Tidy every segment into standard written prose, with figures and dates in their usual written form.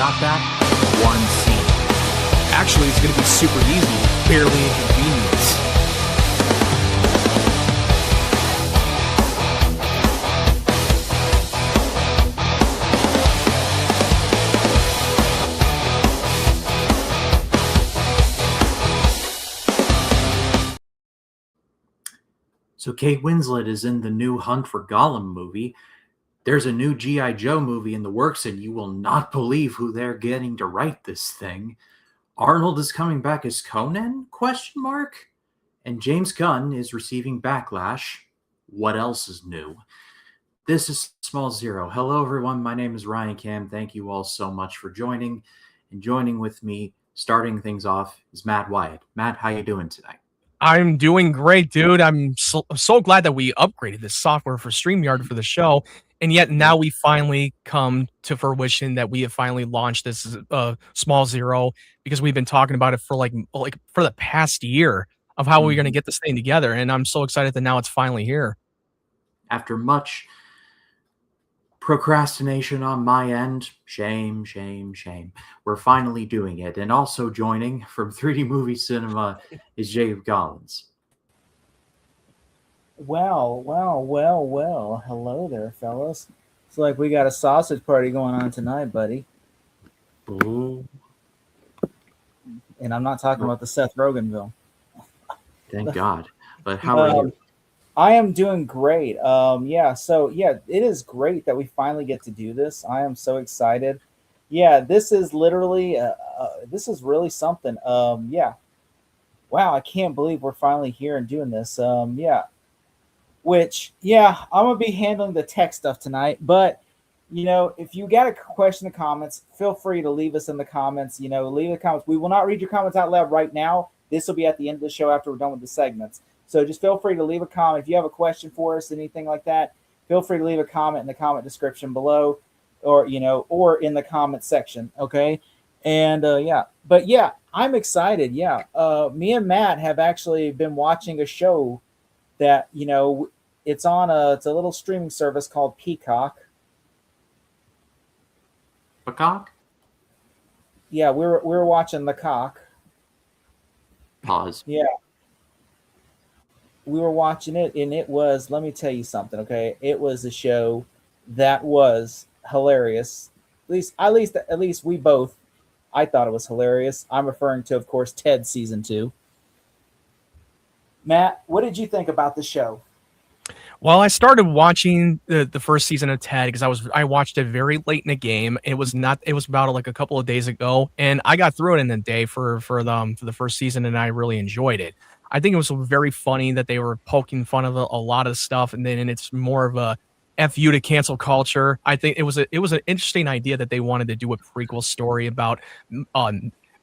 got that in one scene. Actually, it's going to be super easy, barely inconvenience. So Kate Winslet is in the new Hunt for Gollum movie. There's a new G.I. Joe movie in the works, and you will not believe who they're getting to write this thing. Arnold is coming back as Conan? ? And James Gunn is receiving Backlash. What else is new? This is Small Zero. Hello, everyone. My name is Ryan Cam. Thank you all so much for joining. And joining with me, starting things off, is Matt Wyatt. Matt, how you doing tonight? I'm doing great, dude. I'm so glad that we upgraded this software for StreamYard for the show, and yet now we finally come to fruition that we have finally launched this Small Zero, because we've been talking about it for like for the past year of how we're going to get this thing together, and I'm so excited that now it's finally here. After much procrastination on my end, shame, we're finally doing it. And also joining from 3D Movie Cinema is Jacob Collins. Well. Hello there, fellas. It's like we got a sausage party going on tonight, buddy. Ooh. And I'm not talking about the Seth Rogen film. Thank God. But how are you? I am doing great. It is great that we finally get to do this. I am so excited. Yeah, this is literally, this is really something. Wow, I can't believe we're finally here and doing this. I'm going to be handling the tech stuff tonight. But, if you got a question in the comments, feel free to leave us in the comments. Leave the comments. We will not read your comments out loud right now. This will be at the end of the show after we're done with the segments. So just feel free to leave a comment. If you have a question for us, anything like that, feel free to leave a comment in the comment description below, or in the comment section. Okay. And I'm excited. Me and Matt have actually been watching a show that, it's on it's a little streaming service called Peacock. Peacock? Yeah, we're watching The Cock. Pause. Yeah. We were watching it, and it was, let me tell you something, okay? It was a show that was hilarious. At least we both, I thought it was hilarious. I'm referring to, of course, Ted Season 2. Matt, what did you think about the show? Well, I started watching the first season of Ted because I watched it very late in the game. It was about like a couple of days ago, and I got through it in a day for the first season, and I really enjoyed it. I think it was very funny that they were poking fun of a lot of stuff, and it's more of a F you to cancel culture. I think it was an interesting idea that they wanted to do a prequel story about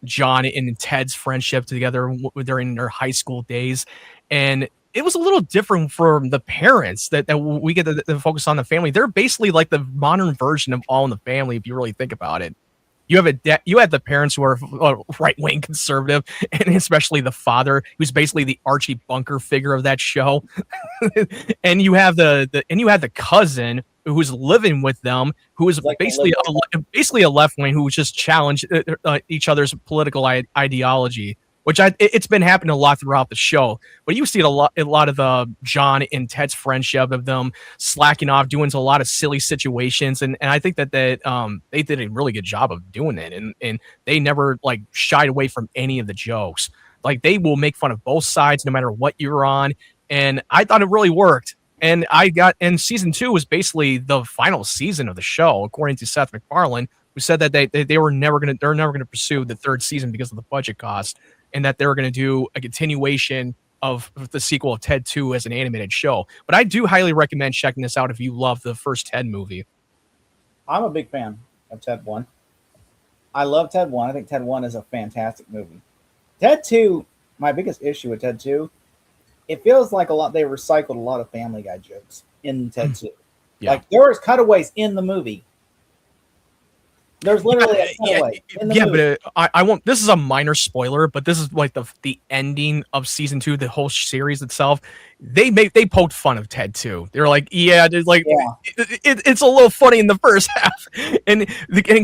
John and Ted's friendship together during their high school days, and it was a little different for the parents that we get to focus on the family. They're basically like the modern version of All in the Family, if you really think about it. You have the parents who are right-wing conservative, and especially the father, who's basically the Archie Bunker figure of that show. And you have the cousin who's living with them, who is like basically a left-wing who just challenged each other's political ideology. Which it's been happening a lot throughout the show, but you see it a lot of John and Ted's friendship, of them slacking off, doing a lot of silly situations, and I think that they did a really good job of doing it, and they never like shied away from any of the jokes. Like, they will make fun of both sides no matter what you're on, and I thought it really worked. And season 2 was basically the final season of the show, according to Seth MacFarlane, who said that they're never gonna pursue the third season because of the budget cost, and that they were going to do a continuation of the sequel of Ted 2 as an animated show. But I do highly recommend checking this out if you love the first Ted movie. I'm a big fan of Ted 1. I love Ted 1. I think Ted 1 is a fantastic movie. Ted 2, my biggest issue with Ted 2, it feels like they recycled a lot of Family Guy jokes in Ted 2. Yeah. Like, there was cutaways in the movie There's literally a cutaway in the movie. but I won't. This is a minor spoiler, but this is like the ending of season 2, the whole series itself. They poked fun of Ted too. They're like, it's a little funny in the first half, and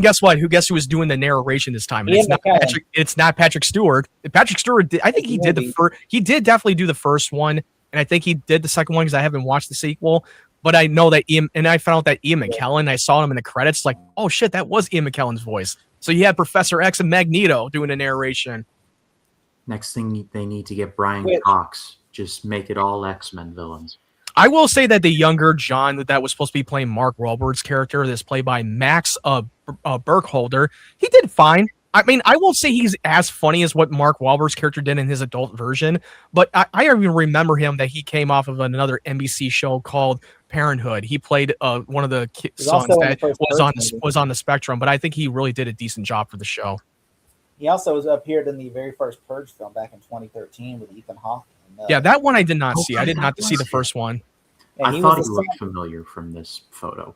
guess what? Guess who was doing the narration this time? And it's not Patrick Stewart. Patrick Stewart, I think he did the first. He did definitely do the first one, and I think he did the second one because I haven't watched the sequel. But I know that I found out that Ian McKellen, I saw him in the credits, like, oh shit, that was Ian McKellen's voice. So you had Professor X and Magneto doing the narration. Next thing they need to get Brian Cox. Just make it all X-Men villains. I will say that the younger John that was supposed to be playing Mark Wahlberg's character, that's played by Max Burkholder, he did fine. I mean, I won't say he's as funny as what Mark Wahlberg's character did in his adult version, but I even remember him that he came off of another NBC show called Parenthood. He played one of the sons that was on the spectrum, but I think he really did a decent job for the show. He also appeared in the very first Purge film back in 2013 with Ethan Hawke. Yeah, that one I did not see. I did not see the first one. And I thought he looked familiar from this photo.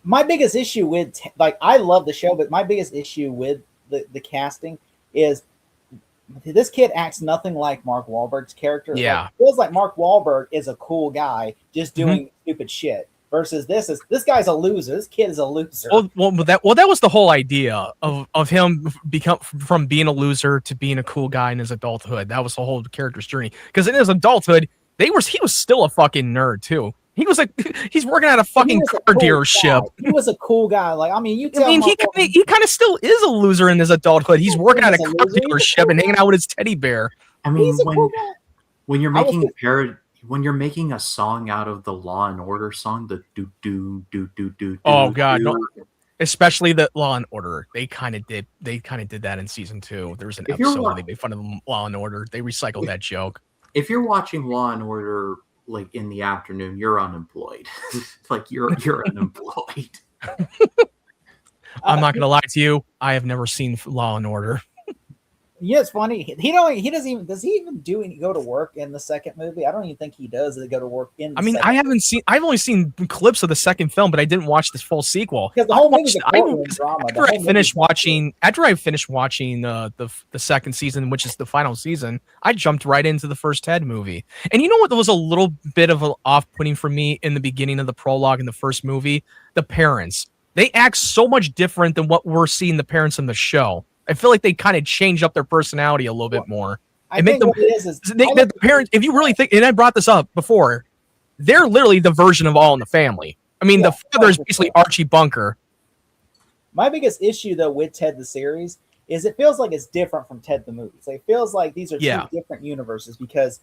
My biggest issue with, I love the show, but my biggest issue with the casting is this kid acts nothing like Mark Wahlberg's character. Yeah. It feels like Mark Wahlberg is a cool guy just doing stupid shit. Versus this guy's a loser. This kid is a loser. That was the whole idea of him from being a loser to being a cool guy in his adulthood. That was the whole character's journey. Because in his adulthood, he was still a fucking nerd too. He was he's working at a fucking car dealership. He was a cool guy. He kind of still is a loser in his adulthood. He's working at a car dealership and hanging out with his teddy bear. I mean, when you're making when you're making a song out of the Law and Order song, the do do do do do. Oh god, no. Especially the Law and Order. They kind of did that in season 2. There was an episode where they made fun of Law and Order. They recycled that joke. If you're watching Law and Order like in the afternoon, you're unemployed. Like you're unemployed. I'm not gonna lie to you. I have never seen Law and Order. Yeah, it's funny. Does he even go to work in the second movie? I don't even think he does. They go to work in. I've only seen clips of the second film, but I didn't watch this full sequel. Because the whole movie's a courtroom drama. After I finished watching the second season, which is the final season, I jumped right into the first Ted movie. And you know what? There was a little bit of an off-putting for me in the beginning of the prologue in the first movie. The parents, they act so much different than what we're seeing the parents in the show. I feel like they kind of change up their personality a little bit more. The parents, if you really think, and I brought this up before, they're literally the version of All in the Family. I mean, the father is basically Archie Bunker. My biggest issue, though, with Ted the series is it feels like it's different from Ted the movies. Like, it feels like these are two different universes because,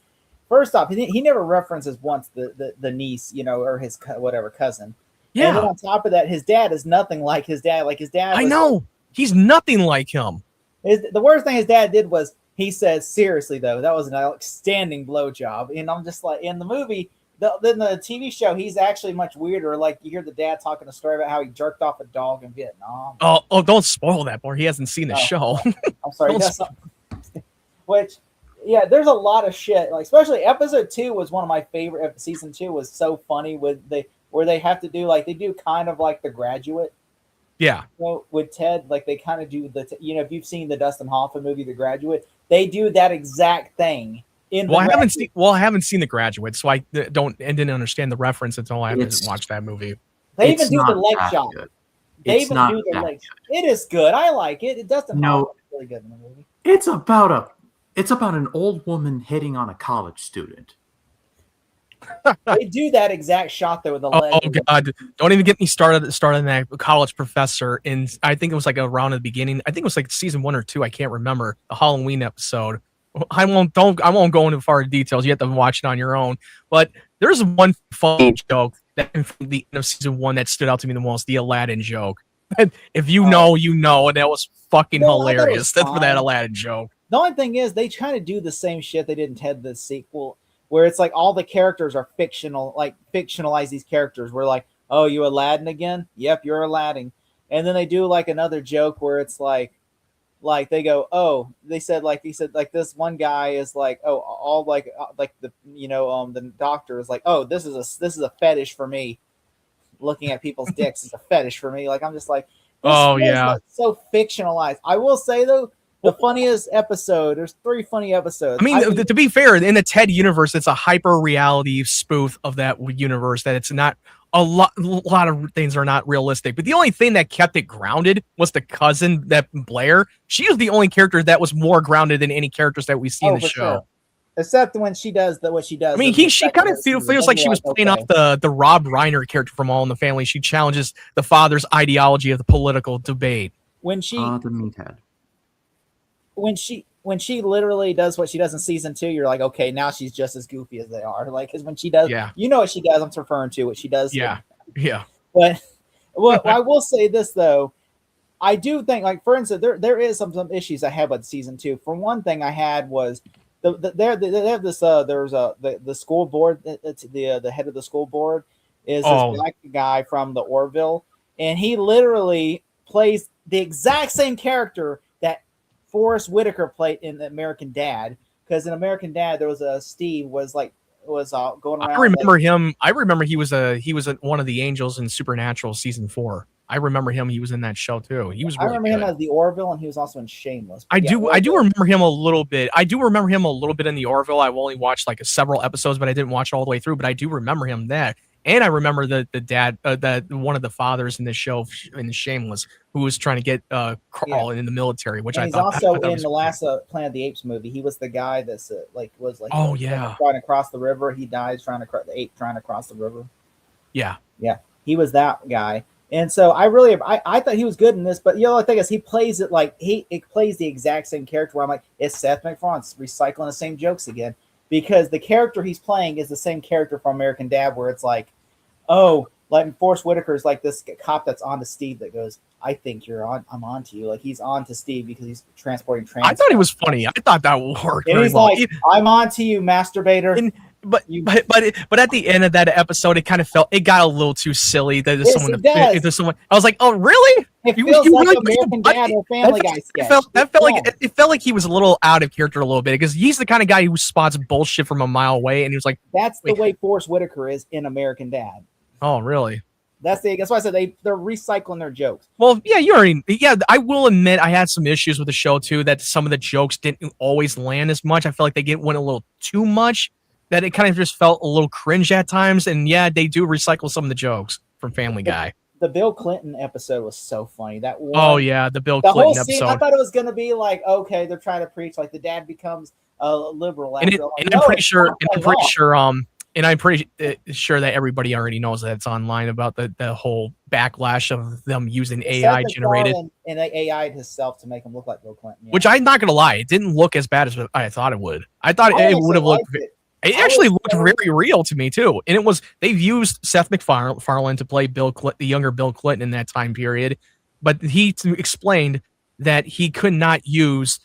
first off, he never references once the niece, or his cousin. Yeah. And then on top of that, his dad is nothing like his dad. Like, his dad. I know. He's nothing like him. The worst thing his dad did was he said, seriously, though, that was an outstanding blowjob. And I'm just like, in the movie, then the TV show, he's actually much weirder. Like, you hear the dad talking a story about how he jerked off a dog in Vietnam. Oh, don't spoil that, boy. He hasn't seen the show. I'm sorry. Which, yeah, there's a lot of shit. Like, especially episode 2 was one of my favorite. Season 2 was so funny where they have to do, they do kind of like The Graduate. Yeah. With Ted, they kind of do if you've seen the Dustin Hoffman movie, The Graduate, they do that exact thing. I haven't seen The Graduate, so I didn't understand the reference until I watched that movie. They even do the leg shot. They even do the leg shot. It is good. I like it. Dustin Hoffman is really good in the movie. It's about an old woman hitting on a college student. They do that exact shot there with the leg. Oh god! Don't even get me started on that college professor. I think it was around the beginning. I think it was season 1 or 2. I can't remember a Halloween episode. I won't go into far details. You have to watch it on your own. But there's one funny joke that from the end of season 1 that stood out to me the most: the Aladdin joke. If you know, you know, and that was fucking hilarious. That's for that Aladdin joke. The only thing is, they try to do the same shit they did in Ted the sequel. Where it's all the characters are fictional, fictionalize these characters. We're like, oh, you Aladdin again? Yep, you're Aladdin. And then they do another joke where it's they go, oh, they said this one guy is all the doctor is oh, this is a fetish for me. Looking at people's dicks is a fetish for me. I'm just Oh yeah. So fictionalized. I will say though, the funniest episode. There's 3 funny episodes. I mean, to be fair, in the Ted universe, it's a hyper reality spoof of that universe. That it's not a lot of things are not realistic. But the only thing that kept it grounded was the cousin, that Blair. She was the only character that was more grounded than any characters that we see in the show. Sure. Except when she does what she does. I mean, she kind of feels like she was playing off the Rob Reiner character from All in the Family. She challenges the father's ideology of the political debate. When she the meathead. When she literally does what she does in season 2, you're like, okay, now she's just as goofy as they are. Like, because when she does, you know what she does. I'm referring to what she does. Yeah. But I will say this though, I do think, like, for instance, there is some issues I have with season 2. For one thing, I had was they have this there's the school board. It's the head of the school board is this black guy from the Orville, and he literally plays the exact same character that Forrest Whitaker played in American Dad, because in American Dad there was Steve was going around. I remember him. I remember he was one of the angels in Supernatural season 4. I remember him. He was in that show too. He was. Really I remember him as the Orville, and he was also in Shameless. I do remember him a little bit. I do remember him a little bit in the Orville. I've only watched like several episodes, but I didn't watch it all the way through. But I do remember him that. And I remember the dad, that one of the fathers in the show in Shameless, who was trying to get Carl in the military, which and I he's thought also that in the last Planet of the Apes movie. He was the guy that's trying to cross the river. He dies trying to cross the river. Yeah, he was that guy. And so I thought he was good in this, but the only thing is he plays it like he plays the exact same character. Where I'm like, it's Seth MacFarlane recycling the same jokes again, because the character he's playing is the same character from American Dad, where it's like, like Forrest Whitaker is like this cop that's on to Steve that goes, I think I'm on to you. Like, he's on to Steve because he's transporting trains. I thought he was funny. I thought that worked. And he's like, I'm on to you, masturbator. But at the end of that episode, it kind of it got a little too silly. There's someone. I was like, oh really? It feels like American Dad or Family Guy sketch. It felt like he was a little out of character a little bit, because he's the kind of guy who spots bullshit from a mile away, and he was like, that's the way Forrest Whitaker is in American Dad. Oh really? That's why I said they're recycling their jokes. Well, I will admit I had some issues with the show too, that some of the jokes didn't always land as much. I felt like they went a little too much, that it kind of just felt a little cringe at times. And yeah, they do recycle some of the jokes from Family Guy. The Bill Clinton episode was so funny. The Bill Clinton episode. I thought it was going to be like, okay, they're trying to preach like the dad becomes a liberal. I'm pretty sure that everybody already knows that it's online about the whole backlash of them using AI generated. And they AI'd himself to make him look like Bill Clinton. Which I'm not going to lie, it didn't look as bad as I thought it would. I thought it would have looked. It actually looked very real to me too, and they've used Seth MacFarlane to play the younger Bill Clinton in that time period, but he explained that he could not use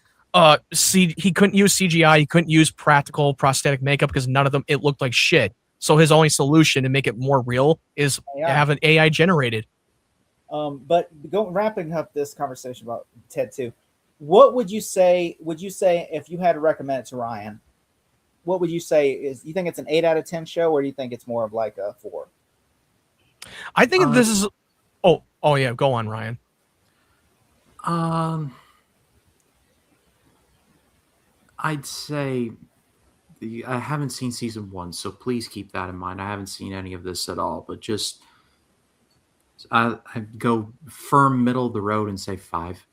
he couldn't use CGI, he couldn't use practical prosthetic makeup because none of them, it looked like shit. So his only solution to make it more real is to have an AI generated. But wrapping up this conversation about Ted 2, what would you say? Would you say, if you had to recommend it to Ryan, what would you say is, you think it's an 8 out of 10 show, or do you think it's more of like a 4? I think this is. Oh yeah, go on, Ryan. I'd say I haven't seen season 1, so please keep that in mind. I haven't seen any of this at all, but just I'd go firm middle of the road and say 5.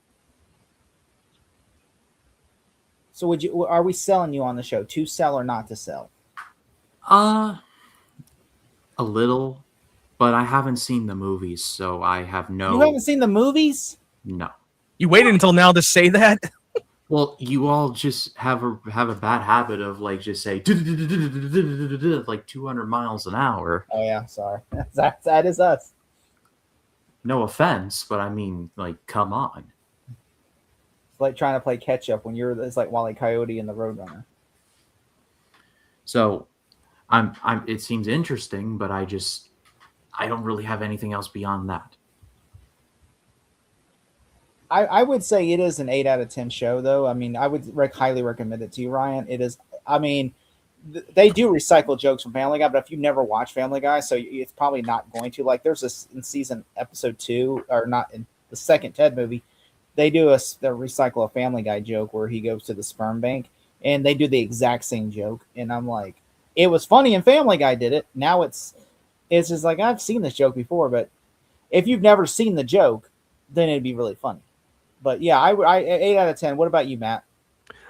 So are we selling you on the show to sell or not to sell? A little, but I haven't seen the movies, so I have no. You haven't seen the movies? No. You waited until now to say that? Well, you all just have a bad habit of like just say like 200 miles an hour. Oh yeah, sorry. That is us. No offense, but I mean, like, come on. It's like trying to play catch up when it's like Wile E. Coyote and the Roadrunner. So, it seems interesting, but I don't really have anything else beyond that. I would say it is an 8 out of 10 show, though. I mean, I would highly recommend it to you, Ryan. It is. I mean, they do recycle jokes from Family Guy, but if you've never watched Family Guy, so it's probably not going to. Like, there's this in episode 2, or not in the second Ted movie, they do a recycle a Family Guy joke where he goes to the sperm bank, and they do the exact same joke, and I'm like, it was funny and Family Guy did it. Now it's just like, I've seen this joke before, but if you've never seen the joke, then it'd be really funny. But yeah, I 8 out of 10. What about you, Matt?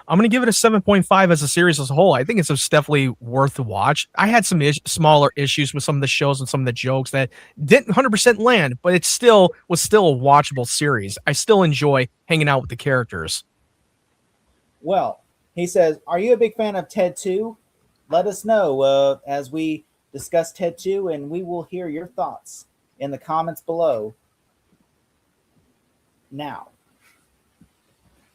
I'm going to give it a 7.5 as a series as a whole. I think it's definitely worth the watch. I had some smaller issues with some of the shows and some of the jokes that didn't 100% land, but it was still a watchable series. I still enjoy hanging out with the characters. Well, he says, are you a big fan of Ted 2? Let us know as we discuss Ted 2, and we will hear your thoughts in the comments below. Now,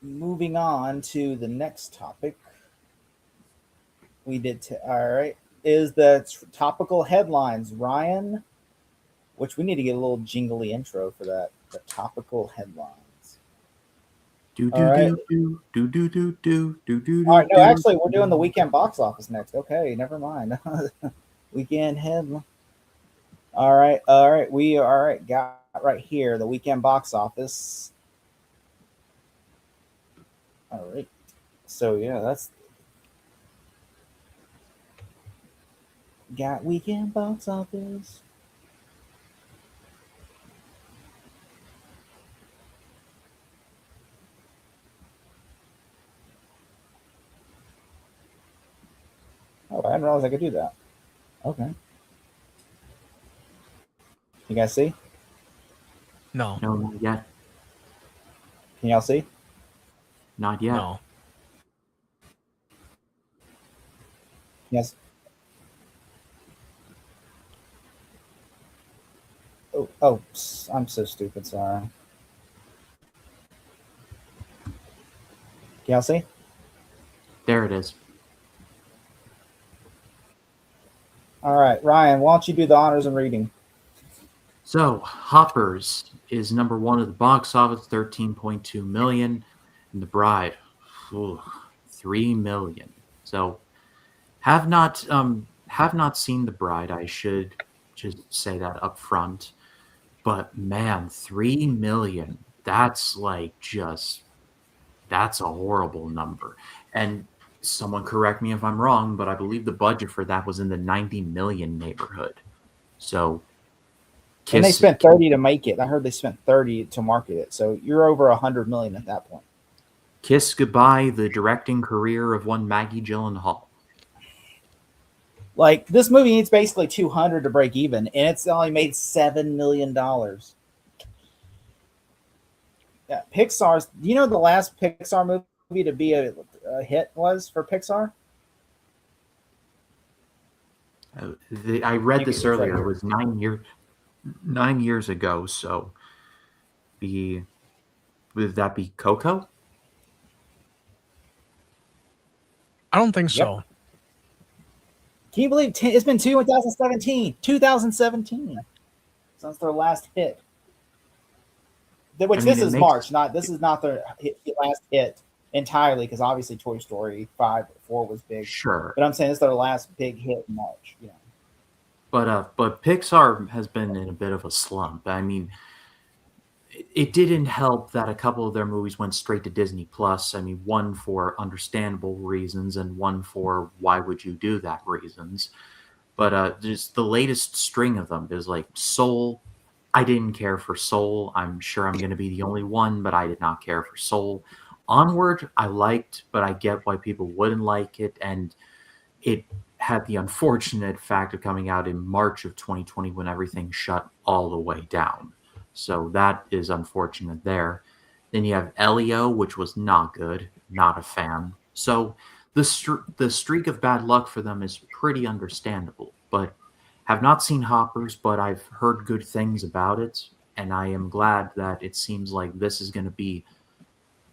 moving on to the next topic. All right, is the topical headlines. Ryan, which we need to get a little jingly intro for that. The topical headlines. All right. All right. No, actually, we're doing the weekend box office next. Okay, never mind. Weekend headline. All right. Got right here the weekend box office. All right. So yeah, that's got weekend box office. Oh, I didn't realize I could do that. Okay. You guys see? No, not yet. Can y'all see? Not yet. no. Yes. Oh, I'm so stupid. Sorry. Can y'all see? There it is. All right, Ryan, why don't you do the honors and reading? So, Hoppers is number one at the box office, 13.2 million, and The Bride, 3 million. So, have not seen The Bride. I should just say that up front. But man, 3 million. That's that's a horrible number. And someone correct me if I'm wrong, but I believe the budget for that was in the 90 million neighborhood. So, and they spent 30 to make it. I heard they spent 30 to market it. So you're over 100 million at that point. Kiss goodbye the directing career of one Maggie Gyllenhaal. Like, this movie needs basically 200 to break even, and it's only made $7 million. Yeah, Pixar's. Do you know the last Pixar movie to be a hit was for Pixar? I read this earlier. It was 9 years ago. So, would that be Coco? I don't think so. Can you believe it's been 2017? 2017 since their last hit. Which this is March, this is not their last hit entirely, because obviously Toy Story 4 was big. Sure. But I'm saying it's their last big hit in March. Yeah. But Pixar has been in a bit of a slump. I mean, it didn't help that a couple of their movies went straight to Disney Plus. I mean, one for understandable reasons and one for why would you do that reasons. But just the latest string of them is like Soul. I didn't care for Soul. I'm sure I'm going to be the only one, but I did not care for Soul. Onward, I liked, but I get why people wouldn't like it. And it had the unfortunate fact of coming out in March of 2020 when everything shut all the way down. So that is unfortunate there. Then you have Elio, which was not good. Not a fan. So the streak of bad luck for them is pretty understandable. But have not seen Hoppers, but I've heard good things about it. And I am glad that it seems like this is going to be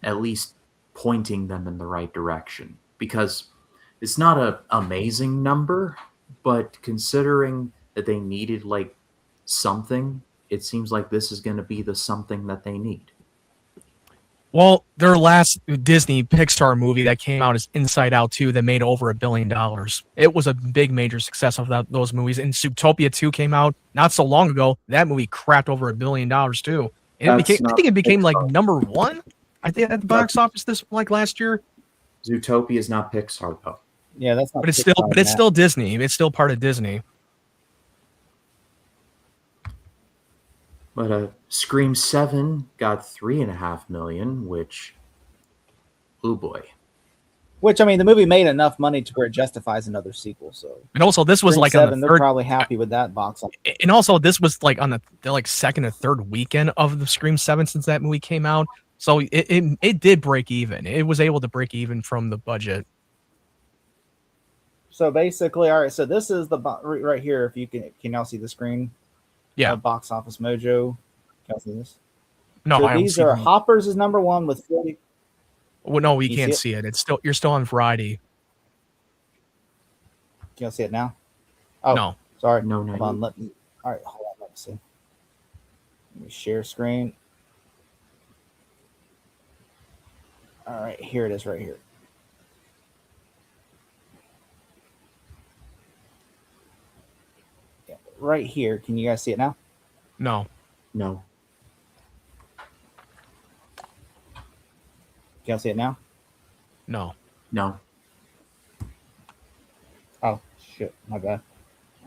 at least pointing them in the right direction. Because it's not an amazing number, but considering that they needed like something, it seems like this is going to be the something that they need. Well, their last Disney Pixar movie that came out is Inside Out 2 that made over $1 billion. It was a big major success of those movies. And Zootopia 2 came out not so long ago. That movie cracked over $1 billion too. And it became, I not think it became like Pixar. number one. I think at the box office this like last year. Zootopia is not Pixar though. Yeah, that's not. But it's Pixar, still Disney. It's still part of Disney. But Scream 7 got $3.5 million, which, oh boy. Which, I mean, the movie made enough money to where it justifies another sequel. So, And also, this was Scream like 7, on the they're third. probably happy with that box office. And also, this was like on the like second or third weekend of the Scream 7 since that movie came out. So it did break even. It was able to break even from the budget. So basically, all right. So this is the right here. If you can now see the screen. Yeah. Box Office Mojo. Can you see this? No, so I don't these see are them. Hoppers is number one with 40. Well, no, we You can't see see it. It's still you're still on Variety. Can you see it now? Oh, No. sorry. No, Hold on. Let me. All right, hold on. Let me see. Let me share screen. All right, here it is, right here. Yeah, right here. Can you guys see it now? No. No. Can you see it now? No. No. Oh shit, my bad.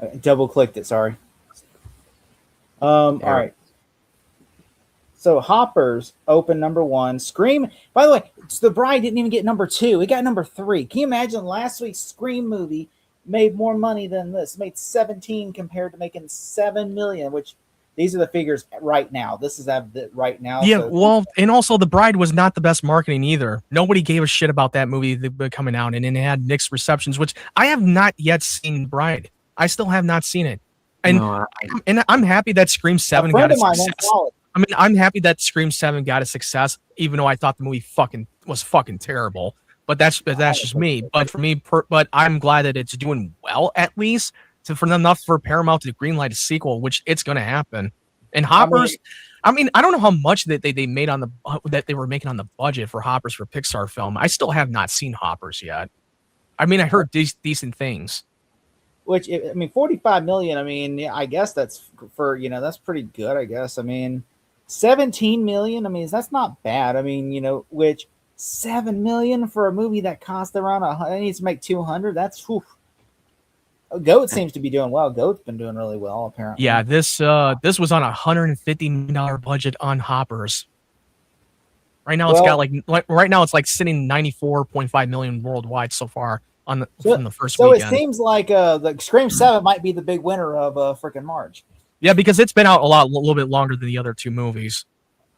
I double clicked it. Sorry. All right. So Hoppers open number one. Scream. By the way, The Bride didn't even get number two. It got number three. Can you imagine last week's Scream movie made more money than this? It made 17 compared to making 7 million, which these are the figures right now. This is right now. Yeah, so well, and also The Bride was not the best marketing either. Nobody gave a shit about that movie coming out, and it had mixed receptions, which I have not yet seen Bride. I still have not seen it. And No, and I'm happy that Scream 7 got a success. saw it. I mean, I'm happy that Scream 7 got a success, even though I thought the movie was fucking terrible. But that's just me. But for me, but I'm glad that it's doing well, at least for enough for Paramount to greenlight a sequel, which it's going to happen. And Hoppers, I mean, I don't know how much that they made on that they were making on the budget for Hoppers for Pixar film. I still have not seen Hoppers yet. I mean, I heard decent things. Which, I mean, 45 million. I mean, yeah, I guess that's for, that's pretty good, I guess. I mean, 17 million. I mean, that's not bad. I mean, which 7 million for a movie that cost around it needs to make 200. That's whew. Goat seems to be doing well. Goat's been doing really well, apparently. Yeah, this was on $150 million budget on Hoppers. Right now, it's got like right now it's like sitting 94.5 million worldwide so far from the first weekend. So it seems like the Scream 7 might be the big winner of freaking March. Yeah, because it's been out a little bit longer than the other two movies.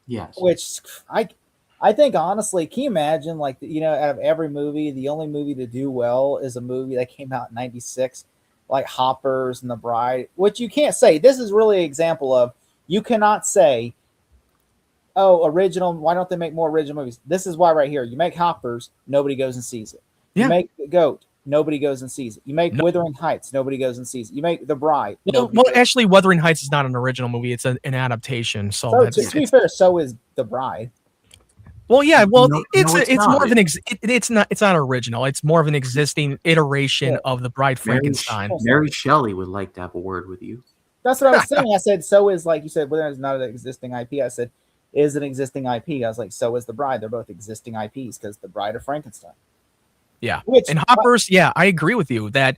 yes. Which I think, honestly, can you imagine, like, out of every movie, the only movie to do well is a movie that came out in 96, like Hoppers and The Bride, which you can't say. This is really an example of, you cannot say, oh, original, why don't they make more original movies? This is why right here. You make Hoppers, nobody goes and sees it. Yeah. You make Goat, nobody goes and sees it. You make Wuthering Heights, nobody goes and sees it. You make The Bride. Well, actually, Wuthering Heights is not an original movie; it's an adaptation. So to be fair, so is The Bride. Well, yeah. Well, it's not. more of an it's not original. It's more of an existing iteration of the Bride Frankenstein. Mary Shelley would like to have a word with you. That's what I was saying. I said, so is, like you said, whether it's not an existing IP. I said, is an existing IP. I was like, so is The Bride. They're both existing IPs because The Bride of Frankenstein. Yeah. And Hoppers, yeah, I agree with you that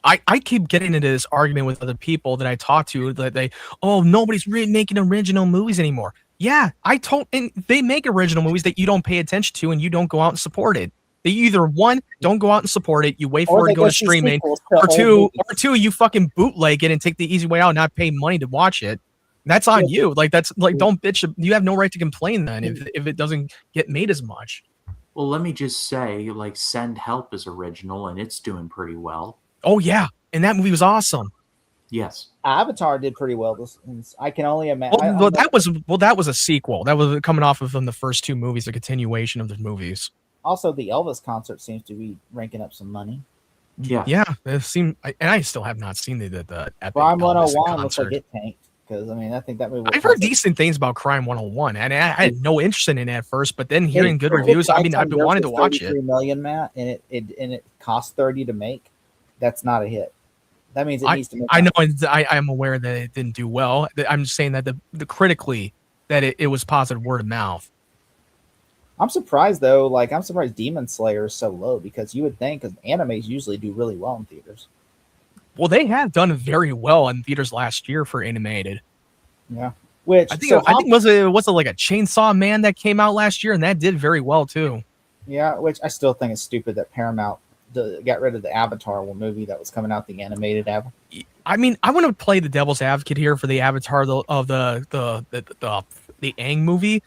I keep getting into this argument with other people that I talk to that nobody's really making original movies anymore. Yeah, and they make original movies that you don't pay attention to and you don't go out and support it. They either one, don't go out and support it, you wait for it to go to streaming, or two, you fucking bootleg it and take the easy way out and not pay money to watch it. That's on you. Like, that's like, don't bitch. You have no right to complain then if it doesn't get made as much. Well, let me just say, like, Send Help is original and it's doing pretty well. Oh yeah, and that movie was awesome. Yes. Avatar did pretty well. I can only imagine. Well, that was a sequel. That was coming off of the first two movies, a continuation of the movies. Also, the Elvis concert seems to be ranking up some money. Yeah. Yeah, it seemed, and I still have not seen the epic Crime Elvis 101 looks concert. like it tanked because I think that movie. I've heard decent things about Crime 101, and I had no interest in it at first, but then hearing good reviews, I mean, I've been wanting to watch it. 3 million, Matt, and it cost 30 to make. That's not a hit. That means it needs to make. I know, and I'm aware that it didn't do well. I'm just saying that the critically, that it was positive word of mouth. I'm surprised though. Like, I'm surprised Demon Slayer is so low, because you would think, because animes usually do really well in theaters. Well, they have done very well in theaters last year for animated. Yeah. Which I think was it like a Chainsaw Man that came out last year, and that did very well too. Yeah, which I still think is stupid that Paramount got rid of the Avatar movie that was coming out, the animated Avatar. I mean, I want to play the devil's advocate here for the Avatar of the Aang movie.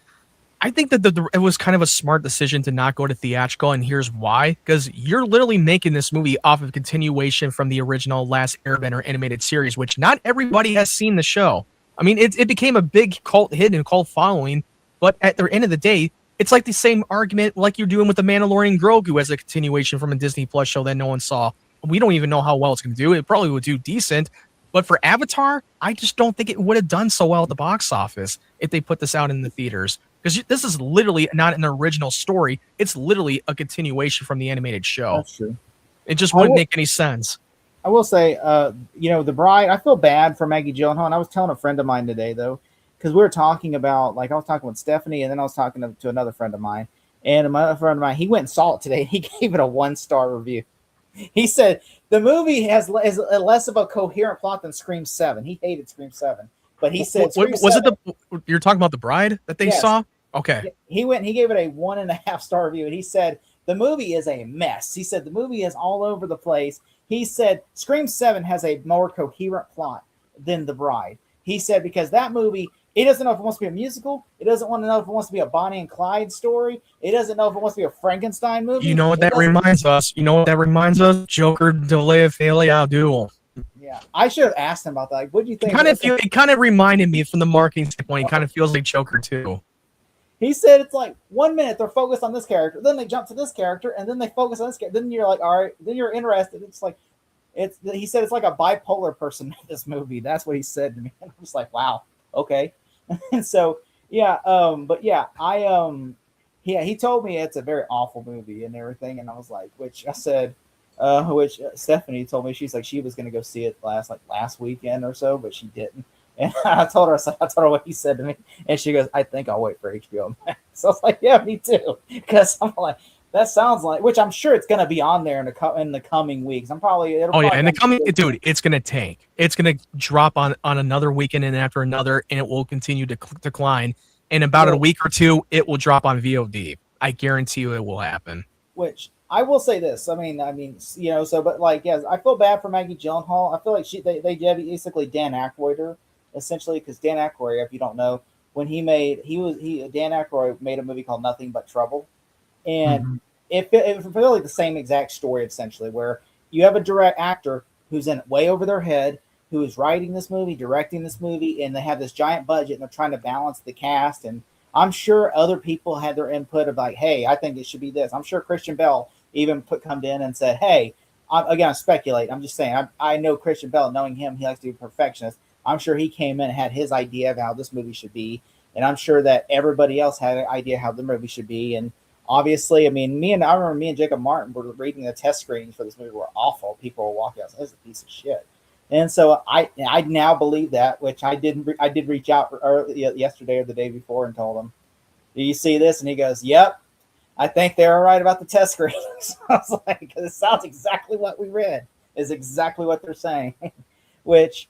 I think that it was kind of a smart decision to not go to theatrical, and here's why. Because you're literally making this movie off of continuation from the original Last Airbender animated series, which not everybody has seen the show. I mean, it became a big cult hit and cult following, but at the end of the day, it's like the same argument like you're doing with The Mandalorian Grogu as a continuation from a Disney Plus show that no one saw. We don't even know how well it's going to do. It probably would do decent, but for Avatar, I just don't think it would have done so well at the box office if they put this out in the theaters. Because this is literally not an original story. It's literally a continuation from the animated show. That's true. It just wouldn't make any sense. I will say, The Bride, I feel bad for Maggie Gyllenhaal. And I was telling a friend of mine today, though, because we were talking about, like, I was talking with Stephanie, and then I was talking to another friend of mine. And my other friend of mine, he went and saw it today, and he gave it a 1-star review. He said, the movie is less of a coherent plot than Scream 7. He hated Scream 7. But he said, you're talking about The Bride that they saw? Okay. He gave it a 1.5-star review, and he said the movie is a mess. He said the movie is all over the place. He said Scream 7 has a more coherent plot than The Bride. He said because that movie, it doesn't know if it wants to be a musical. It doesn't want to know if it wants to be a Bonnie and Clyde story. It doesn't know if it wants to be a Frankenstein movie. You know what that reminds us? Joker Delay Failure Duel. Yeah, I should have asked him about that. Like, what do you think? It kind of reminded me from the marketing standpoint. It kind of feels like Joker too. He said it's like 1 minute they're focused on this character, then they jump to this character, and then they focus on this character. Then you're like, all right, then you're interested. It's like, he said it's like a bipolar person made this movie. That's what he said to me. And I was like, wow, okay. And so, yeah, he told me it's a very awful movie and everything. And I was like, which Stephanie told me, she's like, she was going to go see it last weekend or so, but she didn't. And I told her what he said to me, and she goes, "I think I'll wait for HBO Max." So I was like, "Yeah, me too," because I'm like, that sounds like, which I'm sure it's going to be on there in the coming weeks. It's going to tank. It's going to drop on another weekend and after another, and it will continue to decline. In about a week or two, it will drop on VOD. I guarantee you, it will happen. Which I will say this. I mean, but like, yes, I feel bad for Maggie Gyllenhaal. I feel like they basically Dan Aykroyd her. Essentially, because Dan Aykroyd, if you don't know, when Dan Aykroyd made a movie called Nothing But Trouble, and it felt like the same exact story essentially, where you have a direct actor who's in way over their head, who is writing this movie, directing this movie, and they have this giant budget and they're trying to balance the cast. And I'm sure other people had their input of like, hey, I think it should be this. I'm sure Christian Bale even come in and said, hey, I'm speculating. I'm just saying, I know Christian Bale, knowing him, he likes to be a perfectionist. I'm sure he came in and had his idea of how this movie should be. And I'm sure that everybody else had an idea how the movie should be. And obviously, I remember me and Jacob Martin were reading the test screenings for this movie were awful. People were walking out, this is a piece of shit. And so I now believe that, which I did reach out yesterday or the day before and told him, do you see this? And he goes, yep, I think they were right about the test screenings. I was like, it sounds exactly what we read is exactly what they're saying, which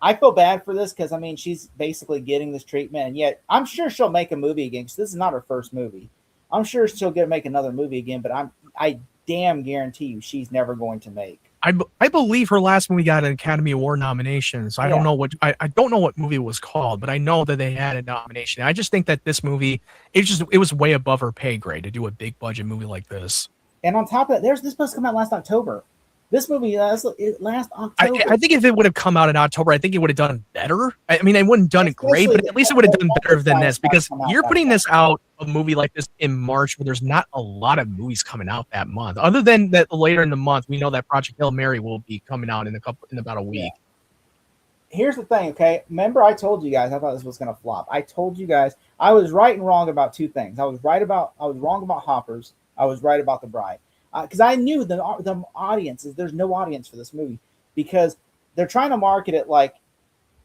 I feel bad for this because, I mean, she's basically getting this treatment, and yet I'm sure she'll make a movie again because this is not her first movie. I'm sure she'll make another movie again, but I damn guarantee you she's never going to make. I believe her last movie got an Academy Award nomination. So I don't know I don't know what movie it was called, but I know that they had a nomination. I just think that this movie, it was way above her pay grade to do a big budget movie like this. And on top of that, this supposed to come out last October. This movie last October. I think if it would have come out in October, I think it would have done better. I mean, it wouldn't have done it great, but at least it would have done better than this because you're putting this out, a movie like this in March where there's not a lot of movies coming out that month. Other than that later in the month, we know that Project Hail Mary will be coming out in about a week. Yeah. Here's the thing, okay? Remember I told you guys I thought this was going to flop. I told you guys I was right and wrong about two things. I was wrong about Hoppers. I was right about The Bride. Because I knew the audience there's no audience for this movie because they're trying to market it like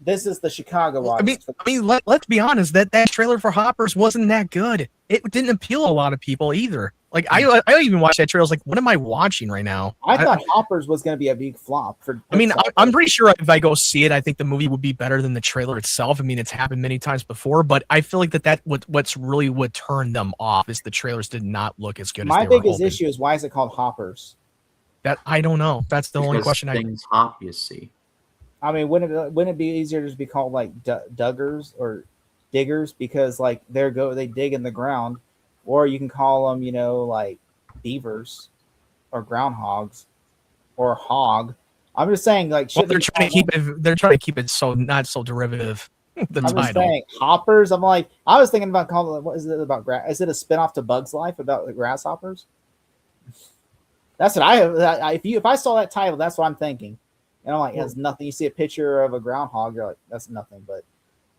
This is the Chicago I mean, audience. let's be honest. That trailer for Hoppers wasn't that good. It didn't appeal to a lot of people either. Like I even watched that trailer. I was like, what am I watching right now? I thought Hoppers was going to be a big flop. I'm pretty sure if I go see it, I think the movie would be better than the trailer itself. I mean, it's happened many times before, but I feel like what's really what turned them off is the trailers did not look as good. My as they biggest were issue is why is it called Hoppers? That I don't know. That's the only question. Things hop, you see. I mean, wouldn't it be easier to just be called like Duggars or Diggers because like they dig in the ground, or you can call them like beavers or groundhogs or hog. I'm just saying like they're trying to keep it so not so derivative. The I'm title. just saying hoppers. I was thinking about calling what is it about? Is it a spinoff to Bug's Life about the grasshoppers? That's what I have. If I saw that title, that's what I'm thinking. And I'm like, it has nothing. You see a picture of a groundhog, you're like, that's nothing. But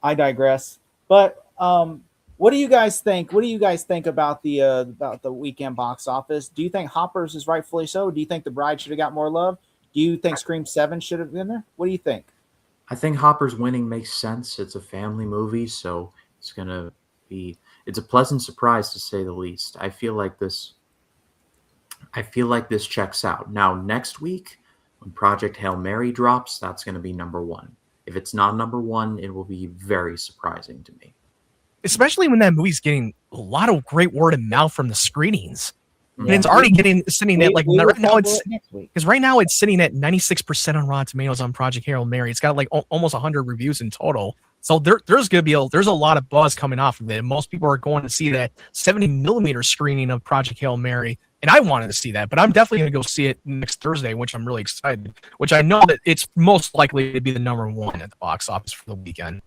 I digress. But what do you guys think? What do you guys think about the weekend box office? Do you think Hoppers is rightfully so? Do you think The Bride should have got more love? Do you think Scream 7 should have been there? What do you think? I think Hopper's winning makes sense. It's a family movie, so it's a pleasant surprise to say the least. I feel like this checks out. Now next week, when Project Hail Mary drops, that's going to be number one. If it's not number one, it will be very surprising to me. Especially when that movie's getting a lot of great word of mouth from the screenings. Yeah. And it's already sitting at like right now it's sitting at 96% on Rotten Tomatoes on Project Hail Mary. It's got like almost 100 reviews in total. So there's a lot of buzz coming off of it. Most people are going to see that 70mm screening of Project Hail Mary. And I wanted to see that, but I'm definitely going to go see it next Thursday, which I'm really excited, which I know that it's most likely to be the number one at the box office for the weekend.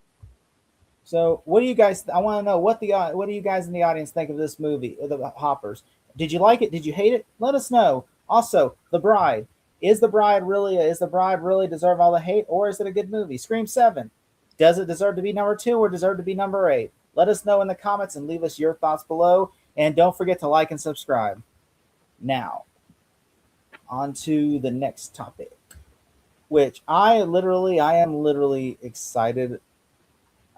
So what do you guys, I want to know what do you guys in the audience think of this movie, the Hoppers? Did you like it? Did you hate it? Let us know. Also, The Bride. Does The Bride really deserve all the hate, or is it a good movie? Scream 7. Does it deserve to be number 2 or deserve to be number 8? Let us know in the comments and leave us your thoughts below. And don't forget to like and subscribe. Now, on to the next topic, which I am literally excited.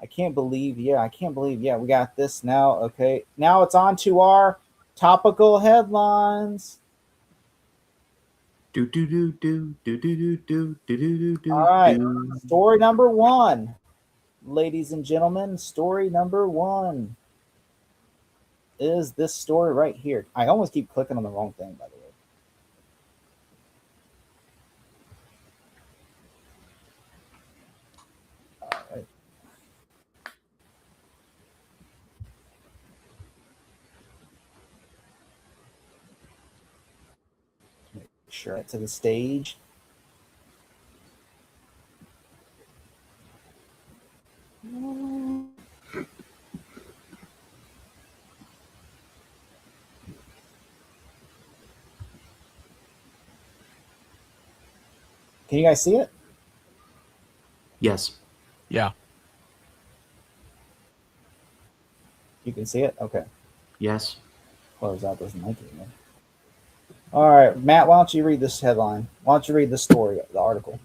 I can't believe, we got this now. Okay, now it's on to our topical headlines. All right, story number 1, ladies and gentlemen. Story number 1 is this story right here. I almost keep clicking on the wrong thing, by the way. All right. Make sure I to the stage. Can you guys see it? Yes. Yeah. You can see it? Okay. Yes. Close out doesn't like it, man. All right, Matt, why don't you read this headline? Why don't you read the story, the article?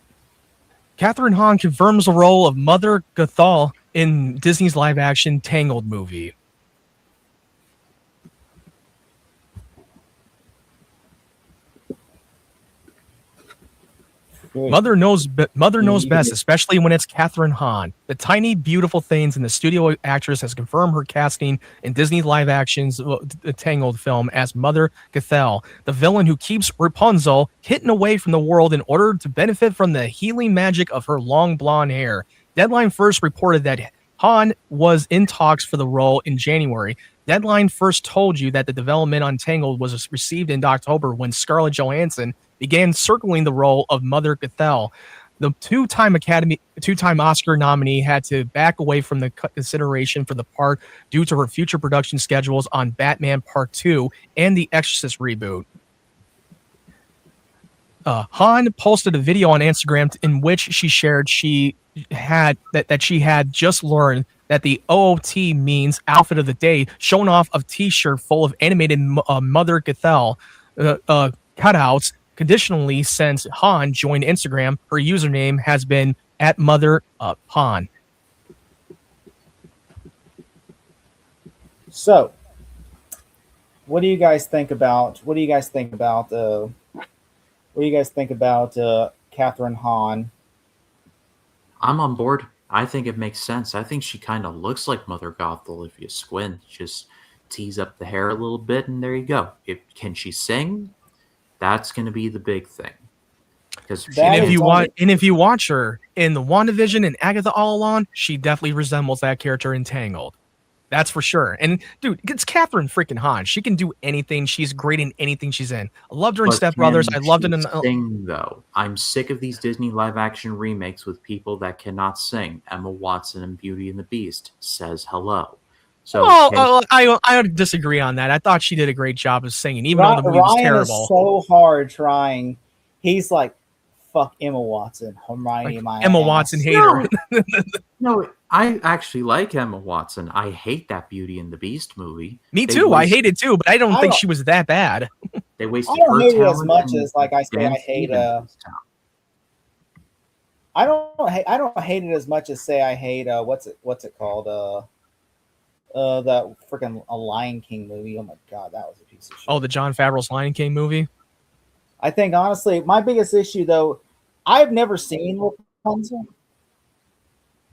Kathryn Hahn confirms the role of Mother Gothel in Disney's live-action Tangled movie. Mother knows best, especially when it's Kathryn Hahn. The tiny, beautiful things in the studio actress has confirmed her casting in Disney's live-action's Tangled film as Mother Gothel, the villain who keeps Rapunzel hidden away from the world in order to benefit from the healing magic of her long blonde hair. Deadline first reported that Hahn was in talks for the role in January. Deadline first told you that the development on Tangled was received in October when Scarlett Johansson began circling the role of Mother Gothel. The two-time Oscar nominee had to back away from the consideration for the part due to her future production schedules on Batman Part 2 and the Exorcist reboot. Hahn posted a video on Instagram in which she shared she had just learned that the OOT means outfit of the day, showing off a t-shirt full of animated Mother Gothel cutouts. Conditionally, since Hahn joined Instagram, her username has been at Mother Hahn. So, what do you guys think about? Kathryn Hahn? I'm on board. I think it makes sense. I think she kind of looks like Mother Gothel if you squint. Just tease up the hair a little bit, and there you go. Can she sing? That's going to be the big thing. And if you watch her in the WandaVision and Agatha All Along, she definitely resembles that character in Tangled. That's for sure. And dude, it's Kathryn freaking Hahn. She can do anything. She's great in anything she's in. I loved her in Step Brothers. I loved it in sing though. I'm sick of these Disney live action remakes with people that cannot sing. Emma Watson in Beauty and the Beast says hello. So I would disagree on that. I thought she did a great job of singing, even though the movie was terrible. Ryan is so hard trying. He's like, fuck Emma Watson, Hermione, my Emma Watson hater. No, I actually like Emma Watson. I hate that Beauty and the Beast movie. Me too. I hate it too, but I don't think she was that bad. They wasted I don't her hate it as talent much and as like I say Dan I hate Stevens' I don't hate it as much as say I hate what's it called? That freaking Lion King movie. Oh my god, that was a piece of shit. Oh, the Jon Favreau's Lion King movie? I think honestly, my biggest issue though, I've never seen Rapunzel.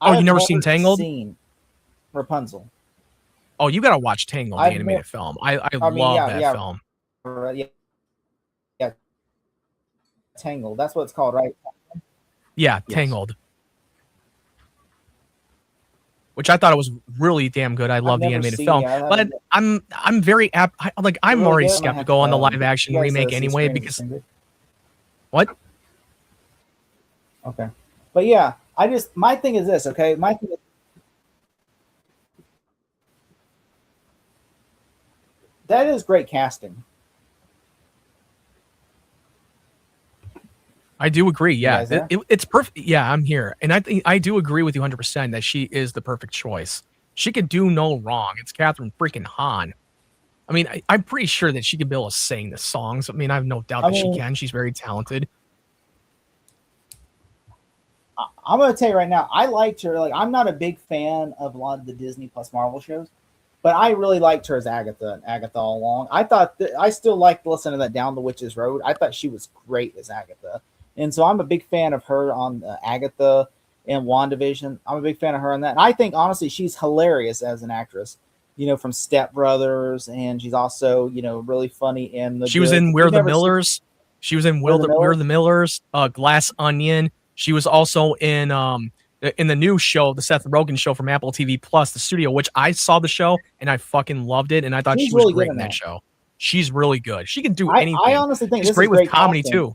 Oh, you've never seen Tangled? Seen Rapunzel. Oh, you gotta watch Tangled, the animated film. I love that film. Yeah, Tangled. That's what it's called, right? Yeah, yes. Tangled. Which I thought it was really damn good. I love the animated film, but I'm very I'm already skeptical on the live action remake anyway because what? Okay, but yeah, my thing is this. Okay, my thing is that is great casting. I do agree. Yeah, it's perfect. Yeah, I'm here, and I do agree with you 100% that she is the perfect choice. She could do no wrong. It's Kathryn freaking Hahn. I mean, I'm pretty sure that she could be able to sing the songs. I mean, I have no doubt that she can. She's very talented. I'm going to tell you right now, I liked her. Like, I'm not a big fan of a lot of the Disney plus Marvel shows, but I really liked her as Agatha all along. I still liked listening to that Down the Witch's Road. I thought she was great as Agatha. And so I'm a big fan of her on Agatha and WandaVision. I'm a big fan of her on that. And I think, honestly, she's hilarious as an actress, from Step Brothers. And she's also, really funny in the. She was in We're the Millers. She was in We're the Millers, Glass Onion. She was also in the new show, the Seth Rogen show from Apple TV Plus, The Studio, which I saw the show and I fucking loved it. And I thought she was really great in that show. She's really good. She can do anything. I honestly think she's great with comedy too.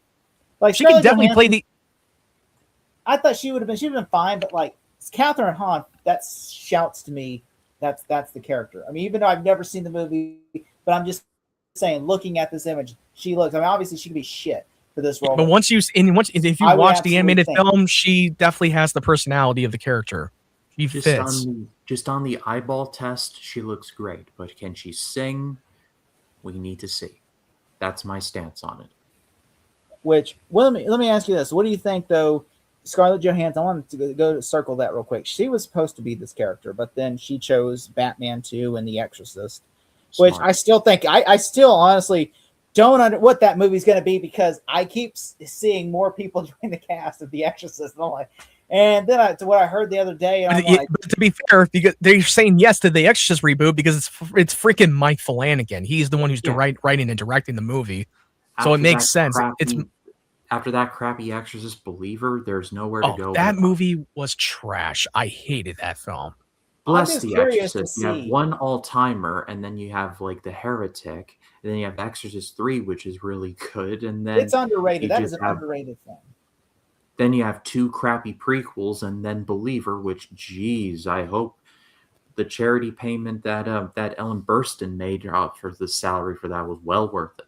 Like she can definitely play the. I thought she'd have been fine, but like Kathryn Hahn, that shouts to me. That's the character. I mean, even though I've never seen the movie, but I'm just saying, looking at this image, she looks. I mean, obviously she could be shit for this role. But if you watch the animated film, she definitely has the personality of the character. She fits. Just on the eyeball test, she looks great. But can she sing? We need to see. That's my stance on it. Which, well, let me ask you this: what do you think, though? Scarlett Johansson. I wanted to go to circle that real quick. She was supposed to be this character, but then she chose Batman 2 and The Exorcist, which I still think I still honestly don't know what that movie's going to be because I keep seeing more people join the cast of The Exorcist. And then to what I heard the other day, and but to be fair, because they're saying yes to the Exorcist reboot because it's freaking Mike Flanagan. He's the one who's writing and directing the movie. So it makes sense. After that crappy Exorcist Believer, there's nowhere to go. That movie was trash. I hated that film. Bless the Exorcist. You have one all-timer, and then you have like The Heretic, and then you have Exorcist 3, which is really good, and then it's underrated. That is an underrated film. Then you have 2 crappy prequels, and then Believer, which, geez, I hope the charity payment that Ellen Burstyn made for the salary for that was well worth it.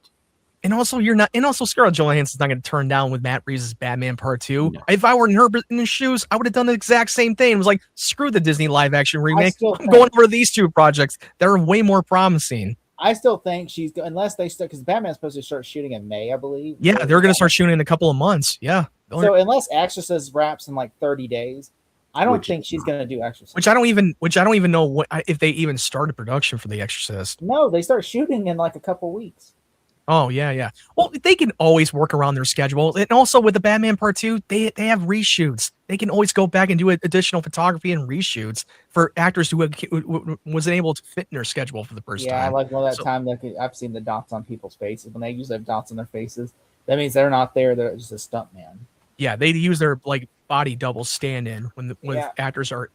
And also, Scarlett Johansson's not going to turn down with Matt Reeves' Batman Part 2. No. If I were in her shoes, I would have done the exact same thing. It was like, screw the Disney live-action remake. I'm going over these 2 projects. They're way more promising. I still think unless they start, because Batman's supposed to start shooting in May, I believe. Yeah, they're going to start shooting in a couple of months. Yeah. So unless Exorcist wraps in like 30 days, I don't Which think is she's not. going to do Exorcist. Which I don't even know if they even started production for The Exorcist. No, they start shooting in like a couple weeks. Oh yeah. Well, they can always work around their schedule, and also with the Batman Part 2, they have reshoots. They can always go back and do additional photography and reshoots for actors who wasn't able to fit in their schedule for the first Yeah, time. like time that I've seen the dots on people's faces when they usually have dots on their faces. That means they're not there; they're just a stunt man. Yeah, they use their like body double stand-in when Yeah. actors are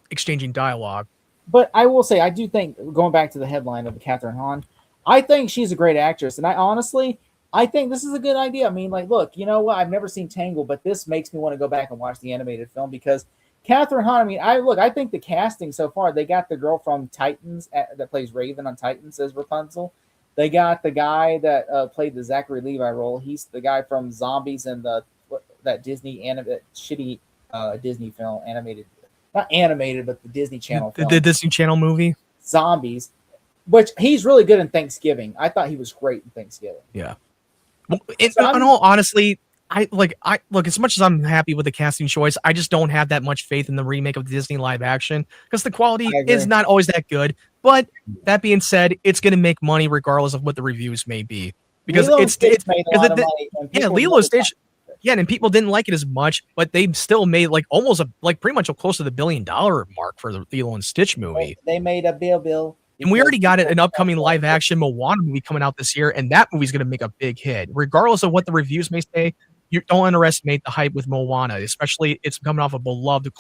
exchanging dialogue. But I will say, I do think, going back to the headline of Kathryn Hahn, I think she's a great actress, and I think this is a good idea. I mean, like, look, you know what? I've never seen Tangled, but this makes me want to go back and watch the animated film because Kathryn Hahn. I mean, I think the casting so far. They got the girl from Titans that plays Raven on Titans as Rapunzel. They got the guy that played the Zachary Levi role. He's the guy from Zombies and that Disney shitty Disney film animated. Not animated, but the Disney Channel film. The Disney Channel movie. Zombies, which he's really good in Thanksgiving. I thought he was great in Thanksgiving. Yeah. Well, in all honestly, I look, as much as I'm happy with the casting choice, I just don't have that much faith in the remake of the Disney live action because the quality is not always that good. But that being said, it's going to make money regardless of what the reviews may be because it's made a lot of money. Yeah, Lilo and Stitch. Yeah, and people didn't like it as much, but they still made like almost pretty much close to the $1 billion mark for the Lilo and Stitch movie. They made a bill. And we already got an upcoming live action Moana movie coming out this year, and that movie's going to make a big hit. Regardless of what the reviews may say, you don't underestimate the hype with Moana, especially it's coming off a beloved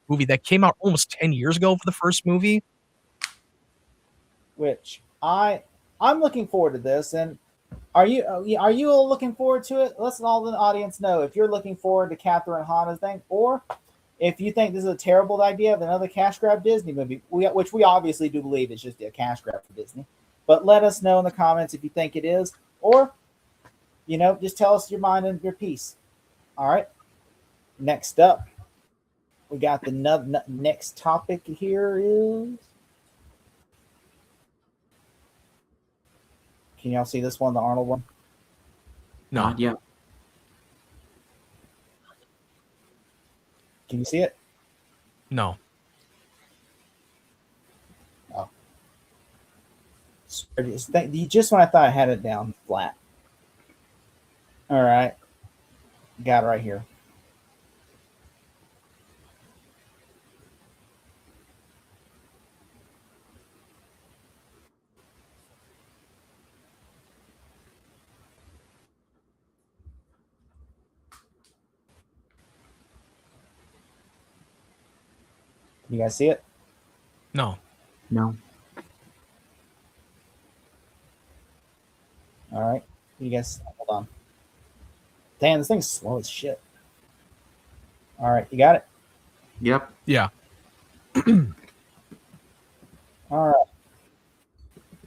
movie that came out almost 10 years ago for the first movie. Which I'm looking forward to this, and are you all looking forward to it? Let's all the audience know if you're looking forward to Kathryn Hahn's thing, or if you think this is a terrible idea of another cash grab Disney movie, which we obviously do believe it's just a cash grab for Disney. But let us know in the comments if you think it is, or just tell us your mind and your piece. All right. Next up, we got the next topic here is. Can y'all see this one, the Arnold one? No. Not yet. Can you see it? No. Oh. Just when I thought I had it down flat. All right. Got it right here. You guys see it? No. No. All right. You guys, hold on. Damn, this thing's slow as shit. All right. You got it? Yep. Yeah. All right.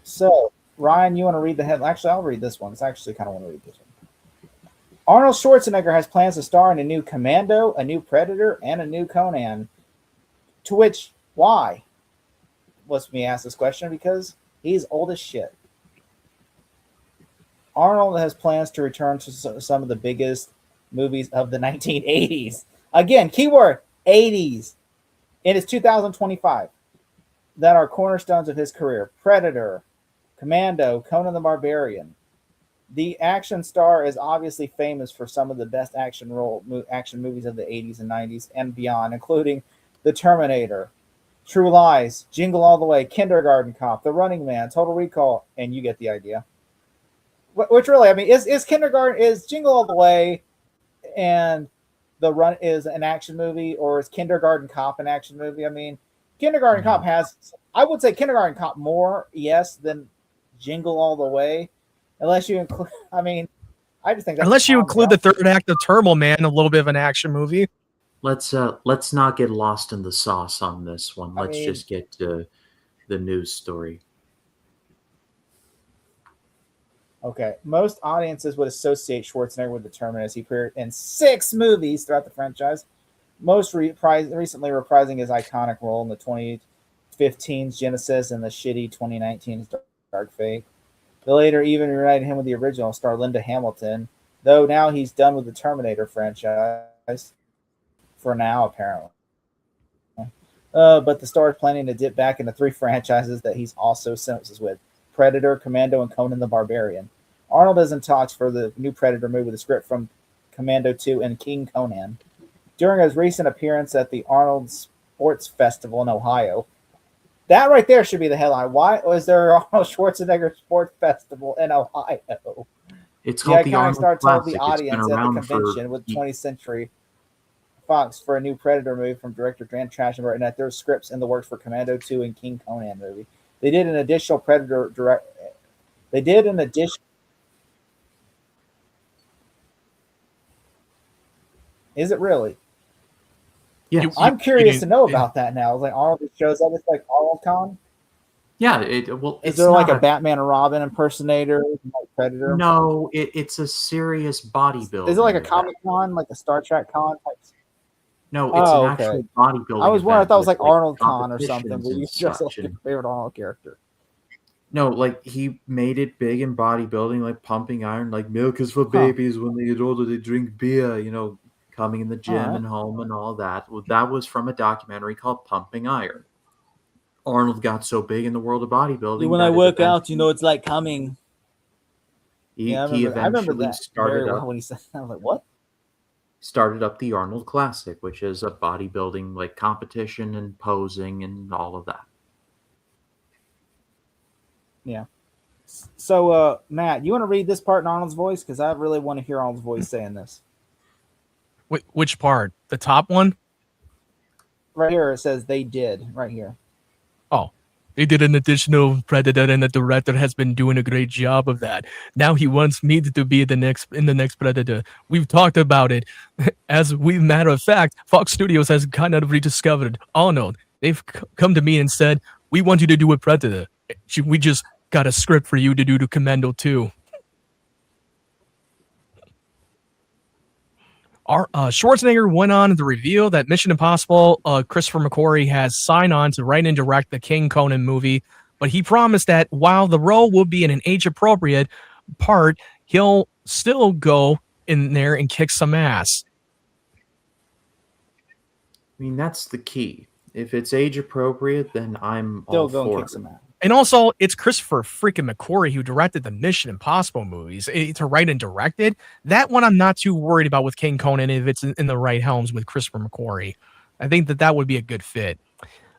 So, Ryan, you want to read the headline? Actually, I'll read this one. It's actually kind of want to read this one. Arnold Schwarzenegger has plans to star in a new Commando, a new Predator, and a new Conan. To which, why? Let's me ask this question because he's old as shit. Arnold has plans to return to some of the biggest movies of the 1980s. Again, keyword 80s. It is 2025 that are cornerstones of his career. Predator, Commando, Conan the Barbarian. The action star is obviously famous for some of the best action movies of the 80s and 90s and beyond, including The Terminator, True Lies, Jingle All the Way, Kindergarten Cop, The Running Man, Total Recall, and you get the idea. Which really, I mean, is Jingle All the Way and The Run is an action movie, or is Kindergarten Cop an action movie? I mean, Kindergarten Cop has, I would say Kindergarten Cop more, yes, than Jingle All the Way, unless you include, I mean, I just think that's unless you include the third act of Turbo Man, a little bit of an action movie. Let's not get lost in the sauce on this one. Let's just get to the news story. Okay. Most audiences would associate Schwarzenegger with the Terminator as he appeared in 6 movies throughout the franchise, most recently reprising his iconic role in the 2015's Genesis and the shitty 2019's Dark Fate. The later even reunited him with the original star Linda Hamilton. though now he's done with the Terminator franchise for now, apparently. But the star is planning to dip back into 3 franchises that he's also synopsis with: Predator, Commando, and Conan the Barbarian. Arnold is in talks for the new Predator movie with a script from Commando 2 and King Conan. During his recent appearance at the Arnold Sports Festival in Ohio, that right there should be the headline. Why was there an Arnold Schwarzenegger Sports Festival in Ohio? It's called the Arnold started telling the Classic. audience at the convention with 20th Century Fox for a new Predator movie from director Dan Trachtenberg, and that there's scripts in the works for Commando 2 and King Conan movie. They did an additional Predator direct. They did an addition. Is it really? Yes. I'm curious to know about that now. It's like Arnold just shows up. It's like Arnold Con. Yeah. Is there like a Batman and Robin impersonator, like Predator? No, it's a serious bodybuilding. Is it like a Comic Con, like a Star Trek con type? No, it's an actual bodybuilding. I was wondering. I thought it was like with, Arnold Con or something. Where you just like your and favorite Arnold character. No, like he made it big in bodybuilding, like pumping iron, like milk is for babies. When they get older, they drink beer. Coming in the gym and home and all that. Well, that was from a documentary called Pumping Iron. Arnold got so big in the world of bodybuilding. When I work out, it's like coming. He I remember that started very up well when he said, I was like, what? Started up the Arnold Classic, which is a bodybuilding like competition and posing and all of that. Yeah. So, Matt, you want to read this part in Arnold's voice? Because I really want to hear Arnold's voice saying this. Which part? The top one? Right here, it says they did. Right here. Oh, they did an additional Predator, and the director has been doing a great job of that. Now he wants me to be in the next Predator. We've talked about it. Matter of fact, Fox Studios has kind of rediscovered Arnold. They've come to me and said, we want you to do a Predator. We just got a script for you to do the Commando 2. Schwarzenegger went on to reveal that Mission Impossible, Christopher McQuarrie has signed on to write and direct the King Conan movie, but he promised that while the role will be in an age-appropriate part, he'll still go in there and kick some ass. I mean, that's the key. If it's age-appropriate, then I'm Still all go and for kick it. some ass. And also, it's Christopher freaking McQuarrie who directed the Mission Impossible movies to write and direct it. That one I'm not too worried about with King Conan if it's in the right helms with Christopher McQuarrie. I think that would be a good fit.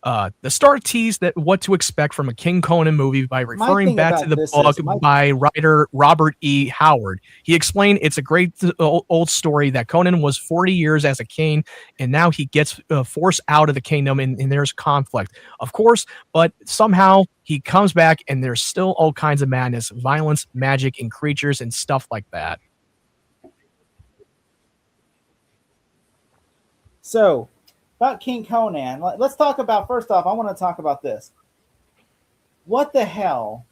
The star teased that what to expect from a King Conan movie by referring back to the book by writer Robert E. Howard. He explained it's a great old story that Conan was 40 years as a king, and now he gets forced out of the kingdom, and there's conflict, of course, but somehow he comes back, and there's still all kinds of madness, violence, magic, and creatures, and stuff like that. So, about King Conan, let's talk about, first off, I want to talk about this. What the hell?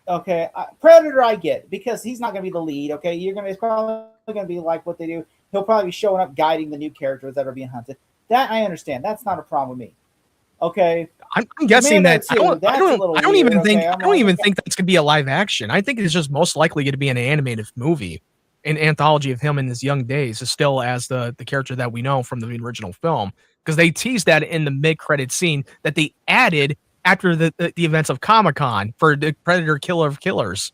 Okay, Predator I get, because he's not going to be the lead, okay? It's probably going to be like what they do. He'll probably be showing up guiding the new characters that are being hunted. That I understand. That's not a problem with me. Okay. I'm guessing that I don't even think that's going to be a live action. I think it's just most likely going to be an animated movie. An anthology of him in his young days, still as the character that we know from the original film, because they teased that in the mid-credit scene that they added after the events of Comic-Con for the Predator Killer of Killers.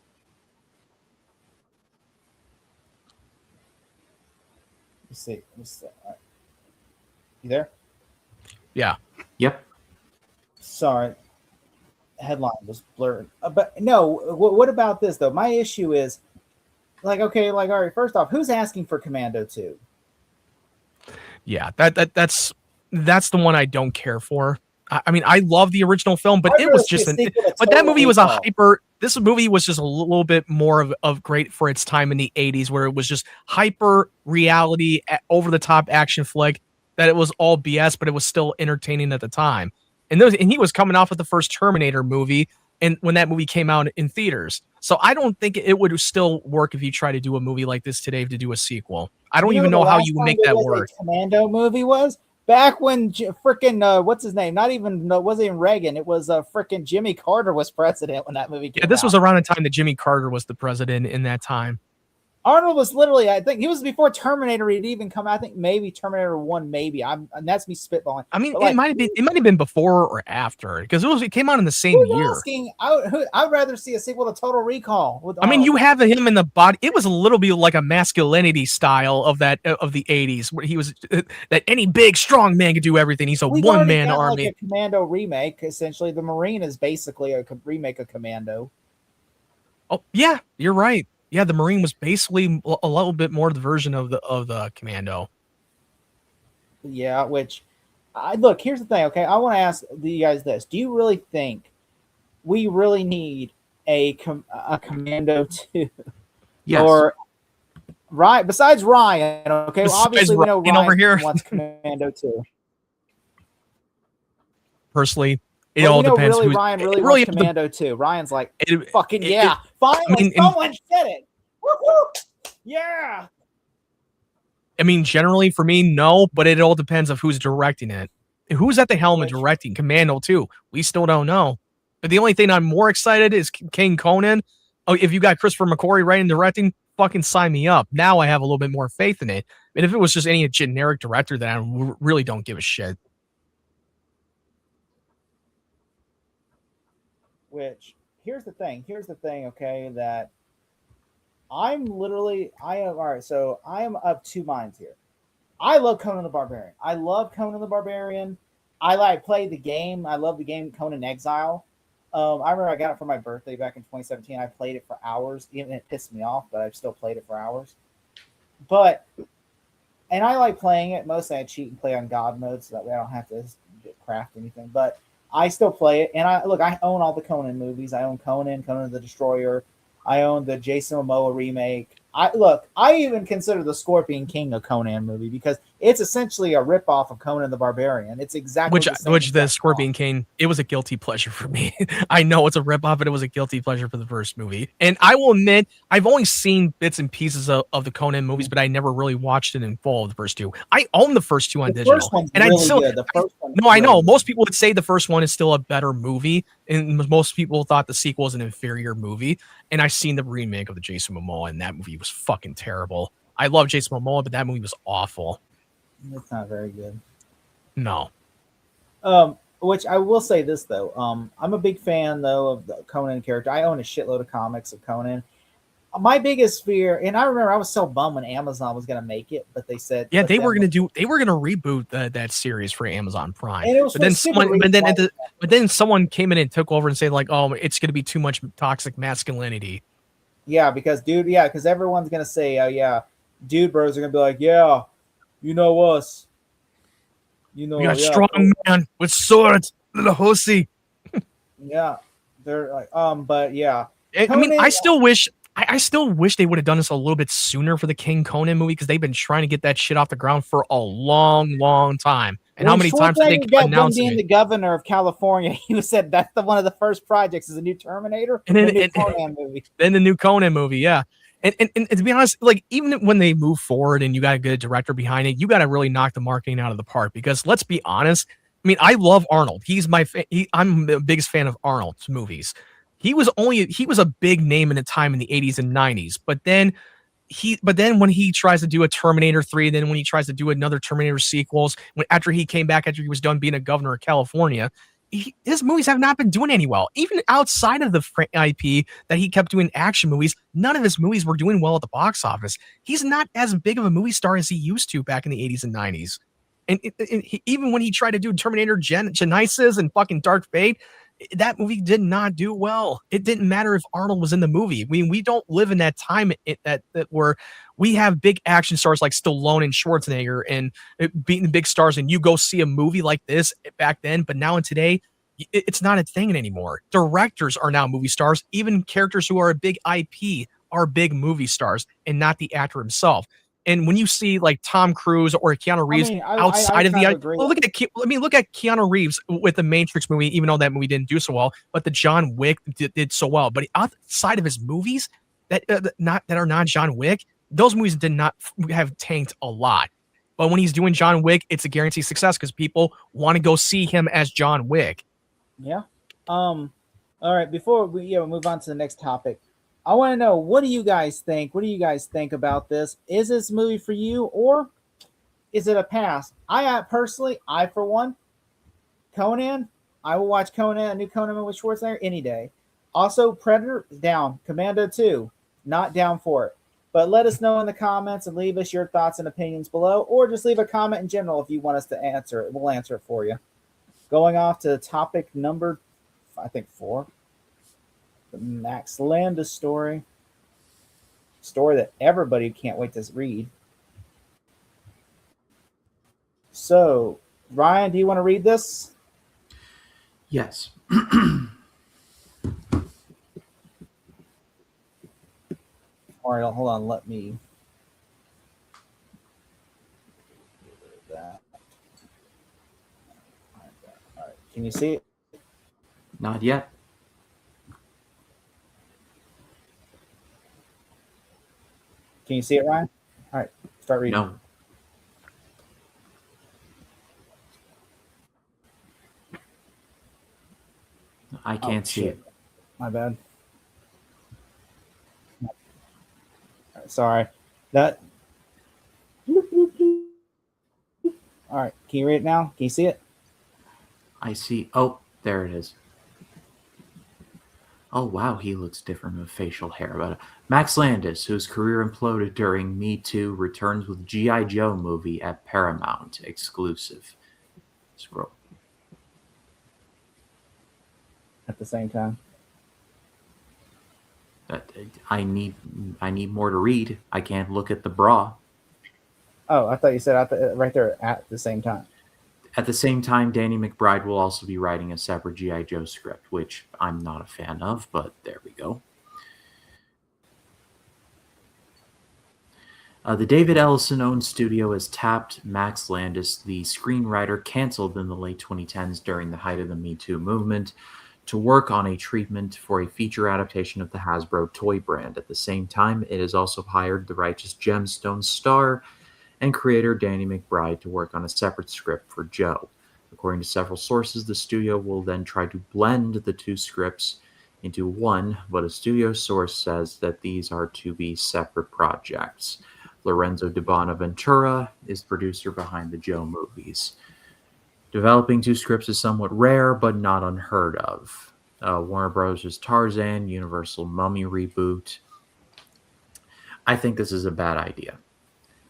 Let's see. Right. You there? Yeah. Yep. Sorry. Headline was blurred. But no, what about this, though? My issue is, all right, first off, who's asking for Commando 2? Yeah, that's the one I don't care for. I mean, I love the original film, but it was just that movie was this movie was just a little bit more of great for its time in the 80s, where it was just hyper reality, over the top action flick, that it was all BS, but it was still entertaining at the time. And he was coming off of the first Terminator movie, and when that movie came out in theaters. So I don't think it would still work if you try to do a movie like this today to do a sequel. I don't even know how you would make that work. Commando movie was back when freaking what's his name? Wasn't even Reagan. It was freaking Jimmy Carter was president when that movie came out. Yeah, this was around the time that Jimmy Carter was the president in that time. Arnold was literally, I think he was before Terminator had even come out. I think maybe Terminator 1, maybe. And that's me spitballing. I mean, But, like, it might have been before or after because it came out in the same year. Asking, I would rather see a sequel to Total Recall. With I mean, you have him in the body. It was a little bit like a masculinity style of the 80s, where he was that any big strong man could do everything. He's a one man army. Like a Commando remake, essentially. The Marine is basically a remake of Commando. Oh yeah, you're right. Yeah, the Marine was basically a little bit more the version of the Commando. Yeah, which look, here's the thing, okay? I want to ask you guys this. Do you really think we really need a Commando 2? Yes. Or right besides Ryan, okay? Well, obviously we know Ryan over here wants Commando 2. Personally, it all depends. Really, Ryan really wants Commando 2. Ryan's like, yeah. Finally, someone said it. Woo-hoo! Yeah. I mean, generally for me, no, but it all depends of who's directing it. Who's at the helm of directing Commando 2? We still don't know. But the only thing I'm more excited is King Conan. Oh, if you got Christopher McQuarrie writing and directing, fucking sign me up. Now I have a little bit more faith in it. And if it was just any generic director, then I really don't give a shit. Which, here's the thing, okay, that I am of two minds here. I love Conan the Barbarian. I played the game. I love the game Conan Exile. I remember I got it for my birthday back in 2017. I played it for hours. Even it pissed me off, but I still played it for hours. And I like playing it. Mostly I cheat and play on God mode so that way I don't have to craft anything. But I still play it. And I own all the Conan movies. I own Conan the Destroyer. I own the Jason Momoa remake. I even consider the Scorpion King a Conan movie because it's essentially a ripoff of Conan the Barbarian. It's exactly the Scorpion King. It was a guilty pleasure for me. I know it's a ripoff, but it was a guilty pleasure for the first movie. And I will admit, I've only seen bits and pieces of the Conan movies, but I never really watched it in full. The first two, I own the first two on digital, and really good. I know most people would say the first one is still a better movie, and most people thought the sequel is an inferior movie. And I've seen the remake of the Jason Momoa, and that movie was fucking terrible. I love Jason Momoa, but that movie was awful. It's not very good. No. Which I will say this though. I'm a big fan though of the Conan character. I own a shitload of comics of Conan. My biggest fear, and I remember I was so bummed when Amazon was going to make it, but they said they were going to reboot that series for Amazon Prime. And it was but then someone came in and took over and said like, oh, it's going to be too much toxic masculinity. Yeah, because everyone's going to say, oh yeah, dude bros are going to be like, yeah, you know us. You know, we got strong man with swords, little hussy. Yeah, they're like, but yeah. I mean, I still wish they would have done this a little bit sooner for the King Conan movie because they've been trying to get that shit off the ground for a long, long time. And how many times did they keep announcing being the governor of California? He said that's one of the first projects is a new Terminator and then the new Conan movie. Then the new Conan movie, yeah. And to be honest, like even when they move forward and you got a good director behind it, you got to really knock the marketing out of the park because let's be honest. I mean, I love Arnold. He's I'm the biggest fan of Arnold's movies. He was a big name in a time in the 80s and 90s, but then when he tries to do a Terminator 3, then when he tries to do another Terminator sequels, after he came back after he was done being a governor of California, his movies have not been doing any well. Even outside of the IP that he kept doing action movies, none of his movies were doing well at the box office. He's not as big of a movie star as he used to back in the 80s and 90s. And even when he tried to do Terminator Genesis and fucking Dark Fate, that movie did not do well. It didn't matter if Arnold was in the movie. I mean, we don't live in that time that where we have big action stars like Stallone and Schwarzenegger and beating the big stars, and you go see a movie like this back then. But now and today, it's not a thing anymore. Directors are now movie stars. Even characters who are a big IP are big movie stars, and not the actor himself. And when you see like Tom Cruise or Keanu Reeves outside of the, look at Keanu Reeves with the Matrix movie, even though that movie didn't do so well, but the John Wick did so well. But outside of his movies that are not John Wick, those movies did not have tanked a lot. But when he's doing John Wick, it's a guaranteed success because people want to go see him as John Wick. Yeah. All right. Before we move on to the next topic. I want to know, what do you guys think? What do you guys think about this? Is this movie for you, or is it a pass? Personally, for one, Conan, I will watch Conan, a new Conan movie with Schwarzenegger any day. Also, Predator, down. Commando 2, not down for it. But let us know in the comments and leave us your thoughts and opinions below, or just leave a comment in general if you want us to answer it. We'll answer it for you. Going off to topic number, I think 4, the Max Landis story. Story that everybody can't wait to read. So, Ryan, do you want to read this? Yes. All right, hold on. Let me. That. All right. Can you see it? Not yet. Can you see it, Ryan? All right, start reading. No. I can't see it. My bad. Sorry. That. All right. Can you read it now? Can you see it? I see. Oh, there it is. Oh, wow. He looks different with facial hair. But Max Landis, whose career imploded during Me Too, returns with G.I. Joe movie at Paramount exclusive. Scroll. At the same time. I need more to read. I can't look at the bra. Oh, I thought you said right there at the same time. At the same time, Danny McBride will also be writing a separate G.I. Joe script, which I'm not a fan of, but there we go. The David Ellison-owned studio has tapped Max Landis, the screenwriter canceled in the late 2010s during the height of the Me Too movement, to work on a treatment for a feature adaptation of the Hasbro toy brand. At the same time, it has also hired the Righteous Gemstones star and creator Danny McBride to work on a separate script for Joe. According to several sources, the studio will then try to blend the two scripts into one, but a studio source says that these are to be separate projects. Lorenzo de Bonaventura is producer behind the Joe movies. Developing two scripts is somewhat rare, but not unheard of. Warner Bros.' Tarzan, Universal Mummy reboot. I think this is a bad idea.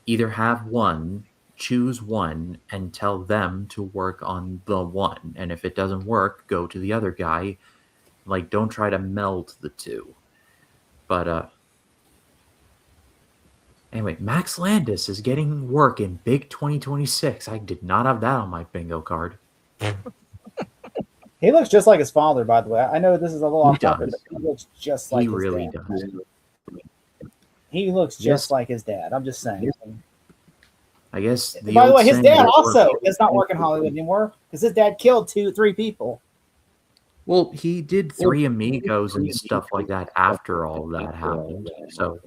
Either have one, choose one, and tell them to work on the one. And if it doesn't work, go to the other guy. Like, don't try to meld the two. But, anyway, Max Landis is getting work in Big 2026. I did not have that on my bingo card. He looks just like his father, by the way. I know this is a little off topic, but he looks just like his dad. He really does. He looks just like his dad. I'm just saying. I guess. By the way, his dad also does not work in Hollywood anymore because his dad killed 2-3 people. Well, he did 3 Amigos and stuff like that after all of that happened. So.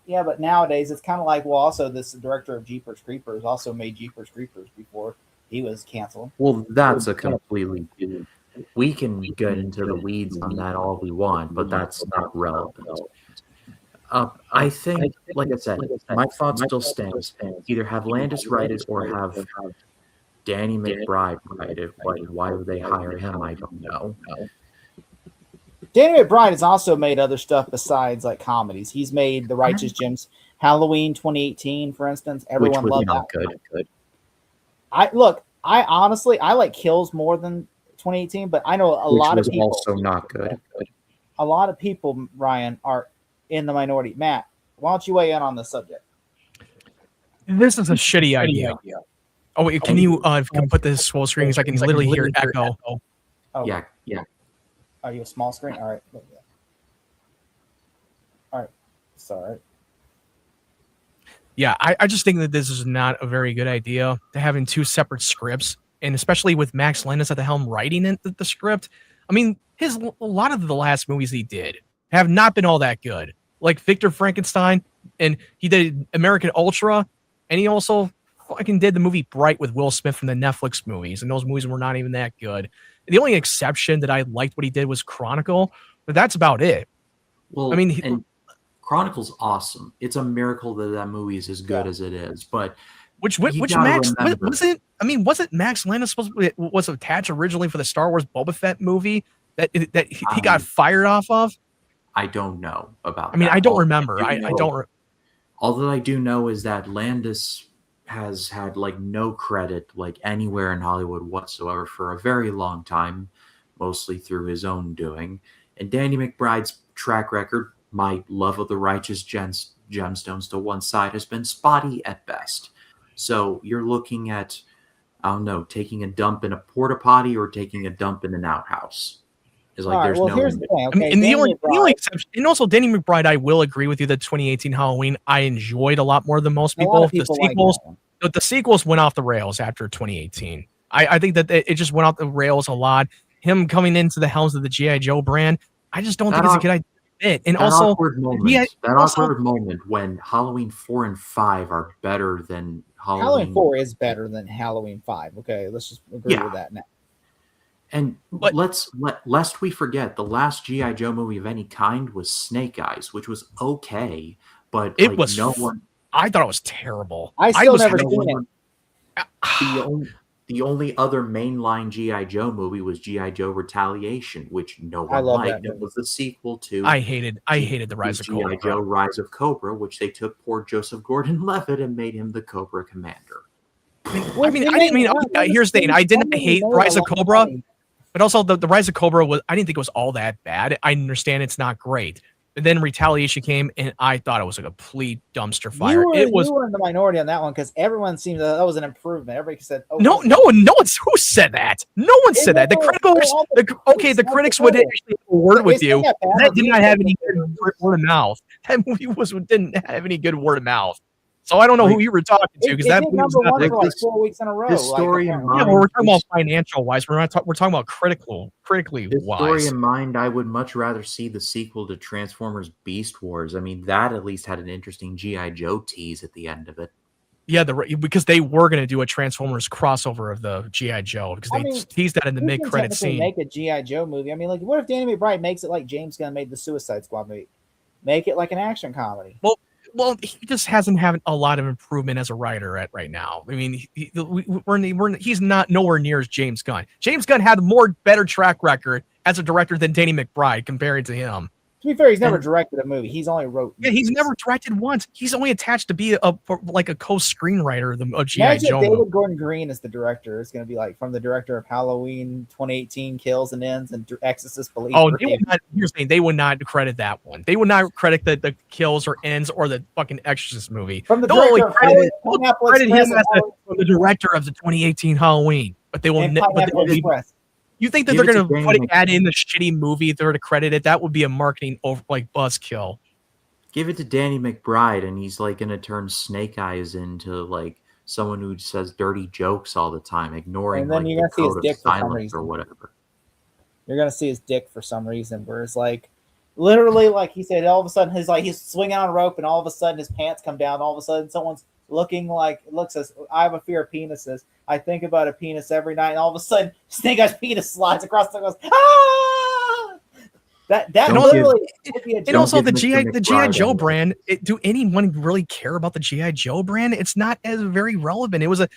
Yeah, but nowadays it's kind of like, well, also this director of Jeepers Creepers also made Jeepers Creepers before he was canceled. Well, that's a completely. We can get into the weeds on that all we want, but that's not relevant. I think, like I said, my thought still stands. Either have Landis write it or have Danny McBride write it. Why would they hire him? I don't know. Danny McBride has also made other stuff besides like comedies. He's made The Righteous Gems, Halloween 2018, for instance. Everyone loved that. Good. I honestly like Kills more than 2018, but I know a lot of people also not good. A lot of people, Ryan, are in the minority. Matt, why don't you weigh in on this subject? This is a shitty idea. Oh wait, can you put this full screen so I can literally hear echo? Oh, yeah. Are you a small screen? All right. Sorry. Yeah, I just think that this is not a very good idea to having two separate scripts, and especially with Max Landis at the helm writing the script. I mean, a lot of the last movies he did have not been all that good. Like Victor Frankenstein, and he did American Ultra, and he also fucking did the movie Bright with Will Smith from the Netflix movies, and those movies were not even that good. The only exception that I liked what he did was Chronicle, but that's about it. Well, I mean, and Chronicle's awesome. It's a miracle that that movie is as good as it is. But which you gotta Max remember, wasn't? I mean, wasn't Max Landis was attached originally for the Star Wars Boba Fett movie that he got fired off of? I don't know about I mean, that. I don't remember. I don't. All that I do know is that Landis has had like no credit like anywhere in Hollywood whatsoever for a very long time, mostly through his own doing. And Danny McBride's track record, my love of the righteous gemstones to one side, has been spotty at best. So you're looking at, I don't know, taking a dump in a porta potty or taking a dump in an outhouse. It's like there's no. Here's the thing. Okay, I mean, and the only exception, and also Danny McBride, I will agree with you that 2018 Halloween I enjoyed a lot more than most people. The sequels went off the rails after 2018. I think that it just went off the rails a lot. Him coming into the helms of the G.I. Joe brand, I just don't think it's a good idea. And also, awkward moment when Halloween 4 and 5 are better than Halloween 4 is better than Halloween 5. Okay, let's just agree with that now. And lest we forget, the last G.I. Joe movie of any kind was Snake Eyes, which was okay, but it was I thought it was terrible. I still never seen it. The only other mainline G.I. Joe movie was G.I. Joe Retaliation, which no one liked. It was the sequel to I hated the Rise of Cobra. G.I. Joe Rise of Cobra, which they took poor Joseph Gordon-Levitt and made him the Cobra Commander. Here's the thing. I didn't hate Rise of Cobra, but also the Rise of Cobra I didn't think it was all that bad. I understand it's not great. And then Retaliation came, and I thought it was a complete dumpster fire. You were in the minority on that one because everyone seemed that was an improvement. Everybody said, "Oh, no one's who said that. No one said that. The critics would actually word with you. That did not have any good word of mouth. That movie didn't have any good word of mouth. So I don't know who you were talking to because that movie was number 1 for like 4 weeks in a row. This story in mind, we're talking about financial wise. We're talking about critically this wise. Story in mind, I would much rather see the sequel to Transformers Beast Wars. I mean, that at least had an interesting G.I. Joe tease at the end of it. Yeah, because they were going to do a Transformers crossover of the G.I. Joe because they teased that in the mid-credit scene. Make a G.I. Joe movie. I mean, like, what if Danny McBride makes it like James Gunn made the Suicide Squad movie? Make it like an action comedy. Well, he just hasn't had a lot of improvement as a writer right now. I mean, he's not nowhere near as James Gunn. James Gunn had a better track record as a director than Danny McBride compared to him. To be fair, he's never directed a movie. He's only wrote movies. Yeah, he's never directed once. He's only attached to be a co-screenwriter of G.I. Joe. David Gordon Green is the director. It's going to be like from the director of Halloween 2018 Kills and Ends and Exorcist Believer. Oh, they would not credit that one. They would not credit the Kills or Ends or the fucking Exorcist movie. From the director credit him as the director of the 2018 Halloween. But they will never. You think that they're going to add in the shitty movie if they're to credit it? That would be a marketing buzzkill. Give it to Danny McBride, and he's like going to turn Snake Eyes into like someone who says dirty jokes all the time, ignoring like the code of silence or whatever. You're going to see his dick for some reason, where it's like literally, like he said, all of a sudden he's swinging on a rope, and all of a sudden his pants come down. All of a sudden someone's looks as I have a fear of penises. I think about a penis every night, and all of a sudden, Snake Eyes' penis slides across the goes. Ah! That literally. And also the G.I. Joe brand. Do anyone really care about the G.I. Joe brand? It's not as very relevant. It was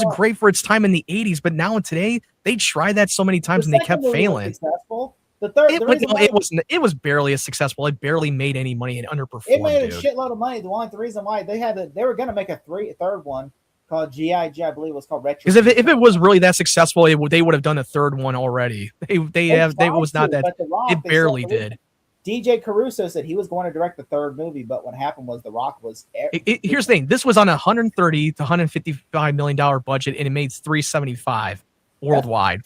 great for its time in the 80s, but now and today they tried that so many times and they kept failing. It was barely as successful. It barely made any money and underperformed. It made a shitload of money. The reason why they were going to make a third one called G.I. Joe, I believe it was called Retro. Because if it was really that successful, they would have done a third one already. It barely did. DJ Caruso said he was going to direct the third movie, but what happened was The Rock was. Here's the thing: this was on a $130 to $155 million budget, and it made $375 worldwide.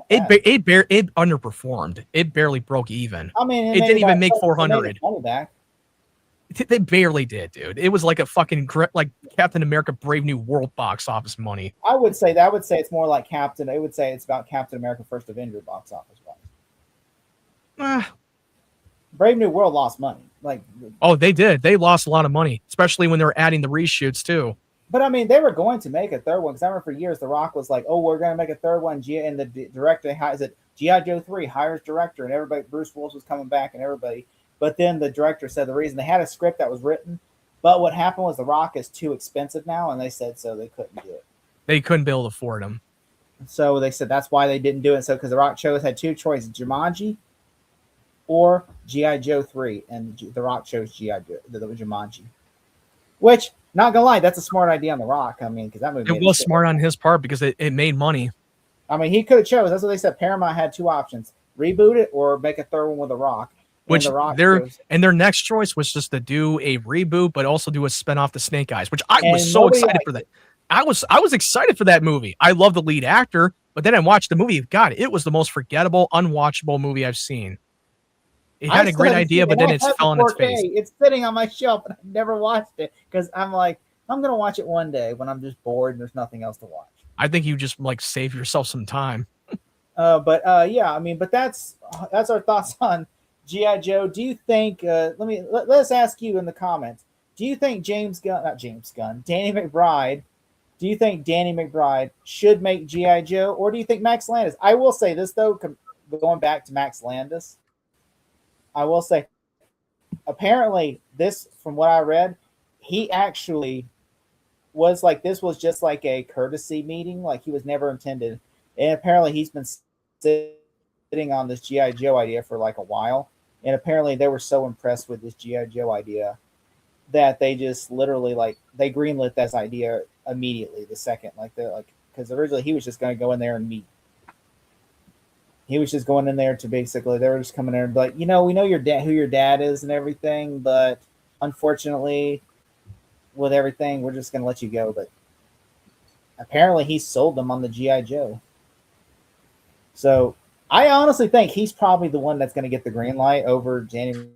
It underperformed. It barely broke even. I mean, it didn't even make 400. Back. They barely did, dude. It was like a fucking like Captain America: Brave New World box office money. I would say it's more like Captain. I would say it's about Captain America: First Avenger box office wise. Brave New World lost money. They did. They lost a lot of money, especially when they were adding the reshoots too. But I mean, they were going to make a third one because I remember for years The Rock was like, "Oh, we're going to make a third one." And the director is it G.I. Joe 3 hires director, and everybody. Bruce Willis was coming back, and everybody. But then the director said the reason they had a script that was written, but what happened was The Rock is too expensive now, and they said so they couldn't do it. They couldn't be able to afford him. So they said that's why they didn't do it. So because The Rock had two choices, Jumanji or G.I. Joe 3, and The Rock chose G.I. Joe, the Jumanji. Which, not gonna lie, that's a smart idea on The Rock. I mean, because that movie It was smart on his part because it made money. I mean, he could have chose. That's what they said. Paramount had two options: reboot it or make a third one with The Rock. Which The Rock their chose. and their next choice was just to do a reboot, but also do a spinoff to Snake Eyes, which I was so excited for that. I was excited for that movie. I love the lead actor, but then I watched the movie. God, it was the most forgettable, unwatchable movie I've seen. It had a great idea, but then it fell on its face. It's sitting on my shelf, and I've never watched it because I'm like, I'm gonna watch it one day when I'm just bored and there's nothing else to watch. I think you just like save yourself some time. Yeah, I mean, but that's our thoughts on G.I. Joe. Do you think? Let's ask you in the comments. Do you think Danny McBride? Do you think Danny McBride should make G.I. Joe, or do you think Max Landis? I will say this though, going back to Max Landis. I will say, apparently, this, from what I read, he actually was like, this was just like a courtesy meeting. Like, he was never intended. And apparently, he's been sitting on this G.I. Joe idea for like a while. And apparently, they were so impressed with this G.I. Joe idea that they just literally, like, they greenlit this idea immediately the second. Because originally, he was just going to go in there and meet. He was just going in there to basically, they were just coming there and be like, we know your dad, who your dad is and everything, but unfortunately, with everything, we're just going to let you go. But apparently, he sold them on the G.I. Joe. So I honestly think he's probably the one that's going to get the green light over Danny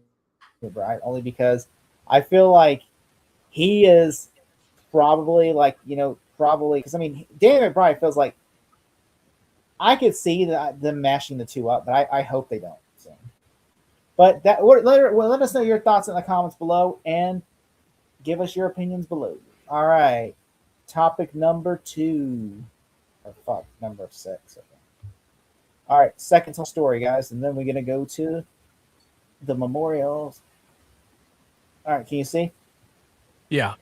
McBride, only because I feel like he is probably because I mean, Danny McBride feels like, I could see them mashing the two up, but I hope they don't. So. But let us know your thoughts in the comments below and give us your opinions below. All right. Topic number 2. Number 6. Okay. All right. Second story, guys. And then we're going to go to the memorials. All right. Can you see? Yeah.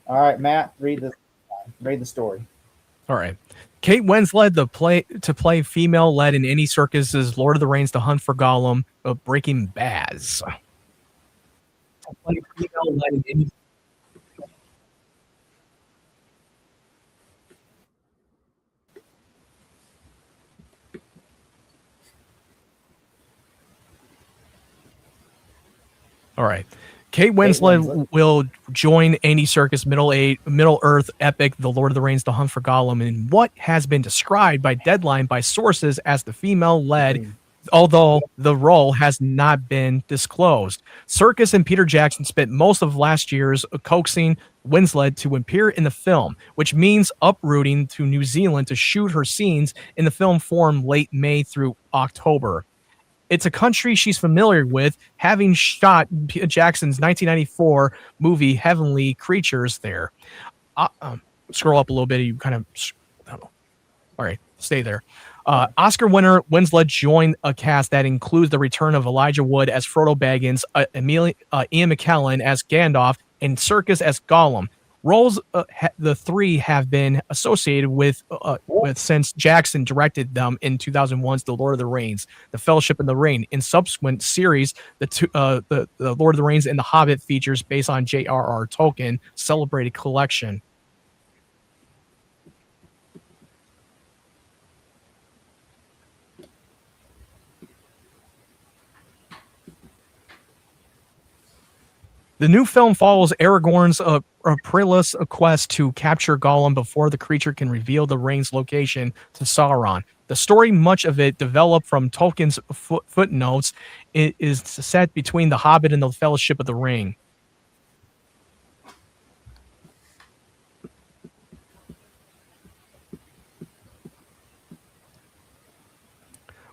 All right, Matt, read the story. All right. Kate Winslet to play female led in any circus's Lord of the Rings: The Hunt for Gollum, Breaking Baz. To play female led in any. All right. Kate Winslet will join Andy Serkis' Middle Earth epic, The Lord of the Rings: The Hunt for Gollum, in what has been described by Deadline by sources as the female-led, although the role has not been disclosed. Serkis and Peter Jackson spent most of last year's coaxing Winslet to appear in the film, which means uprooting to New Zealand to shoot her scenes in the film form late May through October. It's a country she's familiar with, having shot Jackson's 1994 movie Heavenly Creatures there. Scroll up a little bit. You kind of, I don't know. All right, stay there. Oscar winner Winslet joined a cast that includes the return of Elijah Wood as Frodo Baggins, Ian McKellen as Gandalf, and Serkis as Gollum. Roles the three have been associated with since Jackson directed them in 2001's The Lord of the Rings, The Fellowship in the Ring. In subsequent series, the Lord of the Rings and The Hobbit features based on J.R.R. Tolkien celebrated collection. The new film follows Aragorn's perilous quest to capture Gollum before the creature can reveal the ring's location to Sauron. The story, much of it developed from Tolkien's footnotes, is set between The Hobbit and The Fellowship of the Ring.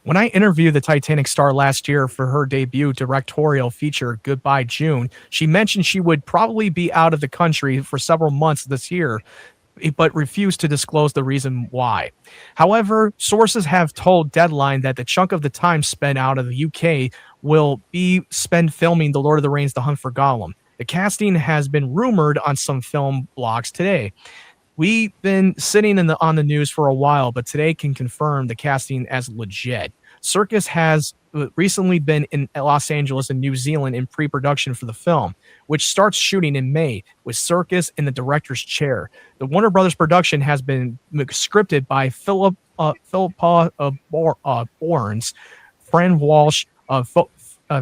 When I interviewed the Titanic star last year for her debut directorial feature, Goodbye June, she mentioned she would probably be out of the country for several months this year. but refused to disclose the reason why. However, sources have told Deadline that the chunk of the time spent out of the UK will be spent filming The Lord of the Rings: The Hunt for Gollum. The casting has been rumored on some film blogs today. We've been sitting on the news for a while, but today can confirm the casting as legit. Circus has recently been in Los Angeles and New Zealand in pre-production for the film, which starts shooting in May with Circus in the director's chair. The Warner Brothers production has been scripted by Philippa Bournes, Fran Walsh,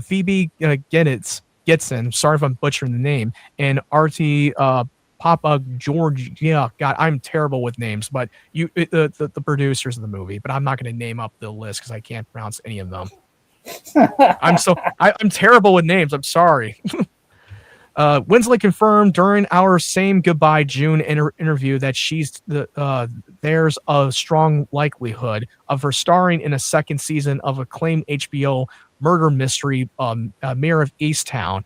Phoebe Gitson, sorry if I'm butchering the name, and Artie Papa George. Yeah, God, I'm terrible with names, but the producers of the movie. But I'm not going to name up the list because I can't pronounce any of them. I'm terrible with names. I'm sorry. Winslet confirmed during our same Goodbye June interview that there's a strong likelihood of her starring in a second season of acclaimed HBO murder mystery, Mayor of Easttown.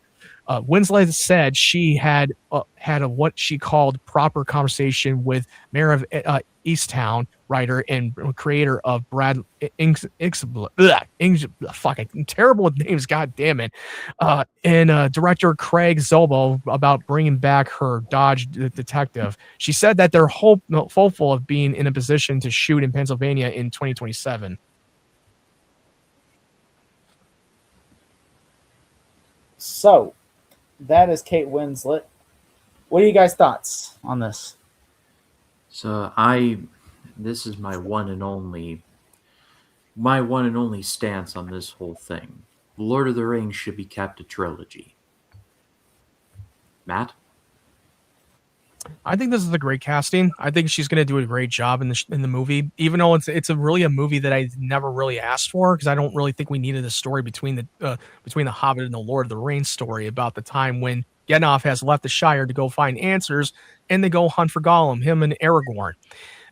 Winslet said she had a what she called proper conversation with Mayor of Easttown writer and creator of I'm terrible with names, god damn it, and director Craig Zobel about bringing back her Dodge detective. She said that they're hopeful of being in a position to shoot in Pennsylvania in 2027. So that is Kate Winslet. What are you guys' thoughts on this? So this is my one and only stance on this whole thing. Lord of the Rings should be kept a trilogy. Matt? I think this is a great casting. I think she's going to do a great job in the movie, even though it's really a movie that I never really asked for, because I don't really think we needed a story between the Hobbit and the Lord of the Rings story about the time when Gandalf has left the Shire to go find answers, and they go hunt for Gollum, him and Aragorn.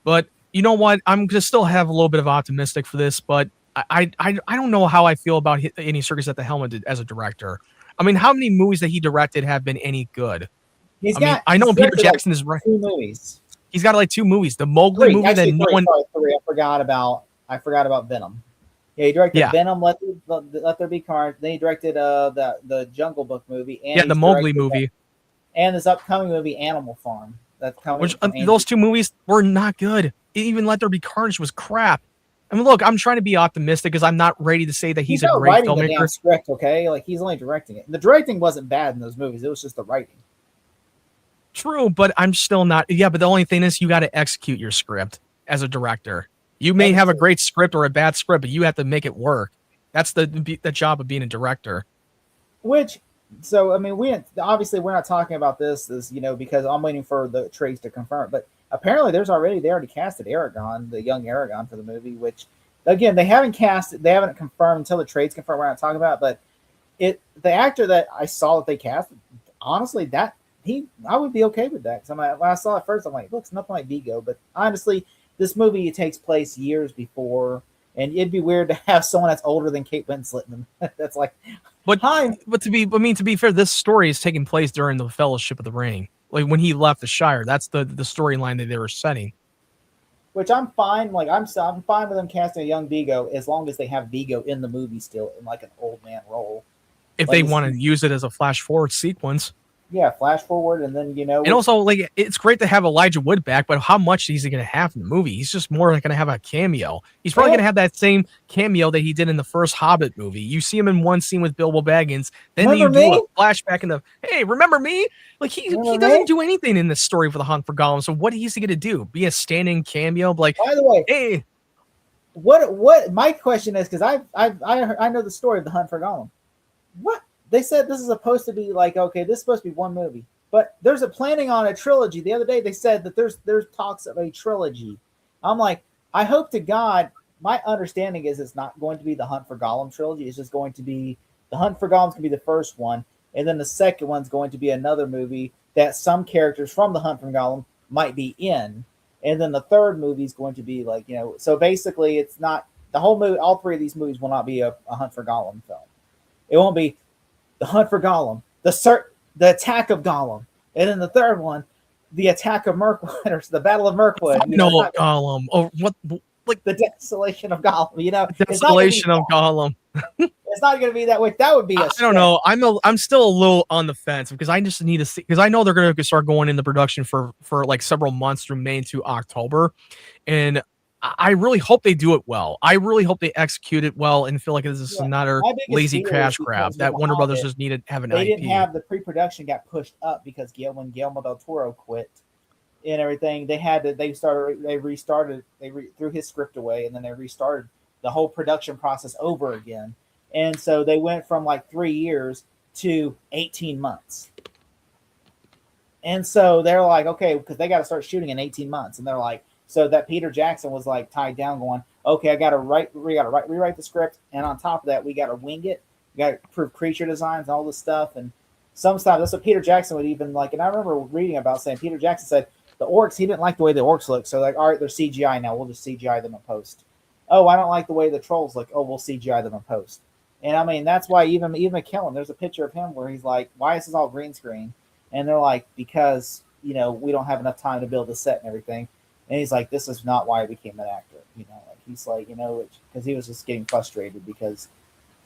But you know what? I'm going to still have a little bit of optimistic for this, but I don't know how I feel about Andy Serkis at the helm as a director. I mean, how many movies that he directed have been any good? I know Peter Jackson is right. 2 movies. He's got like 2 movies. The Mowgli movie that no one. Three. I forgot about Venom. Yeah, he directed Venom. Let There Be Carnage. Then he directed the Jungle Book movie. And the Mowgli movie. And this upcoming movie, Animal Farm. That's coming. Which those 2 movies were not good. Even Let There Be Carnage was crap. I mean, look, I'm trying to be optimistic because I'm not ready to say that he's a great filmmaker. The damn script, okay? Like, he's only directing it. And the directing wasn't bad in those movies. It was just the writing. True, but I'm still not. Yeah, but the only thing is you got to execute your script as a director. You may have a great script or a bad script, but you have to make it work. That's the job of being a director. We're not talking about this because I'm waiting for the trades to confirm. But apparently, they already casted Aragorn, the young Aragorn, for the movie. Which, again, they haven't confirmed until the trades confirm. We're not talking about, but the actor that I saw that they cast, honestly, I would be okay with that. Because when I saw it first, I'm like, it looks nothing like Vigo. But honestly, this movie takes place years before, and it'd be weird to have someone that's older than Kate Winslet. That's like, but to be fair, this story is taking place during the Fellowship of the Ring, like when he left the Shire. That's the storyline that they were setting. Which I'm fine. Like I'm fine with them casting a young Vigo as long as they have Vigo in the movie still in like an old man role. If they want to use it as a flash forward sequence. Yeah, flash forward, and then and also like it's great to have Elijah Wood back, but how much is he going to have in the movie? He's just more going to have a cameo. He's probably going to have that same cameo that he did in the first Hobbit movie. You see him in one scene with Bilbo Baggins, then you do a flashback in the hey, remember me? Like he doesn't do anything in this story for the Hunt for Gollum. So what is he going to do? Be a standing cameo? Like, by the way, hey, what my question is, because I know the story of the Hunt for Gollum. What? They said this is supposed to be like, okay, this is supposed to be one movie, but there's a planning on a trilogy. The other day they said that there's talks of a trilogy. I'm like, I hope to God, my understanding is it's not going to be the Hunt for Gollum trilogy. It's just going to be the Hunt for Gollum's going to be the first one, and then the second one's going to be another movie that some characters from the Hunt for Gollum might be in, and then the third movie is going to be like, so basically it's not the whole movie. All 3 of these movies will not be a Hunt for Gollum film. It won't be The Hunt for Gollum, the Attack of Gollum, and then the third one, the attack of Mirkwood or the Battle of Mirkwood. Gollum. Oh, what? Like the desolation of Gollum. The desolation of Gollum. It's not going to be that way. That would be. I don't know. I'm still a little on the fence because I just need to see, because I know they're going to start going into production for like several months through May to October, and I really hope they do it well. I really hope they execute it well and feel like this is another lazy cash grab that Warner Brothers just needed to have an IP. They didn't have the pre-production got pushed up because when Guillermo del Toro quit and everything. They threw his script away, and then they restarted the whole production process over again. And so they went from like 3 years to 18 months. And so they're like, okay, because they got to start shooting in 18 months. And they're like, so that Peter Jackson was like tied down going, okay, we got to rewrite the script. And on top of that, we got to wing it. We got to prove creature designs and all this stuff. And some stuff, that's what Peter Jackson would even like. And I remember reading about saying Peter Jackson said the orcs, he didn't like the way the orcs look. So like, all right, they're CGI now. We'll just CGI them in post. Oh, I don't like the way the trolls look. Oh, we'll CGI them in post. And I mean, that's why even McKellen, there's a picture of him where he's like, why is this all green screen? And they're like, because, we don't have enough time to build a set and everything. And he's like, this is not why I became an actor. He's like, because he was just getting frustrated because,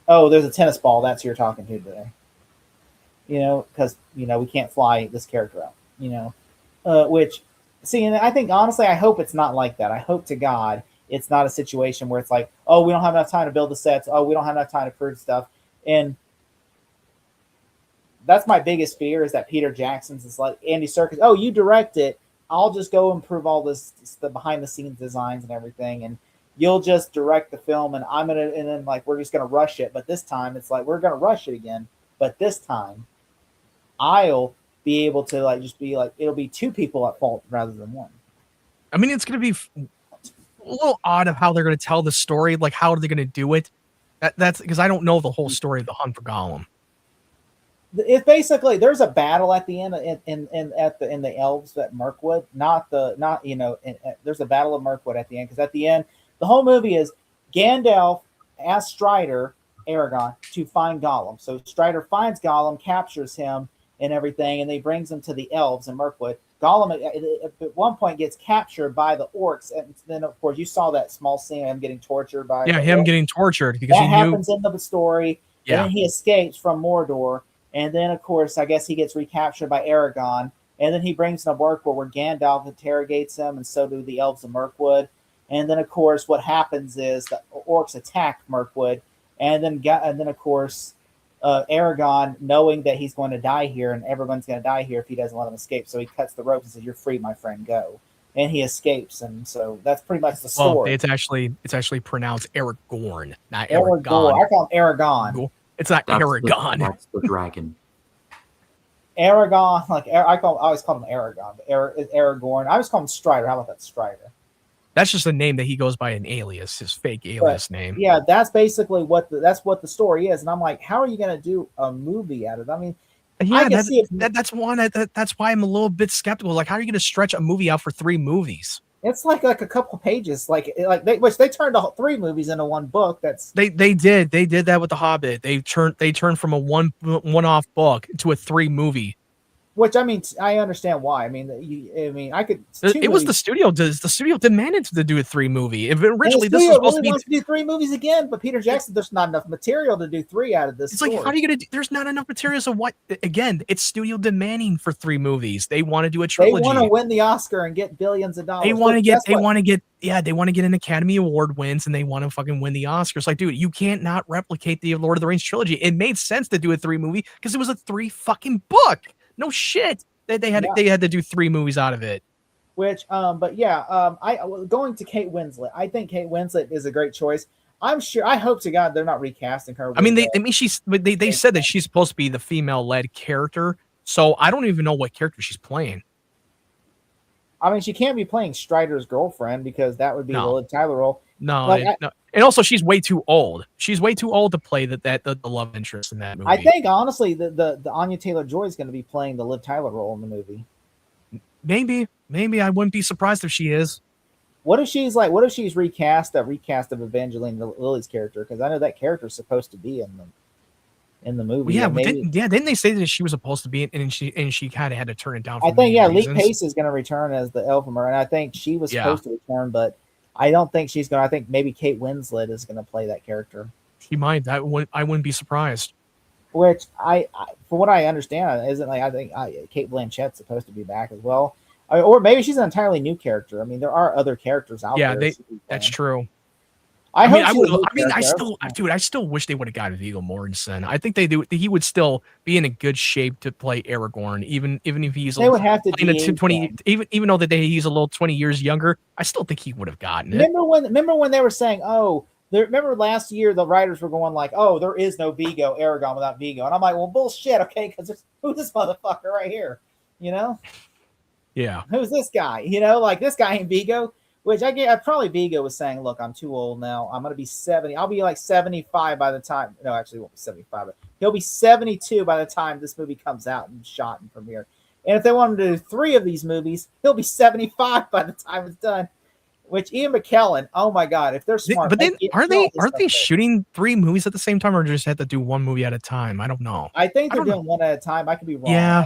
oh, there's a tennis ball. That's who you're talking to today. Because, we can't fly this character out, and I think, honestly, I hope it's not like that. I hope to God it's not a situation where it's like, oh, we don't have enough time to build the sets. Oh, we don't have enough time to prove stuff. And that's my biggest fear, is that Peter Jackson's is like Andy Serkis. Oh, you direct it. I'll just go improve all the behind the scenes designs and everything. And you'll just direct the film and then like, we're just going to rush it. But this time it's like, we're going to rush it again. But this time I'll be able to like, just be like, it'll be two people at fault rather than one. I mean, it's going to be a little odd of how they're going to tell the story. Like, how are they going to do it? That's because I don't know the whole story of the Hunt for Gollum. It's basically, there's a battle at the end in the elves at Mirkwood. There's a battle of Mirkwood at the end, because at the end the whole movie is Gandalf asks Strider, Aragorn, to find Gollum. So Strider finds Gollum, captures him and everything, and they brings him to the elves in Mirkwood. Gollum at one point gets captured by the orcs, and then of course you saw that small scene of him getting tortured by getting tortured because that happens in the story. Yeah. And then he escapes from Mordor, and then of course I guess he gets recaptured by Aragorn, and then he brings him to Mirkwood where Gandalf interrogates him, and so do the elves of Mirkwood. And then of course what happens is the orcs attack Mirkwood, and then of course Aragorn, knowing that he's going to die here and everyone's going to die here if he doesn't let him escape, so he cuts the ropes and says, "You're free, my friend, go." And he escapes, and so that's pretty much the story. Well, it's actually pronounced Aragorn, not Aragorn. I call him Aragon. It's not Aragon. That's the dragon. Aragon, I always call him Aragon, but Aragorn. I always call him Strider. How about that, Strider? That's just a name that he goes by, an alias, his fake alias name. Yeah, that's basically what the story is. And I'm like, how are you going to do a movie out of it? I mean, yeah, that's why I'm a little bit skeptical. Like, how are you going to stretch a movie out for 3 movies? It's like a couple pages, which they turned 3 movies into one book. They did that with The Hobbit. They turned from a one-off book to a 3 movie. Which, I mean, I understand why. I mean, I could. It was the studio. The studio demanded to do a 3 movie. If originally this was supposed to be to do 3 movies again, but Peter Jackson, there's not enough material to do 3 out of this. It's story. Like, how are you gonna do? There's not enough material. So what? Again, it's studio demanding for 3 movies. They want to do a trilogy. They want to win the Oscar and get billions of dollars. They want to get an Academy Award wins, and they want to fucking win the Oscars. Like, dude, you can't not replicate the Lord of the Rings trilogy. It made sense to do a 3 movie because it was a 3 fucking book. No shit. They had to do 3 movies out of it. Which, going to Kate Winslet. I think Kate Winslet is a great choice. I'm sure. I hope to God they're not recasting her. I mean, they said that she's supposed to be the female-led character, so I don't even know what character she's playing. I mean, she can't be playing Strider's girlfriend because that would be the Liv Tyler role. No. And also, she's way too old. She's way too old to play the love interest in that movie. I think, honestly, the Anya Taylor-Joy is going to be playing the Liv Tyler role in the movie. Maybe I wouldn't be surprised if she is. What if she's recast of Evangeline Lilly's character? Because I know that character is supposed to be in in the movie. Well, yeah, And but maybe didn't they say that she was supposed to be in, and she kind of had to turn it down for I think many Lee reasons? Pace is going to return as the Elfmer, and I think she was Yeah. supposed to return, but I don't think she's going. I think maybe Kate Winslet is going to play that character. She might. I wouldn't be surprised. Which from what I understand, isn't like I think Kate Blanchett's supposed to be back as well, or maybe she's an entirely new character. I mean, there are other characters out Yeah, there. that's true. I mean, hope I still wish they would have gotten Viggo Mortensen. I think he would still be in a good shape to play Aragorn, even if he's they would have to playing de-age 20, him. even though he's a little 20 years younger. I still think he would have gotten it. Remember when they were saying, oh, remember last year the writers were going like, oh, there is no Viggo Aragorn without Viggo, and I'm like, well, bullshit, okay, because who's this motherfucker right here, you know? Yeah, who's this guy? You know, like this guy ain't Viggo. Which I probably Viggo was saying, look, I'm too old now. I'm gonna be 70. I'll be like 75 by the time. No, actually, he won't be 75. But he'll be 72 by the time this movie comes out and shot and premiere. And if they want him to do 3 of these movies, he'll be 75 by the time it's done. Which Ian McKellen, oh my god, if they're smart. But then aren't they shooting 3 movies at the same time, or just have to do 1 movie at a time? I don't know. I think they're doing 1 at a time. I could be wrong. Yeah.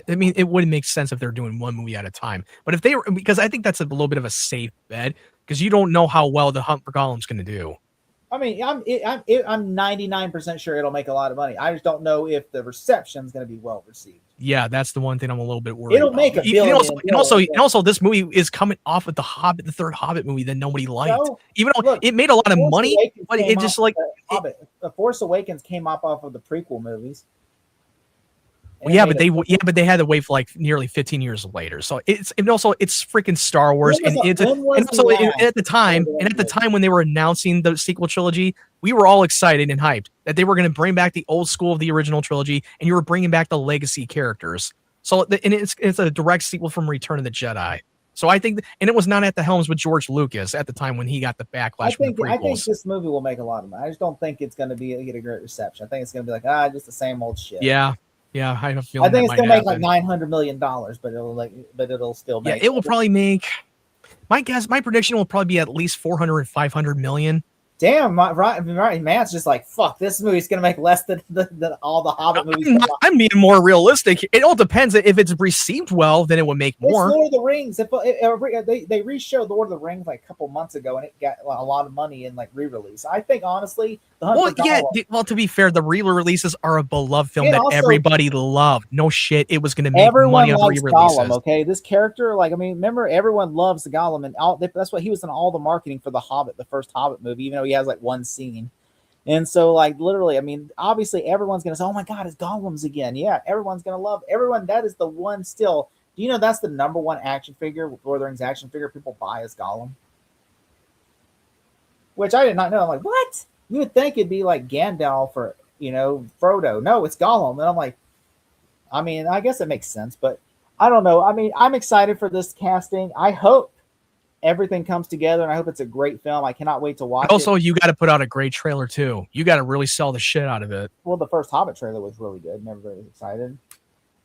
I mean, it wouldn't make sense if they're doing 1 movie at a time. But if they were, because I think that's a little bit of a safe bet, because you don't know how well the Hunt for Gollum's going to do. I mean, I'm 99% sure it'll make a lot of money. I just don't know if the reception is going to be well received. Yeah, that's the one thing I'm a little bit worried It'll about. make $1 billion. And also, this movie is coming off of the third Hobbit movie that nobody liked. So, even though it made a lot of money, but it just like The Force Awakens came off of the prequel movies. Well, yeah, but they had to wait for like nearly 15 years later. So it's freaking Star Wars, at the time when they were announcing the sequel trilogy, we were all excited and hyped that they were going to bring back the old school of the original trilogy, and you were bringing back the legacy characters. So it's a direct sequel from Return of the Jedi. So I think, and it was not at the helms with George Lucas at the time when he got the backlash. I think this movie will make a lot of money. I just don't think it's going to get a great reception. I think it's going to be like just the same old shit. Yeah. Yeah, I have a feeling. I think it's gonna make like $900 million, but it'll still make. Yeah, it will probably make. My prediction will probably be at least 400 and 500 million. Damn, right, Matt's just like, fuck, this movie's gonna make less than all the Hobbit movies. I'm being more realistic. It all depends. If it's received well, then it would make more. It's Lord of the Rings. They re-showed Lord of the Rings like a couple months ago, and it got a lot of money in like re-release. I think honestly, to be fair, the re-releases are a beloved film that everybody loved. No shit, it was gonna make everyone money on loves re-releases. Gollum, okay, this character, like, I mean, remember, everyone loves Gollum, and that's what he was in all the marketing for the Hobbit, the first Hobbit movie, even though he has like 1 scene. And so, like, literally, I mean, obviously everyone's gonna say, oh my god, it's Gollum's again. Yeah, everyone's gonna love everyone. That is the one still. Do you know that's the #1 action figure, Lord of the Rings action figure people buy as Gollum? Which I did not know. I'm like, what? You would think it'd be like Gandalf or, Frodo. No, it's Gollum. And I'm like, I mean, I guess it makes sense, but I don't know. I mean, I'm excited for this casting. I hope everything comes together, and I hope it's a great film. I cannot wait to watch it. Also, you got to put out a great trailer too. You got to really sell the shit out of it. Well, the first Hobbit trailer was really good. Everybody was excited.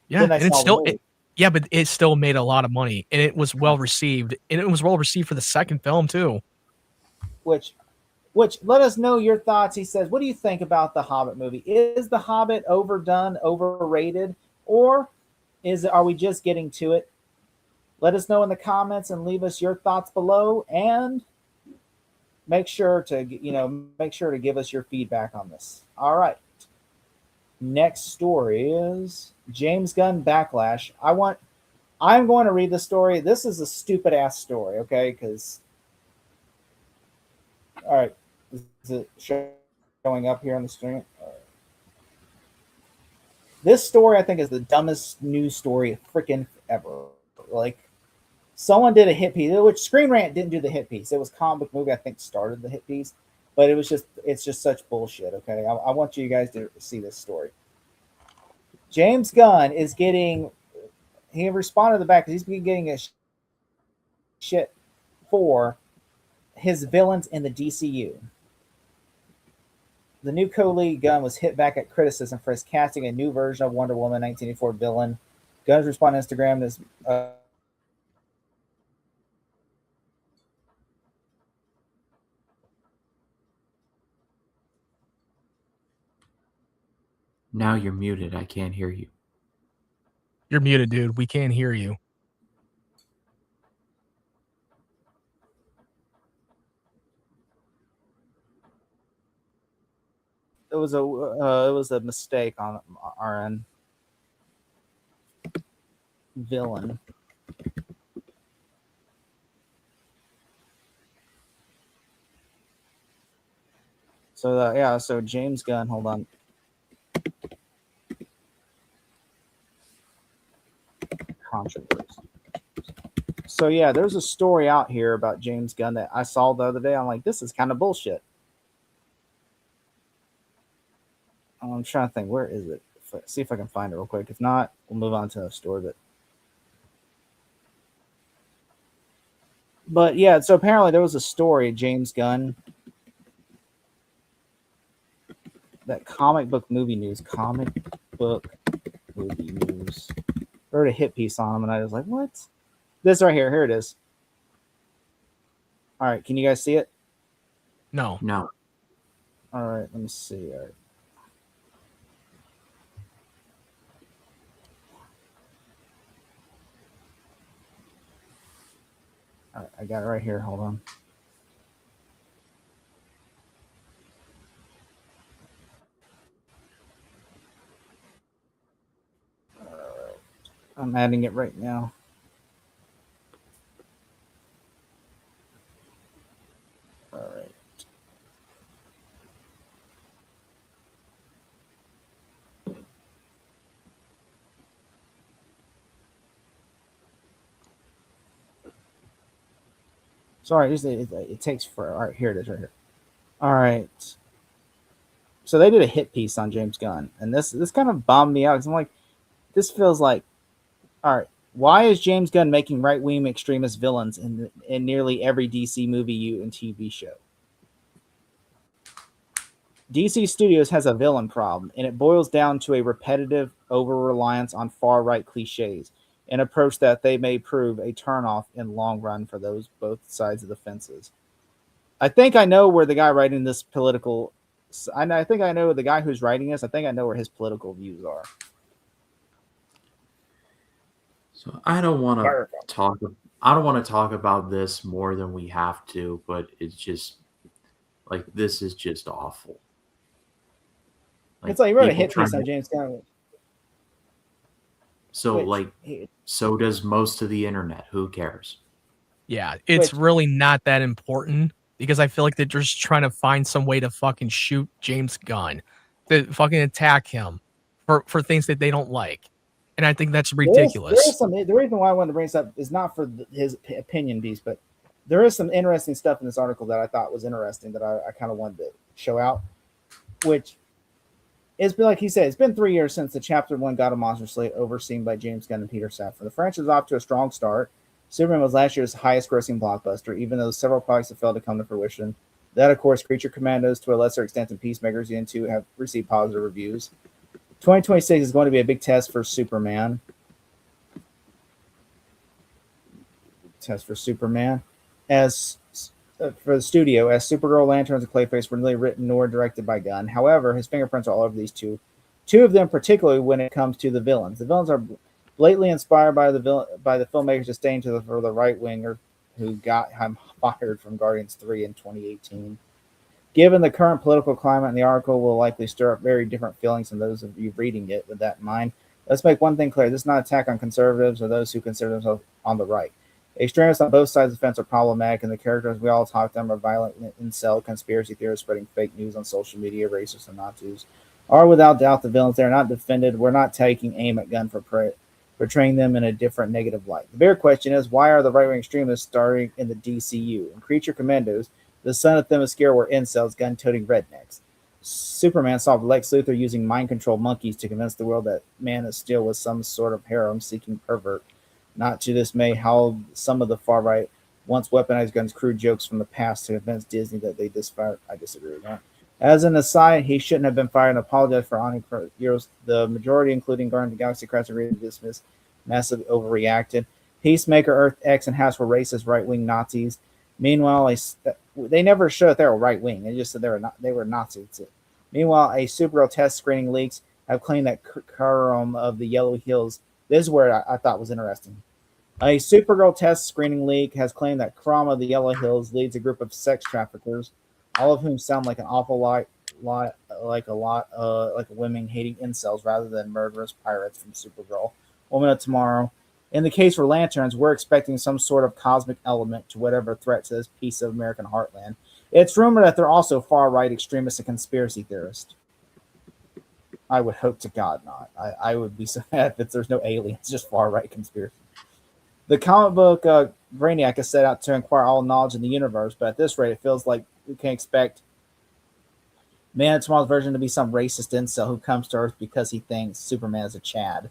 Yeah, and it's still but it still made a lot of money, and it was well received, and it was well received for the second film too. Which let us know your thoughts. He says, what do you think about the Hobbit movie? Is the Hobbit overdone, overrated, or are we just getting to it? Let us know in the comments and leave us your thoughts below, and make sure to give us your feedback on this. All right. Next story is James Gunn Backlash. I'm going to read the story. This is a stupid ass story, okay? Because all right, is it showing up here on the screen? Right. This story, I think, is the dumbest news story freaking ever. Like, someone did a hit piece, which Screen Rant didn't do the hit piece. It was Comic Book Movie, I think, started the hit piece, but it's just such bullshit. Okay, I want you guys to see this story. James Gunn is getting. He responded to the back because he's been getting a shit for his villains in the DCU. The new co-lead Gunn was hit back at criticism for his casting a new version of Wonder Woman 1984 villain. Gunn's response on Instagram is Now you're muted. I can't hear you. You're muted, dude. We can't hear you. It was a mistake on our end. Villain. So so James Gunn, hold on. Controversy. So yeah, there's a story out here about James Gunn that I saw the other day. I'm like, this is kind of bullshit. I'm trying to think, where is it? See if I can find it real quick. If not, we'll move on to a story. But yeah, so apparently there was a story, James Gunn, that comic book movie news. Wrote a hit piece on him, and I was like, what? This right here. Here it is. All right, can you guys see it? No. All right, let me see. All right. All right, I got it right here. Hold on. All right. I'm adding it right now. All right. Sorry, it takes for. All right, here it is right here. All right. So they did a hit piece on James Gunn, and this kind of bombed me out because I'm like, this feels like, all right, why is James Gunn making right-wing extremist villains in nearly every DC movie and TV show? DC Studios has a villain problem, and it boils down to a repetitive over-reliance on far-right cliches, an approach that they may prove a turnoff in long run for those both sides of the fences. I think I know where the guy writing this political. I think I know the guy who's writing this. I think I know where his political views are. So I don't want to talk. I don't want to talk about this more than we have to, but it's just like this is just awful. It's like he wrote a hit piece on James Gunn. So so does most of the internet. Who cares? Yeah, it's really not that important because I feel like they're just trying to find some way to fucking shoot James Gunn, to fucking attack him for things that they don't like. And I think that's ridiculous. The reason why I wanted to bring this up is not for his opinion piece, but there is some interesting stuff in this article that I thought was interesting that I kind of wanted to show out, which it's been, like he said, it's been 3 years since the Chapter 1 God of Monsters slate overseen by James Gunn and Peter Safran. The franchise is off to a strong start. Superman was last year's highest grossing blockbuster, even though several products have failed to come to fruition. That, of course, Creature Commandos, to a lesser extent, and Peacemaker Season 2 have received positive reviews. 2026 is going to be a big test for Superman. As for the studio, as Supergirl, Lanterns, and Clayface were neither written nor directed by Gunn. However, his fingerprints are all over these two. Two of them, particularly when it comes to the villains. The villains are blatantly inspired by the filmmakers disdain for the right winger who got him fired from Guardians 3 in 2018. Given the current political climate, the article will likely stir up very different feelings than those of you reading it. With that in mind, let's make one thing clear: this is not an attack on conservatives or those who consider themselves on the right. Extremists on both sides of the fence are problematic, and the characters we all talk to them are violent incel conspiracy theorists spreading fake news on social media, racists and Nazis. Are without doubt the villains. They are not defended. We're not taking aim at Gunn for portraying them in a different negative light. The bigger question is, why are the right-wing extremists starring in the DCU? In Creature Commandos, the son of Themyscira were incels, gun-toting rednecks. Superman solved Lex Luthor using mind-control monkeys to convince the world that Man of Steel was some sort of harem-seeking pervert. Not to dismay how some of the far-right once weaponized Gunn's crude jokes from the past to convince Disney that they disfired. I disagree with that. As an aside, he shouldn't have been fired and apologized for honoring heroes. The majority, including Guardians of the Galaxy, Crash and dismissed, massively overreacted. Peacemaker, Earth X, and House were racist right-wing Nazis. Meanwhile, they never showed that they were right-wing. They just said they were Nazis. Meanwhile, a Supergirl test screening leaks have claimed that Karam of the Yellow Hills. This is where I thought was interesting. A Supergirl test screening leak has claimed that Karam of the Yellow Hills leads a group of sex traffickers, all of whom sound like an awful like women hating incels rather than murderous pirates from Supergirl, Woman of Tomorrow. In the case for Lanterns, we're expecting some sort of cosmic element to whatever threat to this piece of American heartland. It's rumored that they're also far-right extremists and conspiracy theorists. I would hope to God not. I would be so mad if there's no aliens, just far-right conspiracy. The comic book Brainiac is set out to acquire all knowledge in the universe, but at this rate, it feels like we can expect Man of Tomorrow's version to be some racist incel who comes to Earth because he thinks Superman is a Chad.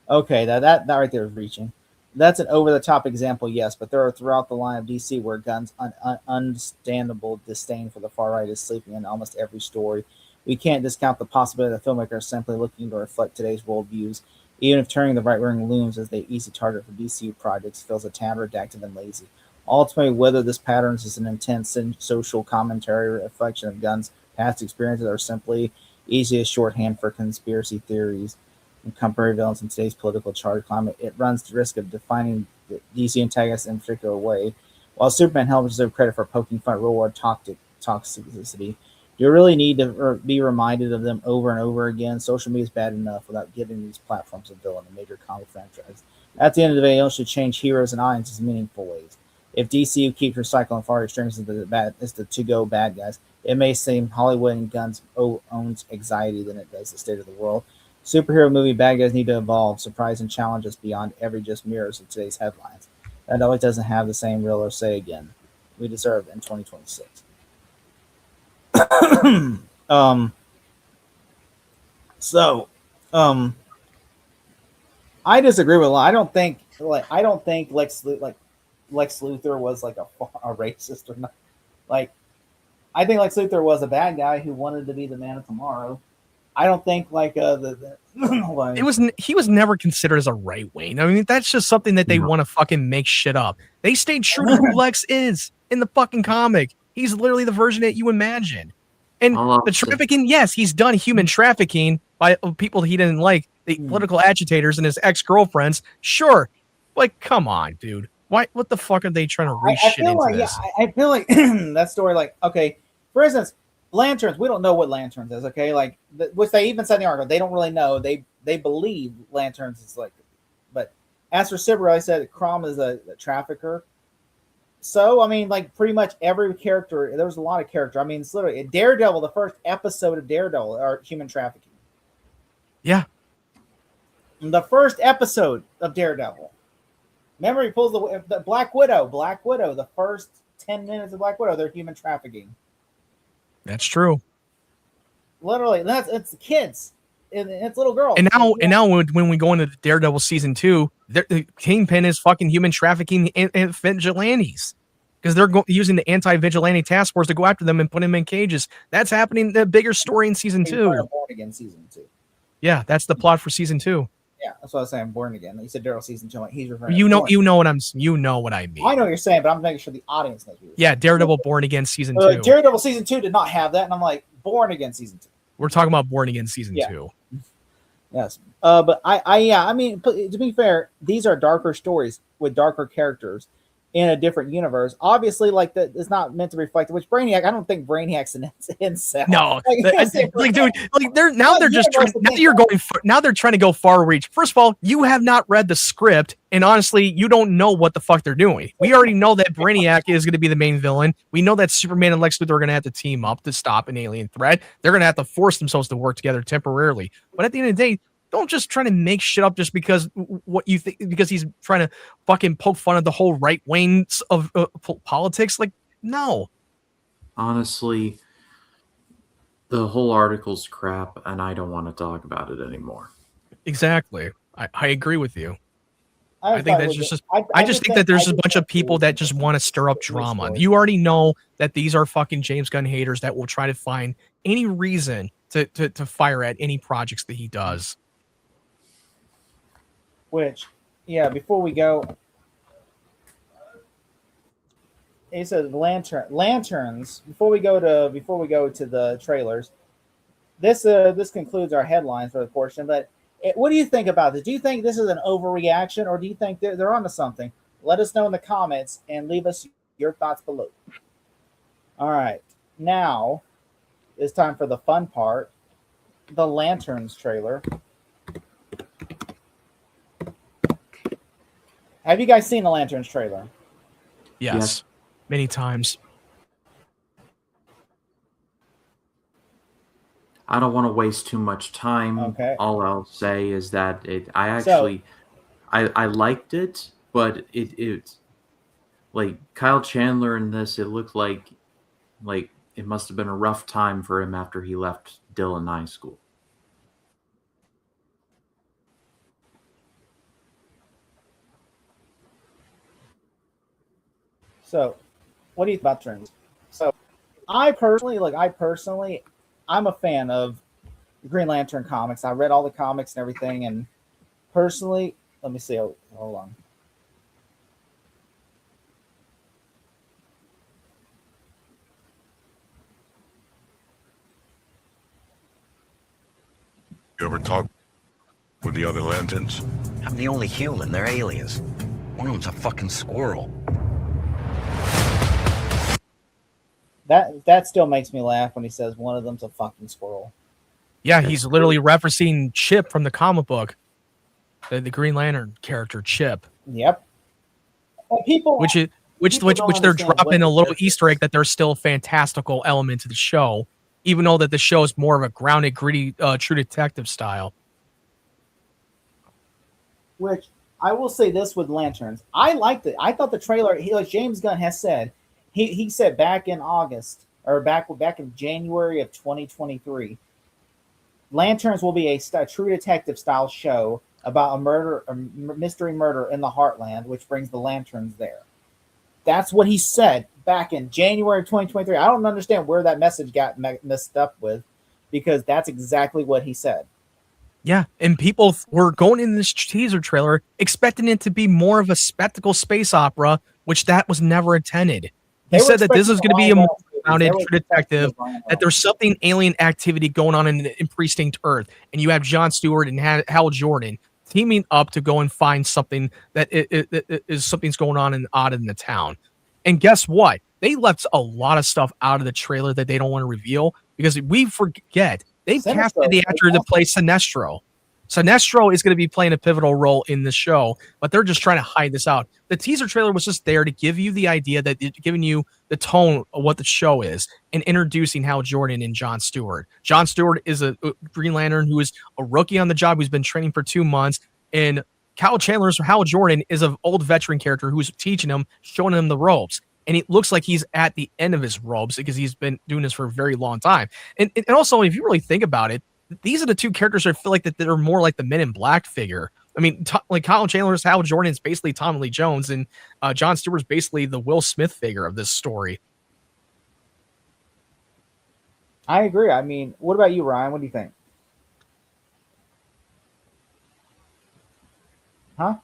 Okay, that right there is reaching. That's an over-the-top example, yes, but there are throughout the line of DC where Gunn's understandable disdain for the far right is sleeping in almost every story. We can't discount the possibility that filmmakers are simply looking to reflect today's worldviews, even if turning the right wing looms as the easy target for DCU projects feels a tad redacted and lazy. Ultimately, whether this pattern is an intense social commentary reflection of Gunn's past experiences or simply easy as shorthand for conspiracy theories and contemporary villains in today's political charged climate, it runs the risk of defining the DC antagonists in a particular way. While Superman helps deserve credit for poking fun at real world toxicity, do you really need to be reminded of them over and over again? Social media is bad enough without giving these platforms a villain in major comic franchise. At the end of the day, it should change heroes and audiences in meaningful ways. If DCU keeps recycling far extremes as the to-go bad guys, it may seem Hollywood and Gunn's owns anxiety than it does the state of the world. Superhero movie bad guys need to evolve, surprise, and challenge us beyond every just mirrors of today's headlines. That always doesn't have the same real or say again. We deserve it in 2026. I disagree with a lot. I don't think Lex Luthor was like a racist or not. Like, I think Lex Luthor was a bad guy who wanted to be the Man of Tomorrow. I don't think like he was never considered as a right wing. I mean, that's just something that they want to fucking make shit up. They stayed true to who Lex is in the fucking comic. He's literally the version that you imagine. And the trafficking, yes, he's done human trafficking by people he didn't like, the political agitators and his ex-girlfriends. Sure. Like, come on, dude. What the fuck are they trying to reach shit into this? I feel like that story, like, okay, for instance, Lanterns, we don't know what Lanterns is, okay? Like, which they even said in the article, they don't really know. They believe Lanterns is like, but as for Supergirl, I said Crom is a trafficker. So, I mean, like, pretty much every character, there's a lot of character. I mean, it's literally Daredevil, the first episode of Daredevil, are human trafficking. Yeah. The first episode of Daredevil. Remember, he pulls the Black Widow, the first 10 minutes of Black Widow, they're human trafficking. That's true. Literally, it's kids. It's little girls. And now when we go into the Daredevil season 2, the Kingpin is fucking human trafficking and vigilantes because they're using the anti-vigilante task force to go after them and put them in cages. That's happening. The bigger story in season 2. Born Again season 2. Yeah, that's the plot for season 2. Yeah, that's what I was saying. Born Again. You said Daredevil season 2. Like, he's referring. You know what I mean. I know what you're saying, but I'm making sure the audience knows. Yeah, Daredevil Born Again season 2. Daredevil season 2 did not have that, and I'm like, Born Again season 2. We're talking about Born Again season 2. Yes. But I mean, to be fair, these are darker stories with darker characters in a different universe. Obviously, like it's not meant to reflect. Which Brainiac, I don't think Brainiac's an incel. No, like dude, like they're trying to go far reach. First of all, you have not read the script, and honestly, you don't know what the fuck they're doing. We already know that Brainiac is going to be the main villain. We know that Superman and Lex Luthor are going to have to team up to stop an alien threat. They're going to have to force themselves to work together temporarily. But at the end of the day, don't just try to make shit up just because what you think, because he's trying to fucking poke fun at the whole right wings of politics. Like, no. Honestly, the whole article's crap, and I don't want to talk about it anymore. Exactly. I agree with you. I think that's just. I just think that there's a bunch of people that just want to stir up drama. You already know that these are fucking James Gunn haters that will try to find any reason to fire at any projects that he does. Which, yeah, before we go, he said lanterns. Before we go to the trailers, this concludes our headlines for the portion. But what do you think about this? Do you think this is an overreaction, or do you think they're onto something? Let us know in the comments and leave us your thoughts below. All right, now it's time for the fun part, the Lanterns trailer. Have you guys seen the Lanterns trailer? Yes. Many times. I don't want to waste too much time. Okay. All I'll say is that I liked it, but it like Kyle Chandler in this, it looked like it must have been a rough time for him after he left Dillon High School. So, what do you think about trends? So, I'm a fan of Green Lantern comics. I read all the comics and everything, and personally, let me see. Hold on. You ever talk with the other Lanterns? I'm the only human. They're aliens. One of them's a fucking squirrel. That still makes me laugh when he says one of them's a fucking squirrel. Yeah, he's literally referencing Chip from the comic book, the Green Lantern character Chip. Yep. And people, which they're dropping a little Easter egg that there's still a fantastical element to the show, even though that the show is more of a grounded, gritty, True Detective style. Which I will say this with Lanterns, I liked it. I thought the trailer, like James Gunn has said, he said back in August or back in January of 2023, Lanterns will be a True Detective style show about a mystery murder in the Heartland, which brings the Lanterns there. That's what he said back in January of 2023. I don't understand where that message got messed up with, because that's exactly what he said. Yeah, and people were going in this teaser trailer expecting it to be more of a spectacle space opera, which that was never intended. He said that this is going to be a more grounded True Detective, that there's something alien activity going on in Precinct Earth, and you have Jon Stewart and Hal Jordan teaming up to go and find something that is something's going on odd in the town. And guess what? They left a lot of stuff out of the trailer that they don't want to reveal, because we forget they've casted the actor to play Sinestro. Sinestro is going to be playing a pivotal role in the show, but they're just trying to hide this out. The teaser trailer was just there to give you the idea, that it's giving you the tone of what the show is, and introducing Hal Jordan and Jon Stewart. Jon Stewart is a Green Lantern who is a rookie on the job, who's been training for 2 months, and Kyle Chandler's Hal Jordan is an old veteran character who's teaching him, showing him the ropes. And it looks like he's at the end of his ropes, because he's been doing this for a very long time. And also, if you really think about it, these are the two characters that feel like that they're more like the Men in Black figure. I mean, like Kyle Chandler's Hal Jordan is basically Tommy Lee Jones, and Jon Stewart's basically the Will Smith figure of this story. I agree. I mean, what about you, Ryan? What do you think? Huh?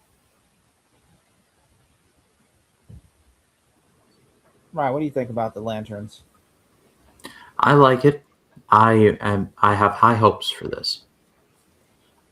Ryan, what do you think about the Lanterns? I like it. I have high hopes for this.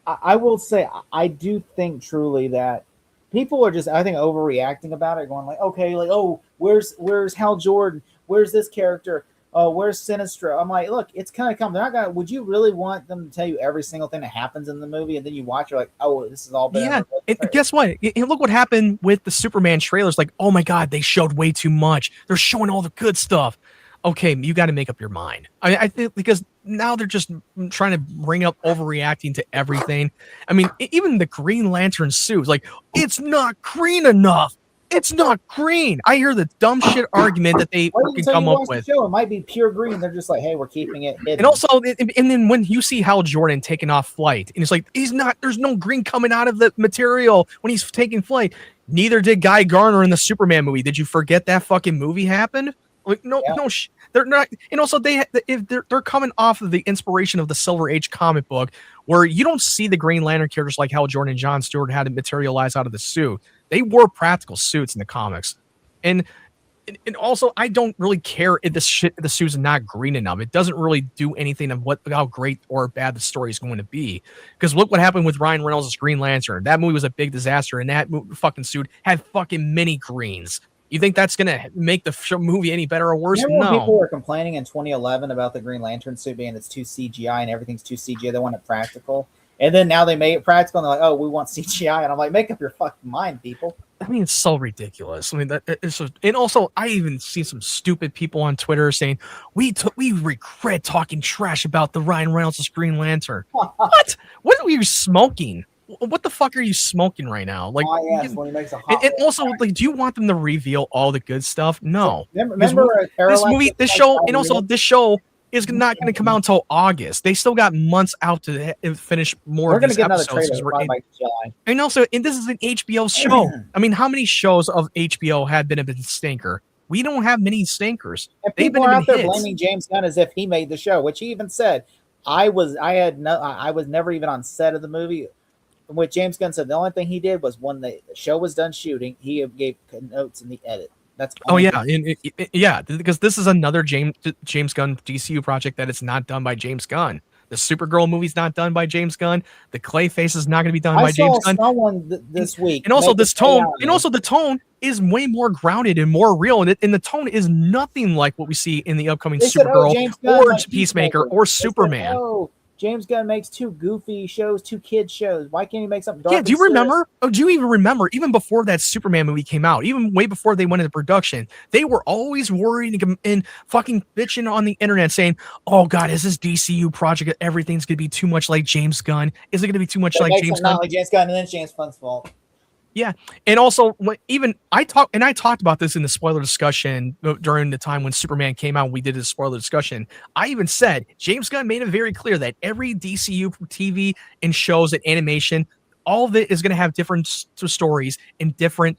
I will say, I do think truly that people are just, I think, overreacting about it, going like, okay, like, oh, where's Hal Jordan? Where's this character? Where's Sinestro? I'm like, look, it's kind of coming. They're not gonna. Would you really want them to tell you every single thing that happens in the movie, and then you watch, you're like, oh, this is all been. Yeah. Guess what? Look what happened with the Superman trailers. Like, oh my God, they showed way too much. They're showing all the good stuff. Okay, you got to make up your mind. I think, because now they're just trying to bring up overreacting to everything. I mean, even the Green Lantern suits, like, it's not green enough. It's not green. I hear the dumb shit argument that they can come up with. It might be pure green. They're just like, hey, we're keeping it hidden. And also, and then when you see Hal Jordan taking off flight, and it's like, there's no green coming out of the material when he's taking flight. Neither did Guy Garner in the Superman movie. Did you forget that fucking movie happened? Like, they're not. And also, they're coming off of the inspiration of the Silver Age comic book, where you don't see the Green Lantern characters like Hal Jordan and Jon Stewart had to materialize out of the suit. They wore practical suits in the comics. And And also, I don't really care if the suit's not green enough. It doesn't really do anything of how great or bad the story is going to be. Because look what happened with Ryan Reynolds' Green Lantern. That movie was a big disaster, and that fucking suit had fucking mini greens. You think that's gonna make the movie any better or worse? Remember when No. people were complaining in 2011 about the Green Lantern suit being it's too CGI and everything's too CGI? They want it practical, and then now they made it practical, and they're like, "Oh, we want CGI," and I'm like, "Make up your fucking mind, people." I mean, it's so ridiculous. I mean, and also, I even see some stupid people on Twitter saying we regret talking trash about the Ryan Reynolds' Green Lantern. What? What are you smoking? What the fuck are you smoking right now? Like, yes, when he makes a hot and also, like, do you want them to reveal all the good stuff? No. Remember this movie, this show, and also this show is not going to come out until August. They still got months out to finish more We're of going to these get another episodes. trailer probably by July. And also, and this is an HBO show. I mean, how many shows of HBO have been a bit stinker? We don't have many stinkers. And They've people been are out there hits. blaming James Gunn as if he made the show, which he even said, I was never even on set of the movie. What James Gunn said, the only thing he did was when the show was done shooting, he gave notes in the edit. That's yeah, because this is another James Gunn DCU project that it's not done by James Gunn. The Supergirl movie's not done by James Gunn. The Clayface is not going to be done by James Gunn. I saw someone this week, and also the tone is way more grounded and more real, and the tone is nothing like what we see in the upcoming Supergirl or Peacemaker or Superman. James Gunn makes two goofy shows, two kids shows. Why can't he make something dark? Yeah, do you remember? Oh, do you even remember? Even before that Superman movie came out, even way before they went into production, they were always worried and fucking bitching on the internet saying, "Oh God, is this DCU project? Everything's gonna be too much like James Gunn. Is it gonna be too much like James Gunn?" Not like James Gunn, and then James Gunn's fault. Yeah, and also even I talked about this in the spoiler discussion during the time when Superman came out. We did a spoiler discussion. I even said James Gunn made it very clear that every DCU TV and shows and animation, all of it is going to have different stories and different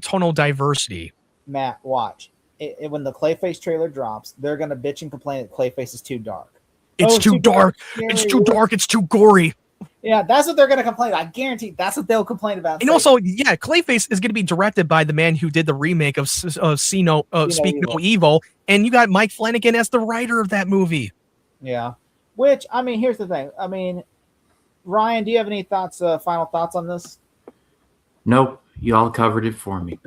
tonal diversity. Matt, watch when the Clayface trailer drops. They're going to bitch and complain that Clayface is too dark. It's too dark. It's too dark. It's too gory. Yeah, that's what they're going to complain. I guarantee that's what they'll complain about. And also, yeah, Clayface is going to be directed by the man who did the remake of Speak No Evil, and you got Mike Flanagan as the writer of that movie. Yeah, which, I mean, here's the thing. I mean, Ryan, do you have any thoughts, final thoughts on this? Nope, you all covered it for me.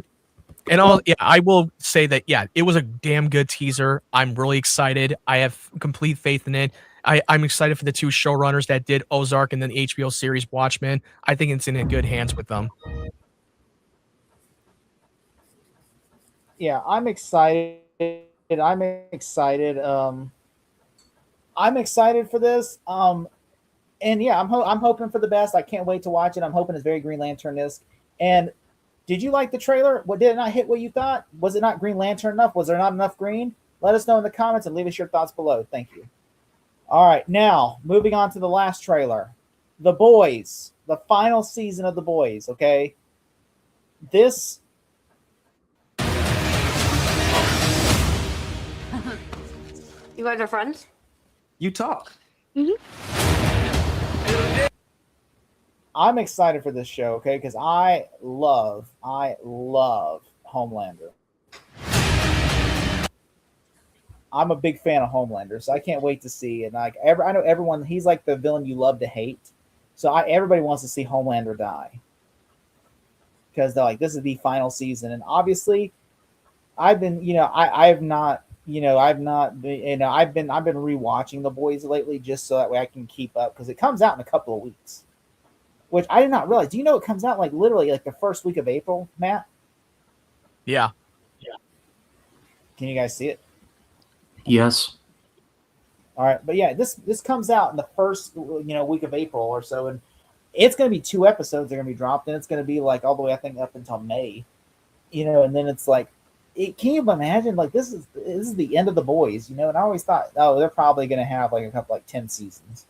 And I will say that, yeah, it was a damn good teaser. I'm really excited. I have complete faith in it. I'm excited for the two showrunners that did Ozark and then the HBO series Watchmen. I think it's in good hands with them. Yeah, I'm excited. I'm excited for this. And yeah, I'm hoping for the best. I can't wait to watch it. I'm hoping it's very Green Lantern-esque. And did you like the trailer? What, did it not hit what you thought? Was it not Green Lantern enough? Was there not enough green? Let us know in the comments and leave us your thoughts below. Thank you. All right, now moving on to the last trailer, The Boys, the final season of The Boys. Okay, this. You guys are friends? You talk. Mm-hmm. I'm excited for this show, okay, because I love Homelander. I'm a big fan of Homelander, so I can't wait to see it. Like, I know everyone, he's like the villain you love to hate. So everybody wants to see Homelander die because they're like, this is the final season. And obviously, I've been rewatching The Boys lately just so that way I can keep up because it comes out in a couple of weeks, which I did not realize. Do you know it comes out like literally like the first week of April, Matt? Yeah. Can you guys see it? Yes. All right, but yeah, this comes out in the first week of April or so, and it's going to be 2 episodes that are going to be dropped, and it's going to be like all the way I think up until May, and then it's like, can you imagine like this is the end of The Boys, and I always thought, oh, they're probably going to have like a couple like 10 seasons.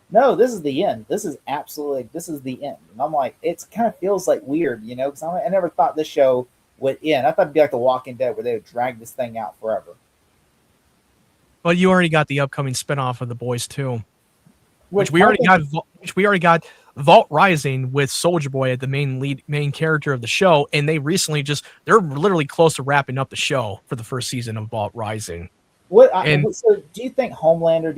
No, this is the end. This is absolutely this is the end, and I'm like, it kind of feels like weird, because I never thought this show would end. I thought it'd be like The Walking Dead where they would drag this thing out forever. Well, you already got the upcoming spinoff of The Boys too, which we already got Vault Rising with Soldier Boy as the main character of the show, and they're literally close to wrapping up the show for the first season of Vault Rising. So do you think Homelander's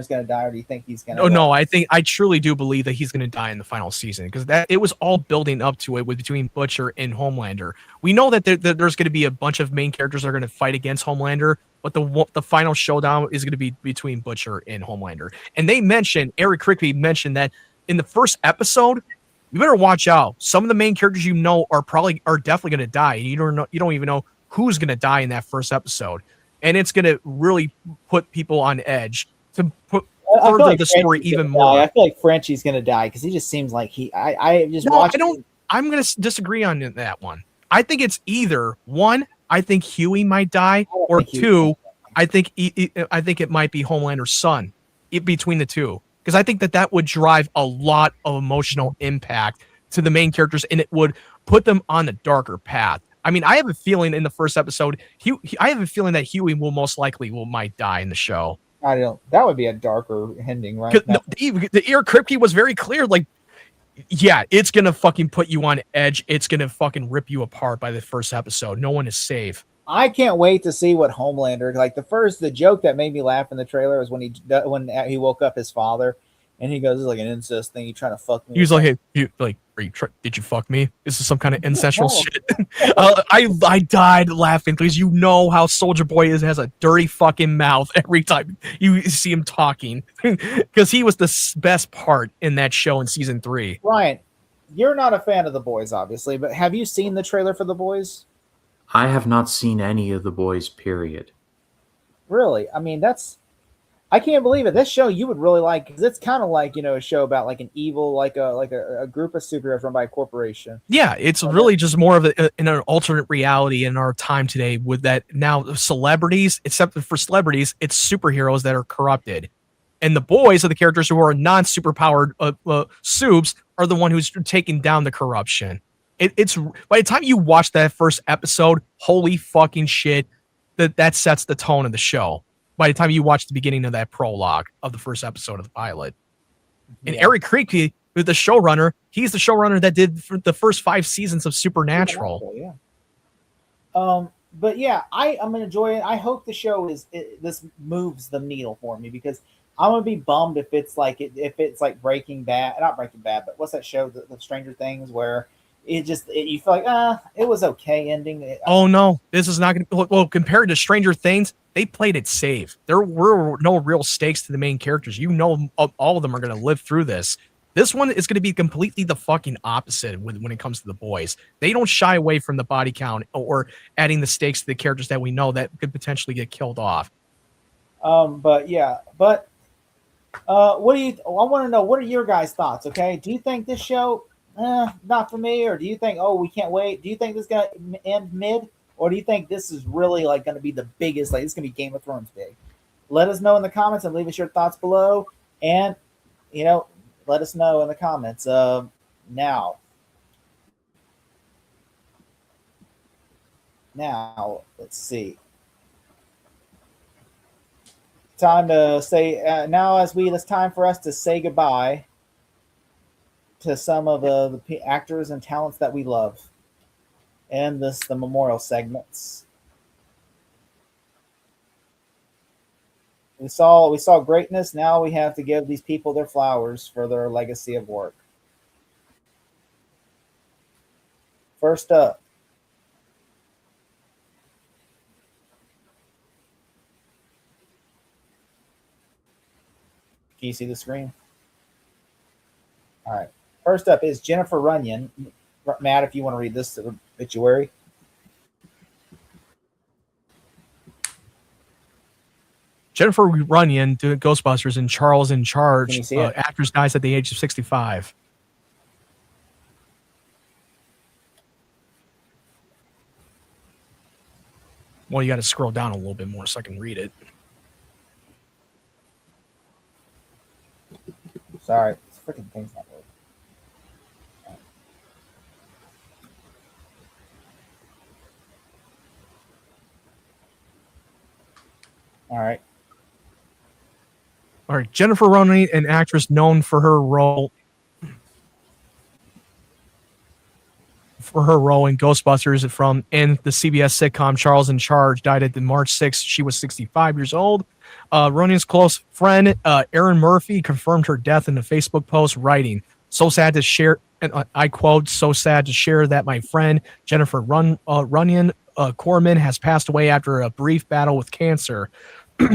going to die, or do you think he's going to? No, I truly do believe that he's going to die in the final season, because it was all building up to it between Butcher and Homelander. We know that there's going to be a bunch of main characters that are going to fight against Homelander, but the final showdown is going to be between Butcher and Homelander. And Eric Kripke mentioned that in the first episode, you better watch out. Some of the main characters are definitely going to die. You don't even know who's going to die in that first episode. And it's going to really put people on edge to further the story even more. I feel like Frenchie's going to die because he just seems like I'm going to disagree on that one. I think it's either one, I think Huey might die, or two, I think it might be Homelander's son. Between the two, because I think that would drive a lot of emotional impact to the main characters, and it would put them on a darker path. I mean, I have a feeling in the first episode, I have a feeling that Huey will most likely might die in the show. That would be a darker ending, right? No, the Eric Kripke was very clear. Like, yeah, it's gonna fucking put you on edge. It's gonna fucking rip you apart by the first episode. No one is safe. I can't wait to see what Homelander like. The joke that made me laugh in the trailer was when he woke up his father. And he goes, "This is like an incest thing. You trying to fuck me?" He was like, "Hey, did you fuck me? This is some kind of incestual shit." I died laughing because you know how Soldier Boy has a dirty fucking mouth every time you see him talking, because he was the best part in that show in season 3. Ryan, you're not a fan of The Boys, obviously, but have you seen the trailer for The Boys? I have not seen any of The Boys, period. Really? I mean, I can't believe it. This show you would really like, because it's kind of like, a show about like an evil, like a group of superheroes run by a corporation. Yeah, it's really just more of in an alternate reality in our time today, with that now celebrities, except for celebrities, it's superheroes that are corrupted. And the boys are the characters who are non-superpowered supes are the one who's taking down the corruption. It's by the time you watch that first episode, holy fucking shit, that sets the tone of the show. By the time you watch the beginning of that prologue of the first episode of the pilot. And Eric Kripke, who's the showrunner, he's the showrunner that did the first 5 seasons of Supernatural. Yeah. But yeah, I'm gonna enjoy it. I hope the show this moves the needle for me, because I'm gonna be bummed if it's like Breaking Bad, not Breaking Bad, but what's that show, the Stranger Things, where you feel like it was okay ending. Oh no, this is not gonna. Compared to Stranger Things, they played it safe. There were no real stakes to the main characters. You know, all of them are gonna live through this. This one is gonna be completely the fucking opposite when it comes to the boys. They don't shy away from the body count or adding the stakes to the characters that we know that could potentially get killed off. What do you? I want to know, what are your guys' thoughts? Okay, do you think this show? Not for me, or do you think, we can't wait? Do you think this is gonna end mid, or do you think this is really like gonna be the biggest, like this is gonna be Game of Thrones big? Let us know in the comments and leave us your thoughts below, and let us know in the comments. Now let's see. Time to say it's time for us to say goodbye to some of the actors and talents that we love, and the memorial segments. We saw greatness. Now we have to give these people their flowers for their legacy of work. First up, can you see the screen? All right. First up is Jennifer Runyon. Matt, if you want to read this obituary. Jennifer Runyon, doing Ghostbusters, and Charles in Charge. Can you see it? Actress dies at the age of 65. Well, you got to scroll down a little bit more so I can read it. Sorry, this freaking thing's not working. All right. Jennifer Runyon, an actress known for her role for her role in Ghostbusters in the CBS sitcom Charles in Charge, died at the March 6th. She was 65 years old. Ronan's close friend, Erin Murphy, confirmed her death in a Facebook post, writing, "So sad to share," and I quote, "So sad to share that my friend Jennifer Runyon Corman has passed away after a brief battle with cancer.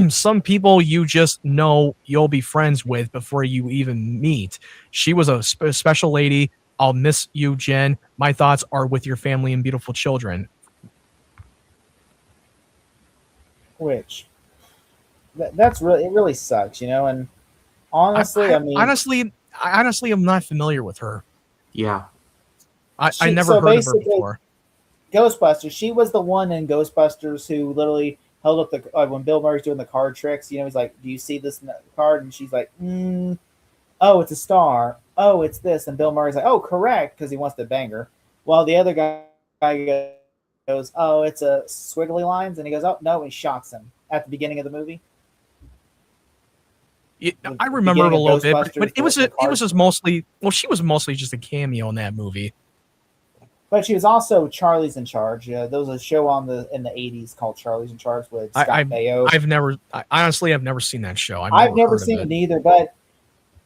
Some people you just know you'll be friends with before you even meet. She was a special lady. I'll miss you, Jen. My thoughts are with your family and beautiful children." Which that's really, it really sucks, and honestly, I honestly am not familiar with her. Yeah. I never heard of her before. Ghostbusters. She was the one in Ghostbusters who literally held up the when Bill Murray's doing the card tricks. He's like, "Do you see this card?" And she's like, "Oh, it's a star. Oh, it's this." And Bill Murray's like, "Oh, correct," because he wants to bang her. While the other guy goes, "Oh, it's a squiggly lines," and he goes, "Oh no," and he shocks him at the beginning of the movie. I remember it a little bit, but it was just mostly. Well, she was mostly just a cameo in that movie. But she was also Charlie's in Charge. There was a show in the 80s called Charlie's in Charge with Scott Baio. I've never seen that show. I've never seen it either. But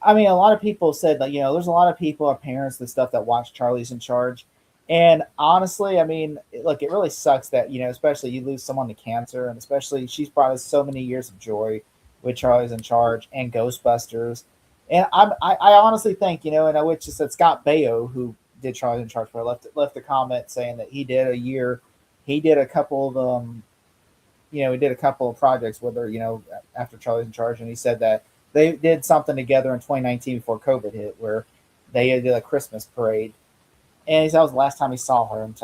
I mean, a lot of people said that there's a lot of people, our parents and stuff, that watch Charlie's in Charge. And honestly, I mean, look, it really sucks that especially you lose someone to cancer, and especially she's brought us so many years of joy with Charlie's in Charge and Ghostbusters. And I honestly think, and I wish just said Scott Baio, who did Charlie's in Charge, left a comment saying that he did a couple of he did a couple of projects with her, after Charlie's in Charge, and he said that they did something together in 2019 before COVID hit, where they did a Christmas parade, and he said that was the last time he saw her and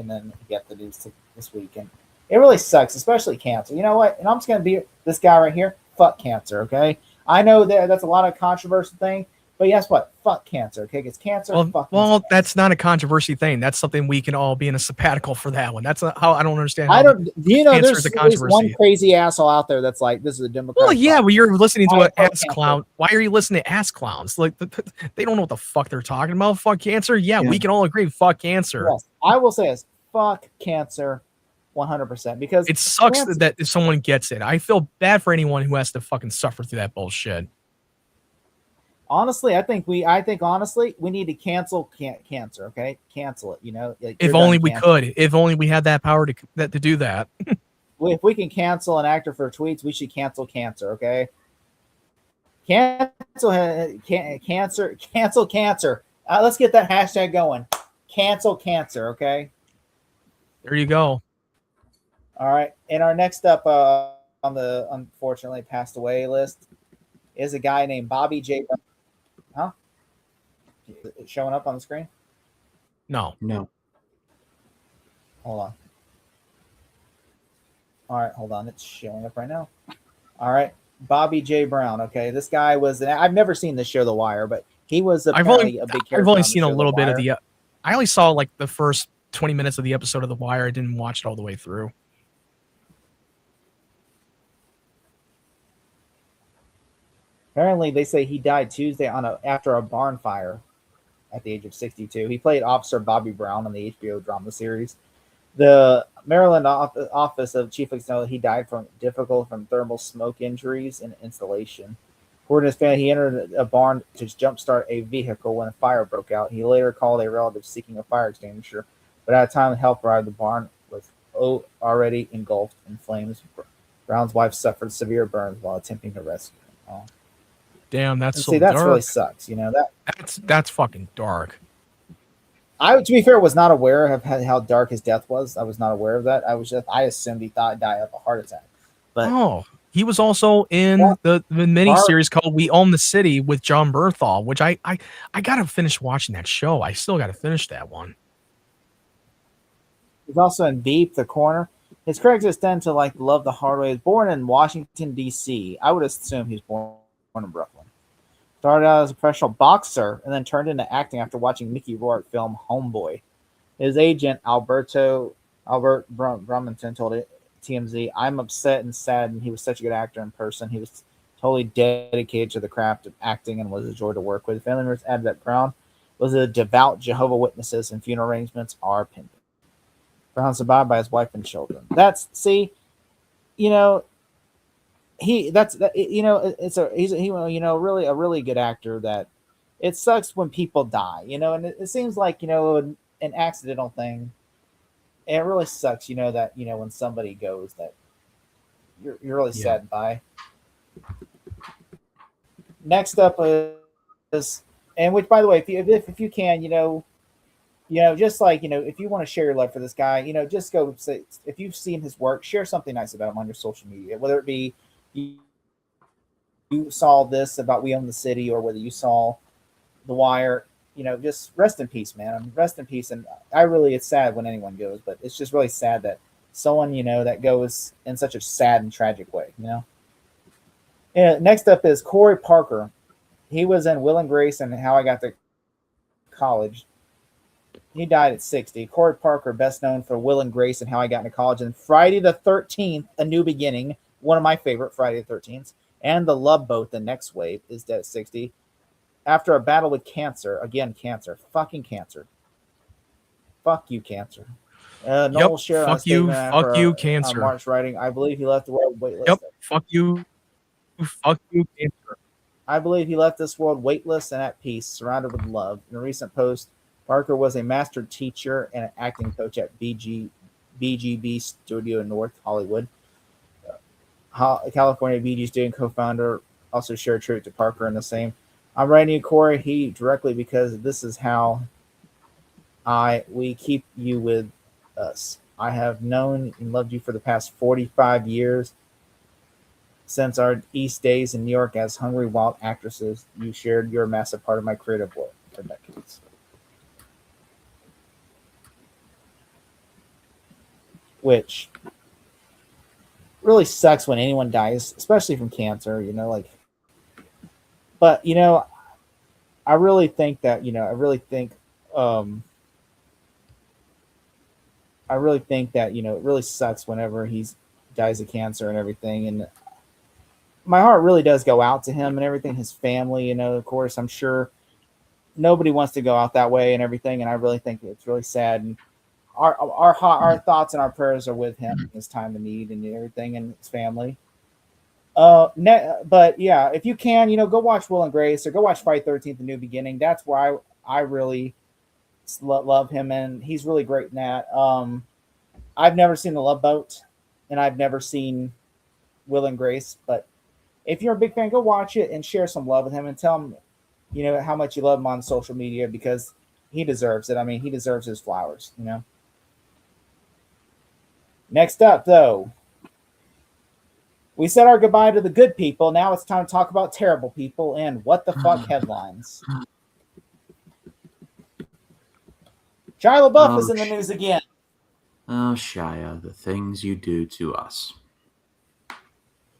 then he got the news this week, and it really sucks, especially cancer. You know what? And I'm just gonna be this guy right here. Fuck cancer, okay? I know that's a lot of controversial thing, but guess what? Fuck cancer, okay? Because cancer. Well, that's not a controversy thing. That's something we can all be in a sabbatical for that one. That's how I don't understand. There's one crazy asshole out there that's like, this is a Democrat. Well, yeah, but you're listening to an ass clown. Why are you listening to ass clowns? Like, they don't know what the fuck they're talking about. Fuck cancer. Yeah, we can all agree. Fuck cancer. Yes, I will say this. Fuck cancer. 100%, because it sucks that someone gets it. I feel bad for anyone who has to fucking suffer through that bullshit. Honestly, I think we need to cancel cancer. Okay, cancel it. Like, if only we could. If only we had that power to do that. If we can cancel an actor for tweets, we should cancel cancer. Okay, cancel cancer. Let's get that hashtag going. Cancel cancer. Okay. There you go. All right, and our next up on the unfortunately passed away list is a guy named Bobby J. Huh? Is it showing up on the screen? No. Hold on. All right, hold on. It's showing up right now. All right, Bobby J. Brown. Okay, this guy was. I've never seen this show, The Wire, but he was apparently a big character. I've only seen a little bit of the. I only saw like the first 20 minutes of the episode of The Wire. I didn't watch it all the way through. Apparently, they say he died Tuesday after a barn fire at the age of 62. He played Officer Bobby Brown on the HBO drama series. The Maryland Office of Chief Executive, he died from thermal smoke injuries and insulation. According to his family, he entered a barn to jumpstart a vehicle when a fire broke out. He later called a relative seeking a fire extinguisher, but at the time help arrived, the barn was already engulfed in flames. Brown's wife suffered severe burns while attempting to rescue him. Oh. Damn, that's so that's dark. Really sucks. That's fucking dark. To be fair, was not aware of how dark his death was. I was not aware of that. I assumed he died of a heart attack. But he was also in the mini series called "We Own the City" with John Bernthal, which I gotta finish watching that show. I still gotta finish that one. He's also in Veep, The Corner. His characters tend to love the hard way. He was born in Washington D.C. I would assume he was born in Brooklyn. Started out as a professional boxer and then turned into acting after watching Mickey Rourke film Homeboy. His agent, Albert Brummington, told TMZ, "I'm upset and saddened. He was such a good actor in person. He was totally dedicated to the craft of acting and was a joy to work with." Family members added that Brown was a devout Jehovah Witnesses, and funeral arrangements are pending. Brown survived by his wife and children. That's see, you know, he's really a really good actor. That it sucks when people die, and it seems like an accidental thing. And it really sucks, that when somebody goes, that you're really saddened by. Next up is, and which, by the way, if you can, just like, if you want to share your love for this guy, just go say, if you've seen his work, share something nice about him on your social media, whether it be you saw this about We Own the City, or whether you saw The Wire, just rest in peace, man. Rest in peace. And it's sad when anyone goes, but it's just really sad that someone, that goes in such a sad and tragic way, Yeah, next up is Corey Parker. He was in Will and Grace and How I Got to College. He died at 60. Corey Parker, best known for Will and Grace and How I Got into College, and Friday the 13th, A New Beginning, one of my favorite Friday the 13th, and The Love Boat, The Next Wave, is dead at 60. After a battle with cancer, again, cancer, fucking cancer. Fuck you, cancer. Noel shared fuck you, cancer. March writing, I believe he left the world waitlist. Yep, fuck you, cancer. I believe he left this world weightless and at peace, surrounded with love. In a recent post, Parker was a master teacher and an acting coach at BGB Studio in North Hollywood. California BG student co-founder also shared tribute to Parker in the same. I'm writing you, Corey, he directly, because this is how we keep you with us. I have known and loved you for the past 45 years. Since our East days in New York as Hungry Wild actresses, you shared your massive part of my creative work for decades. Which really sucks when anyone dies, especially from cancer, but I really think that, it really sucks whenever he dies of cancer and everything. And my heart really does go out to him and everything, his family, of course, I'm sure nobody wants to go out that way and everything. And I really think it's really sad. And our thoughts and our prayers are with him in his time of need and everything, and his family. But yeah, if you can, go watch Will and Grace, or go watch Friday 13th, A New Beginning. That's where I really love him, and he's really great in that. I've never seen The Love Boat, and I've never seen Will and Grace, but if you're a big fan, go watch it and share some love with him and tell him, how much you love him on social media, because he deserves it. I mean, he deserves his flowers, Next up, though, we said our goodbye to the good people. Now it's time to talk about terrible people and what the fuck headlines. Shia LaBeouf is in the news again. Oh, Shia, the things you do to us.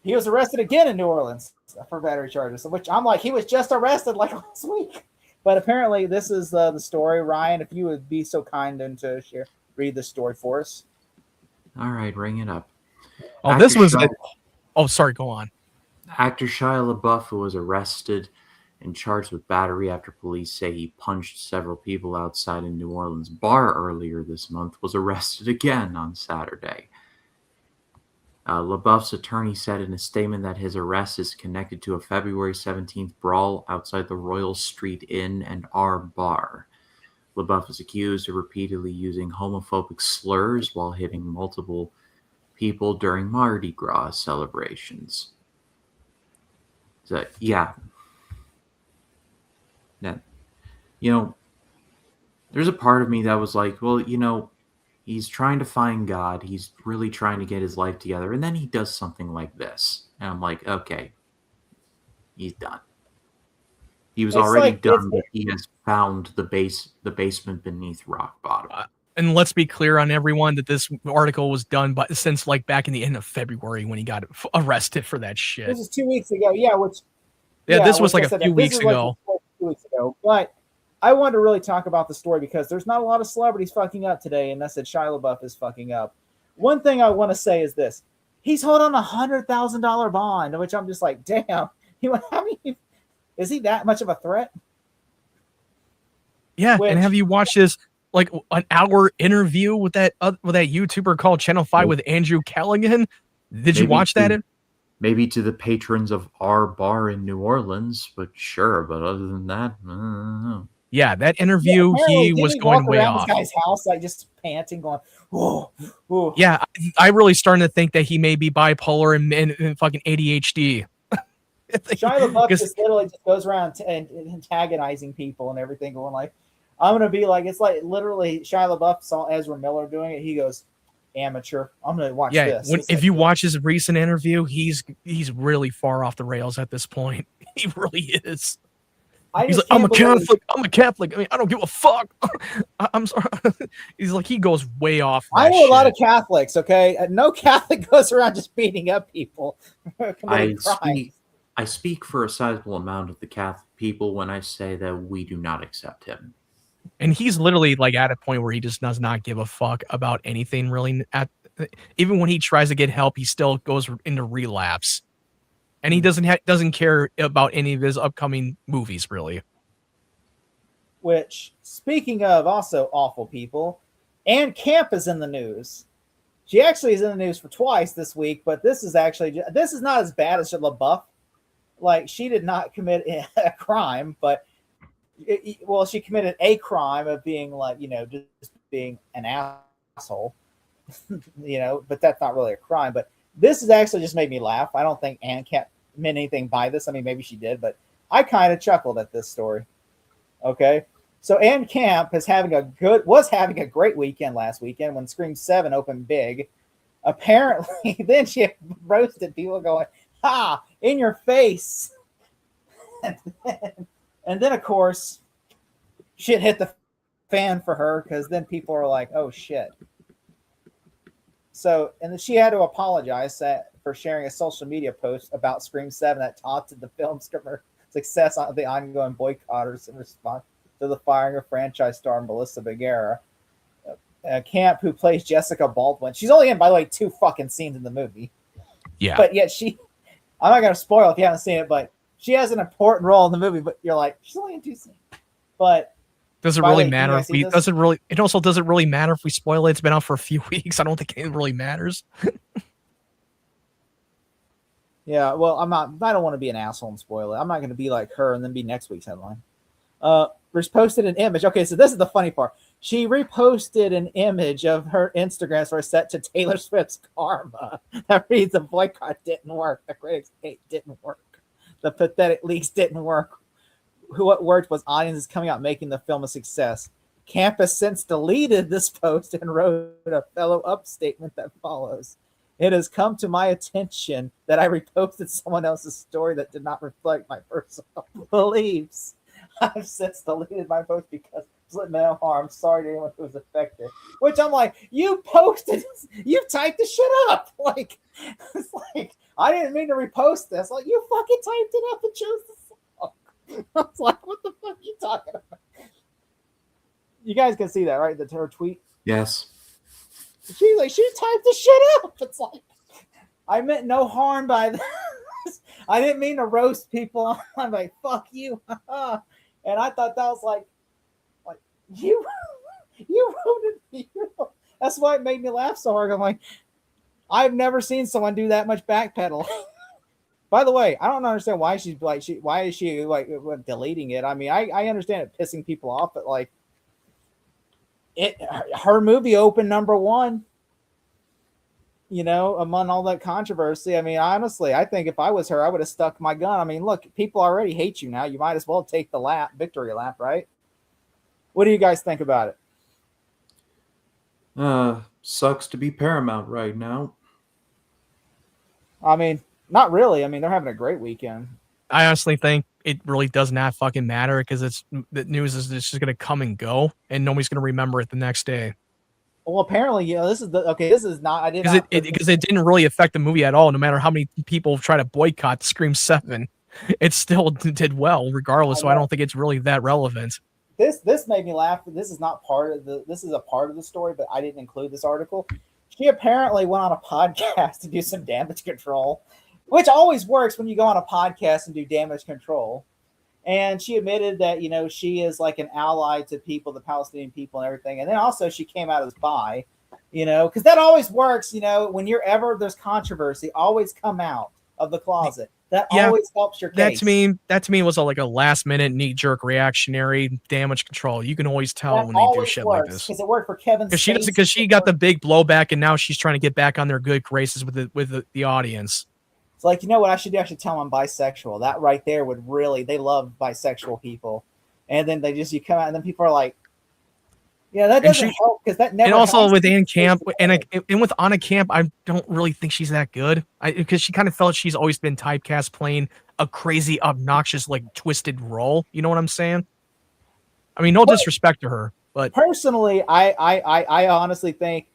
He was arrested again in New Orleans for battery charges, which I'm like, he was just arrested like last week. But apparently this is the story. Ryan, if you would be so kind and to read the story for us. All right, ring it up. Oh, this was... Oh, sorry, go on. Actor Shia LaBeouf, who was arrested and charged with battery after police say he punched several people outside a New Orleans bar earlier this month, was arrested again on Saturday. LaBeouf's attorney said in a statement that his arrest is connected to a February 17th brawl outside the Royal Street Inn and R Bar. LaBeouf is accused of repeatedly using homophobic slurs while hitting multiple people during Mardi Gras celebrations. So, yeah. That, there's a part of me that was like, well, he's trying to find God. He's really trying to get his life together. And then he does something like this. And I'm like, okay, he's done. He was already done, but he has found the basement beneath rock bottom. And let's be clear on everyone that this article was done since like back in the end of February when he got arrested for that shit. This is 2 weeks ago. Yeah, this was like a few weeks ago. 2 weeks ago. But I wanted to really talk about the story because there's not a lot of celebrities fucking up today, and I said Shia LaBeouf is fucking up. One thing I want to say is this: he's holding $100,000 bond, which I'm just like, damn. Is he that much of a threat? Yeah, Which, and have you watched this like an hour interview with that YouTuber called Channel 5 with Andrew Callaghan? Did you Maybe watch that? Maybe to the patrons of our bar in New Orleans, but sure. But other than that, I don't know. Yeah, that interview, he was going way off. This guy's house, like just panting, going, "Whoa, whoa." Yeah, I really starting to think that he may be bipolar and fucking ADHD. Shia LaBeouf just literally just goes around and antagonizing people and everything, going like, "I'm gonna be like," it's like literally Shia LaBeouf saw Ezra Miller doing it. He goes, "Amateur, I'm gonna watch this." If you watch his recent interview, he's really far off the rails at this point. He really is. He's like, I'm a Catholic. I mean, I don't give a fuck. I'm sorry. He's like, he goes way off. I know a lot of Catholics, okay? No Catholic goes around just beating up people. I speak for a sizable amount of the Catholic people when I say that we do not accept him. And he's literally like at a point where he just does not give a fuck about anything really. Even when he tries to get help, he still goes into relapse. And he doesn't care about any of his upcoming movies, really. Which, speaking of also awful people, Anne Camp is in the news. She actually is in the news for twice this week, but this is not as bad as LaBeouf. Like, she did not commit a crime, but she committed a crime of being like, just being an asshole, but that's not really a crime. But this has actually just made me laugh. I don't think Anne Camp meant anything by this. I mean, maybe she did, but I kind of chuckled at this story. Okay. So Anne Camp was having a great weekend last weekend when Scream 7 opened big. Apparently, then she roasted people going, "Ha, in your face." And then, of course, shit hit the fan for her because then people are like, "Oh, shit." So, and then she had to apologize for sharing a social media post about Scream 7 that taunted the film's success on the ongoing boycotters in response to the firing of franchise star Melissa Bagheera. Camp, who plays Jessica Baldwin. She's only in, by the way, 2 fucking scenes in the movie. Yeah. But yet I'm not going to spoil if you haven't seen it, but she has an important role in the movie, but you're like, she's only in 2 scenes. But does it really matter if we doesn't really matter if we spoil it? It's been out for a few weeks. I don't think it really matters. Yeah, well, I don't want to be an asshole and spoil it. I'm not going to be like her and then be next week's headline. Posted an image. Okay, so this is the funny part. She reposted an image of her Instagram story set to Taylor Swift's Karma that reads, "The boycott didn't work. The critics' hate didn't work. The pathetic leaks didn't work. What worked was audiences coming out making the film a success." Camp has since deleted this post and wrote a follow-up statement that follows. "It has come to my attention that I reposted someone else's story that did not reflect my personal beliefs. I've since deleted my post because it's no harm. Sorry to anyone who was affected." Which I'm like, you typed the shit up. Like, it's like, I didn't mean to repost this. Like, you fucking typed it up and chose the song. I was like, what the fuck are you talking about? You guys can see that, right? Her tweet? Yes. She's like, she typed the shit up. It's like, I meant no harm by this. I didn't mean to roast people. I'm like, fuck you. And I thought that was like you wrote it. That's why it made me laugh so hard. I'm like, I've never seen someone do that much backpedal. By the way, I don't understand why why is she deleting it? I mean, I understand it pissing people off, but like, her movie opened number 1. Among all that controversy. I mean, honestly, I think if I was her, I would have stuck my gun. I mean, look, people already hate you now. You might as well take the victory lap, right? What do you guys think about it? Sucks to be Paramount right now. I mean, not really. I mean, they're having a great weekend. I honestly think it really does not fucking matter because the news is just going to come and go, and nobody's going to remember it the next day. Well, apparently, this is not. Because it didn't really affect the movie at all. No matter how many people try to boycott Scream 7, it still did well, regardless. So I don't think it's really that relevant. This made me laugh. This is not part of this is a part of the story, but I didn't include this article. She apparently went on a podcast to do some damage control, which always works when you go on a podcast and do damage control. And she admitted that, she is like an ally to people, the Palestinian people and everything. And then also she came out as bi, because that always works, when there's controversy, always come out of the closet. That always helps your case. That to me was like a last minute knee jerk reactionary damage control. You can always tell that when they do shit like this. Because it worked for Kevin Spacey. Because she got the big blowback and now she's trying to get back on their good graces with the audience. It's like, you know what I should do? I should tell them I'm bisexual. That right there would really, they love bisexual people. And then you come out and then people are like, yeah, that doesn't help because that never. And also with Ann Camp and with Anna Camp, I don't really think she's that good. Because she kind of felt she's always been typecast playing a crazy, obnoxious, like twisted role. You know what I'm saying? I mean, no disrespect to her, but personally, I honestly think,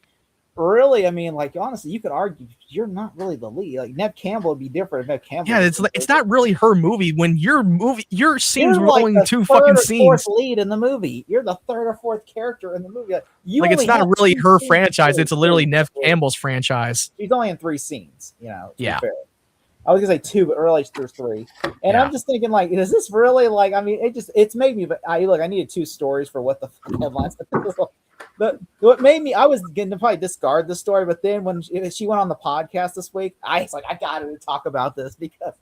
really, I mean, like honestly, you could argue you're not really the lead. Like Neve Campbell would be different if Neve Campbell. Yeah, it's not really her movie. When your scenes rolling like two fucking scenes. Lead in the movie. You're the third or fourth character in the movie. It's not really her franchise. It's literally Neve Campbell's franchise. She's only in 3 scenes. Yeah. I was gonna say 2, but really there's 3. And I'm just thinking, like, is this really like? I mean, it's made me. But I needed 2 stories for what the headlines. But what made me, I was going to probably discard the story, but then when she went on the podcast this week, I was like, I got to talk about this because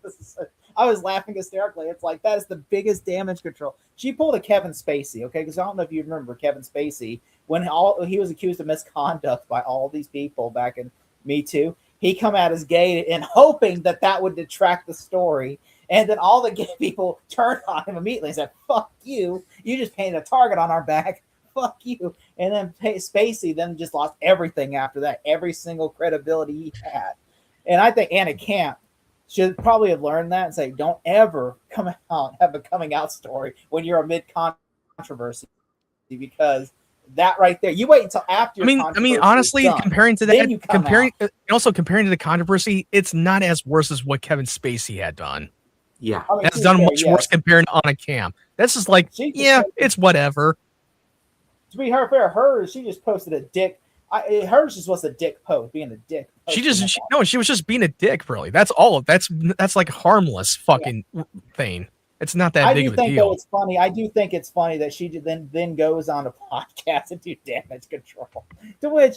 I was laughing hysterically. It's like, that is the biggest damage control. She pulled a Kevin Spacey, okay? Because I don't know if you remember Kevin Spacey, when he was accused of misconduct by all these people back in Me Too. He come out as gay and hoping that would detract the story. And then all the gay people turned on him immediately and said, fuck you. You just painted a target on our back. Fuck you. And then Spacey then just lost everything after that, every single credibility he had. And I think Anna Camp should probably have learned that and say, don't ever come out, have a coming out story when you're amid controversy, because that right there, you wait until after. I mean, honestly, comparing to that, comparing to the controversy, it's not as worse as what Kevin Spacey had done. Yeah, that's done much worse compared to Anna Camp. That's just like, it's whatever. To be fair, she just posted a dick. Hers just was a dick post, being a dick. She was just being a dick, really. That's all. That's like harmless fucking thing. It's not that big of a deal. It's funny. I do think it's funny that she then goes on a podcast and do damage control. To which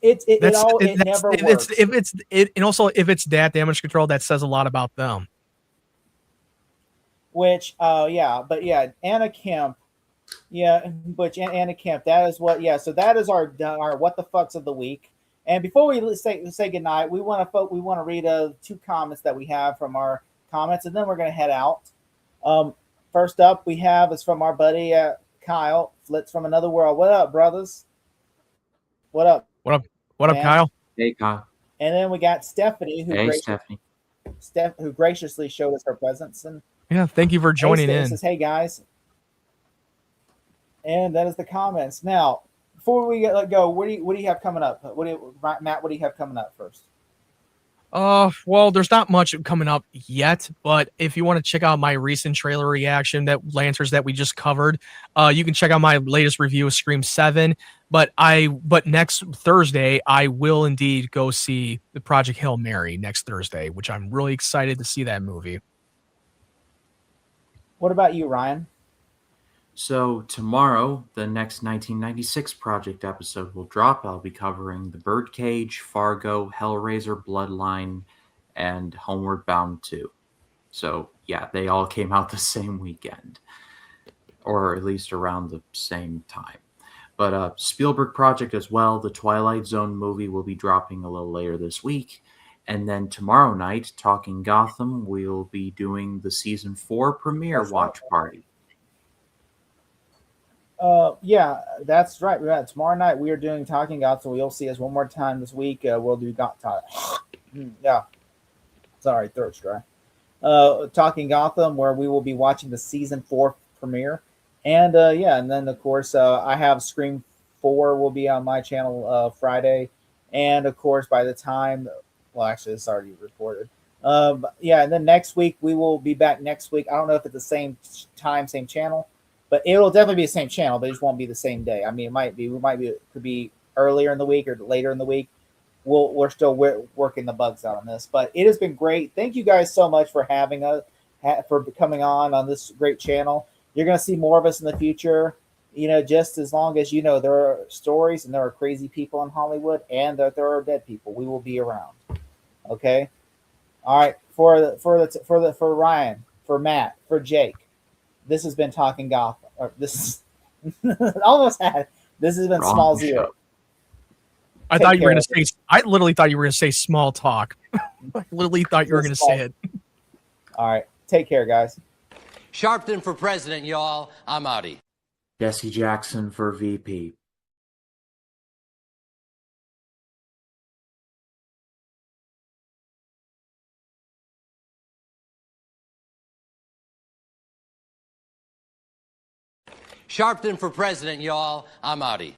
it never works. And also if it's that damage control, that says a lot about them. Which Anna Kemp. Yeah, Butch and Anna Kemp. That is what. Yeah, so that is our what the fucks of the week. And before we say goodnight, we want to read 2 comments that we have from our comments, and then we're going to head out. First up, we have is from our buddy Kyle Flitz from Another World. What up, brothers? What up? What up, Kyle? Hey, Kyle. And then we got Stephanie, who graciously showed us her presence. And thank you for joining in. Says, hey guys. And that is the comments. Now, before we let go, what do you have coming up? Matt, what do you have coming up first? Well, there's not much coming up yet, but if you want to check out my recent trailer reaction Lanterns that we just covered, you can check out my latest review of Scream 7. But next Thursday, I will indeed go see the Project Hail Mary next Thursday, which I'm really excited to see that movie. What about you, Ryan? So tomorrow, the next 1996 Project episode will drop. I'll be covering The Birdcage, Fargo, Hellraiser, Bloodline, and Homeward Bound 2. So yeah, they all came out the same weekend, or at least around the same time. But Spielberg Project as well. The Twilight Zone movie will be dropping a little later this week. And then tomorrow night, Talking Gotham, we'll be doing the season 4 premiere watch party. Yeah, that's right. Tomorrow night we are doing Talking Gotham, so you'll see us one more time this week. We'll do yeah. Sorry, throat's dry. Talking Gotham, where we will be watching the season 4 premiere. And and then of course I have Scream 4 will be on my channel Friday. And of course by the time actually it's already recorded. And then next week we will be back next week. I don't know if it's the same time, same channel. But it'll definitely be the same channel, but it just won't be the same day. I mean, it could be earlier in the week or later in the week. We're still working the bugs out on this, but it has been great. Thank you guys so much for having for coming on this great channel. You're going to see more of us in the future. Just as long as there are stories and there are crazy people in Hollywood and that there are dead people, we will be around. Okay. All right. For Ryan, for Matt, for Jake, this has been Talking Gothel. Or this almost had. This has been Wrong Small show. Zero. I thought you were going to say. I literally thought you were going to say small talk. I literally thought you were going to say it. All right. Take care, guys. Sharpton for president, y'all. I'm outie. Jesse Jackson for VP. Sharpton for president, y'all. I'm outie.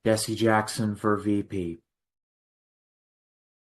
Jesse Jackson for VP.